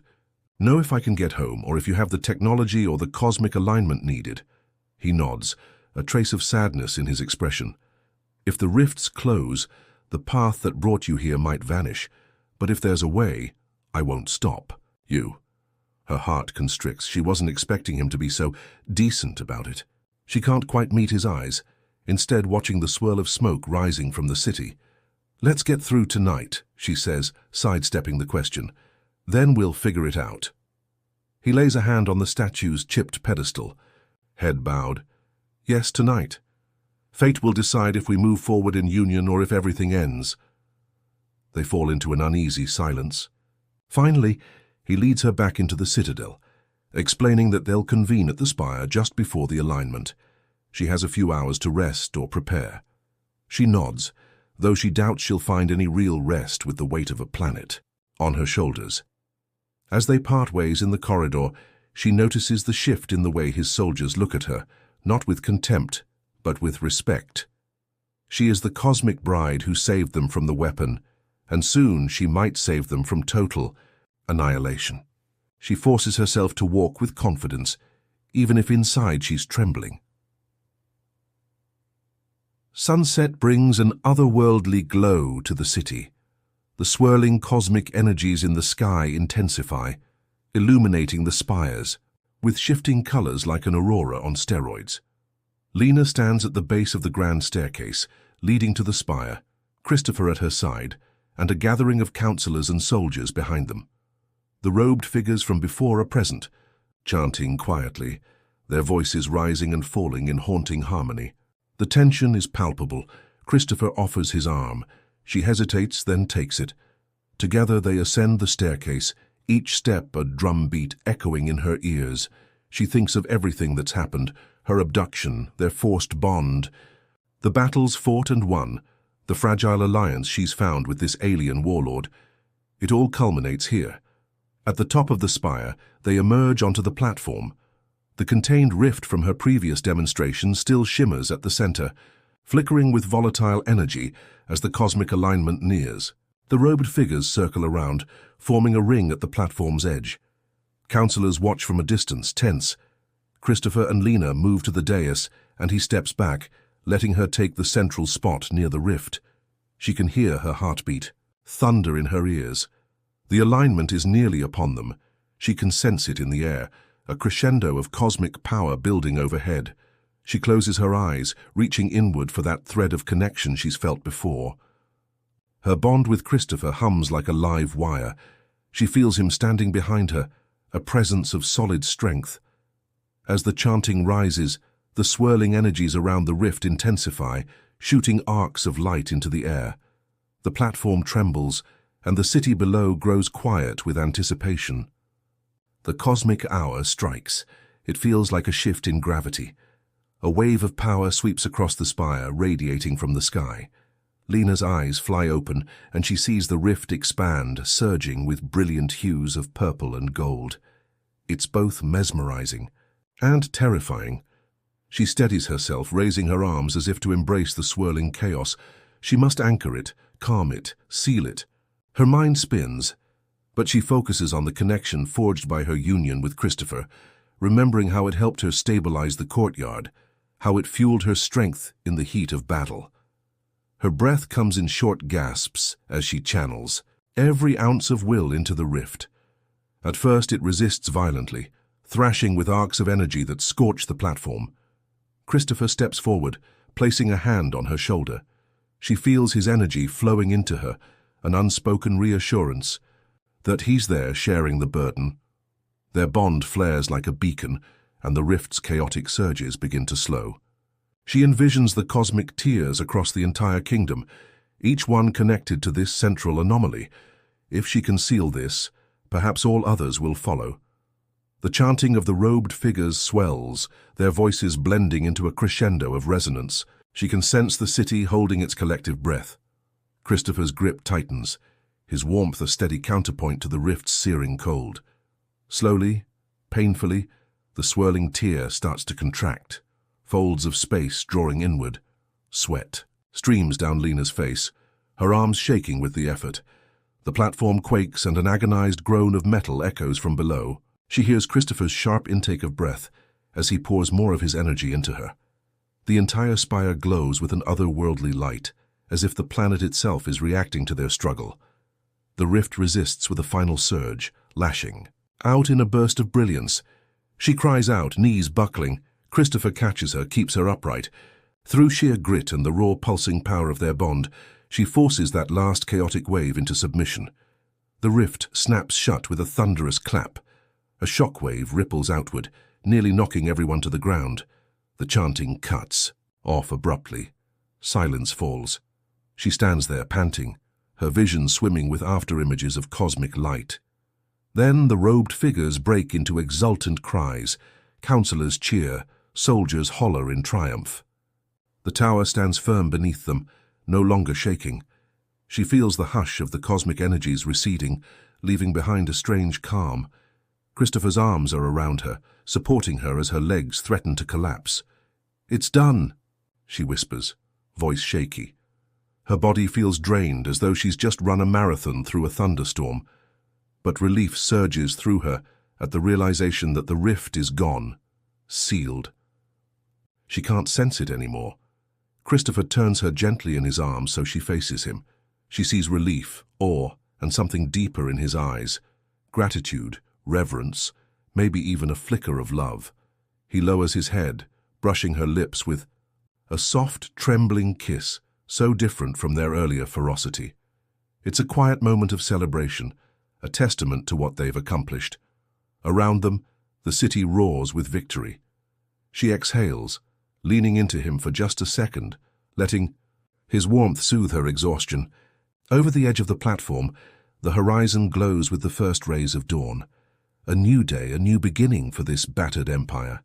know if I can get home, or if you have the technology or the cosmic alignment needed." He nods, a trace of sadness in his expression. "If the rifts close, the path that brought you here might vanish. But if there's a way, I won't stop you." Her heart constricts. She wasn't expecting him to be so decent about it. She can't quite meet his eyes, instead watching the swirl of smoke rising from the city. "Let's get through tonight," she says, sidestepping the question. "Then we'll figure it out." He lays a hand on the statue's chipped pedestal, head bowed. "Yes, tonight. Fate will decide if we move forward in union or if everything ends." They fall into an uneasy silence. Finally, he leads her back into the citadel, explaining that they'll convene at the spire just before the alignment. She has a few hours to rest or prepare. She nods, though she doubts she'll find any real rest with the weight of a planet on her shoulders. As they part ways in the corridor, she notices the shift in the way his soldiers look at her, not with contempt, but with respect. She is the cosmic bride who saved them from the weapon, and soon she might save them from total annihilation. She forces herself to walk with confidence, even if inside she's trembling. Sunset brings an otherworldly glow to the city. The swirling cosmic energies in the sky intensify, illuminating the spires, with shifting colors like an aurora on steroids. Lena stands at the base of the grand staircase, leading to the spire, Christopher at her side, and a gathering of counselors and soldiers behind them. The robed figures from before are present, chanting quietly, their voices rising and falling in haunting harmony. The tension is palpable. Christopher offers his arm. She hesitates, then takes it. Together they ascend the staircase, each step a drumbeat echoing in her ears. She thinks of everything that's happened, her abduction, their forced bond, the battles fought and won, the fragile alliance she's found with this alien warlord. It all culminates here. At the top of the spire, they emerge onto the platform. The contained rift from her previous demonstration still shimmers at the center, flickering with volatile energy as the cosmic alignment nears. The robed figures circle around, forming a ring at the platform's edge. Counselors watch from a distance, tense. Christopher and Lena move to the dais, and he steps back, letting her take the central spot near the rift. She can hear her heartbeat, thunder in her ears. The alignment is nearly upon them. She can sense it in the air, a crescendo of cosmic power building overhead. She closes her eyes, reaching inward for that thread of connection she's felt before. Her bond with Christopher hums like a live wire. She feels him standing behind her, a presence of solid strength. As the chanting rises, the swirling energies around the rift intensify, shooting arcs of light into the air. The platform trembles, and the city below grows quiet with anticipation. The cosmic hour strikes. It feels like a shift in gravity. A wave of power sweeps across the spire, radiating from the sky. Lena's eyes fly open, and she sees the rift expand, surging with brilliant hues of purple and gold. It's both mesmerizing and terrifying. She steadies herself, raising her arms as if to embrace the swirling chaos. She must anchor it, calm it, seal it. Her mind spins, but she focuses on the connection forged by her union with Christopher, remembering how it helped her stabilize the courtyard, how it fueled her strength in the heat of battle. Her breath comes in short gasps as she channels every ounce of will into the rift. At first it resists violently, thrashing with arcs of energy that scorch the platform. Christopher steps forward, placing a hand on her shoulder. She feels his energy flowing into her, an unspoken reassurance that he's there sharing the burden. Their bond flares like a beacon, and the rift's chaotic surges begin to slow. She envisions the cosmic tiers across the entire kingdom, each one connected to this central anomaly. If she can seal this, perhaps all others will follow. The chanting of the robed figures swells, their voices blending into a crescendo of resonance. She can sense the city holding its collective breath. Christopher's grip tightens, his warmth a steady counterpoint to the rift's searing cold. Slowly, painfully, the swirling tier starts to contract, folds of space drawing inward. Sweat streams down Lena's face, her arms shaking with the effort. The platform quakes and an agonized groan of metal echoes from below. She hears Christopher's sharp intake of breath as he pours more of his energy into her. The entire spire glows with an otherworldly light, as if the planet itself is reacting to their struggle. The rift resists with a final surge, lashing out in a burst of brilliance. She cries out, knees buckling. Christopher catches her, keeps her upright. Through sheer grit and the raw pulsing power of their bond, she forces that last chaotic wave into submission. The rift snaps shut with a thunderous clap. A shockwave ripples outward, nearly knocking everyone to the ground. The chanting cuts off abruptly. Silence falls. She stands there, panting, her vision swimming with after-images of cosmic light. Then the robed figures break into exultant cries. Counselors cheer, soldiers holler in triumph. The tower stands firm beneath them, no longer shaking. She feels the hush of the cosmic energies receding, leaving behind a strange calm. Christopher's arms are around her, supporting her as her legs threaten to collapse. "It's done," she whispers, voice shaky. Her body feels drained, as though she's just run a marathon through a thunderstorm. But relief surges through her at the realization that the rift is gone, sealed. She can't sense it anymore. Christopher turns her gently in his arms so she faces him. She sees relief, awe, and something deeper in his eyes. Gratitude, reverence, maybe even a flicker of love. He lowers his head, brushing her lips with a soft, trembling kiss, so different from their earlier ferocity. It's a quiet moment of celebration, a testament to what they've accomplished. Around them, the city roars with victory. She exhales, leaning into him for just a second, letting his warmth soothe her exhaustion. Over the edge of the platform, the horizon glows with the first rays of dawn. A new day, a new beginning for this battered empire.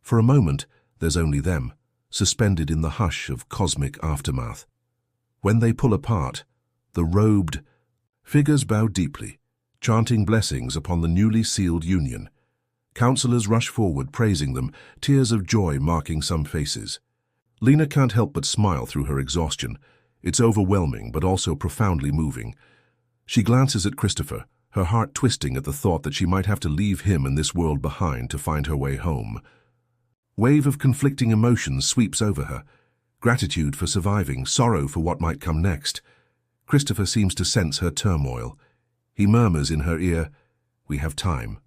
For a moment, there's only them, suspended in the hush of cosmic aftermath. When they pull apart, the robed figures bow deeply, chanting blessings upon the newly sealed union. Counselors rush forward, praising them, tears of joy marking some faces. Lena can't help but smile through her exhaustion. It's overwhelming, but also profoundly moving. She glances at Christopher, her heart twisting at the thought that she might have to leave him and this world behind to find her way home. Wave of conflicting emotions sweeps over her. Gratitude for surviving, sorrow for what might come next. Christopher seems to sense her turmoil. He murmurs in her ear, "We have time.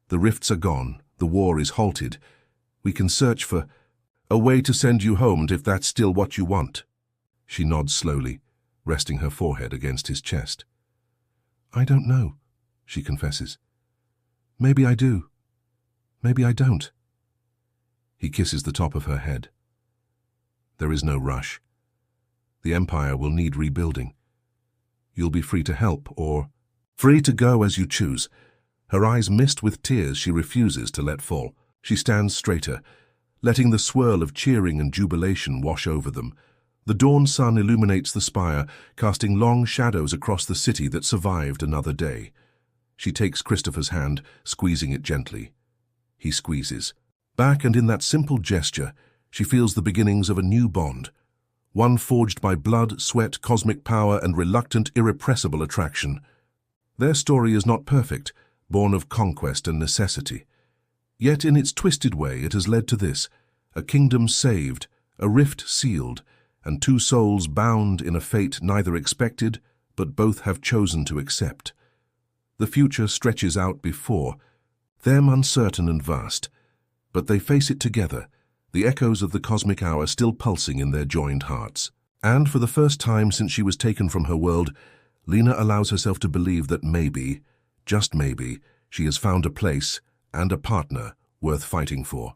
The rifts are gone, the war is halted. We can search for a way to send you home if that's still what you want." She nods slowly, resting her forehead against his chest. "I don't know," she confesses. "Maybe I do. Maybe I don't." He kisses the top of her head. There is no rush. The Empire will need rebuilding. You'll be free to help, or free to go as you choose. Her eyes mist with tears she refuses to let fall. She stands straighter, letting the swirl of cheering and jubilation wash over them. The dawn sun illuminates the spire, casting long shadows across the city that survived another day. She takes Christopher's hand, squeezing it gently. He squeezes. Back, and in that simple gesture, she feels the beginnings of a new bond. One forged by blood, sweat, cosmic power, and reluctant, irrepressible attraction. Their story is not perfect, born of conquest and necessity. Yet in its twisted way it has led to this, a kingdom saved, a rift sealed, and two souls bound in a fate neither expected, but both have chosen to accept. The future stretches out before them, uncertain and vast, but they face it together, the echoes of the cosmic hour still pulsing in their joined hearts. And for the first time since she was taken from her world, Lena allows herself to believe that maybe, just maybe, she has found a place and a partner worth fighting for.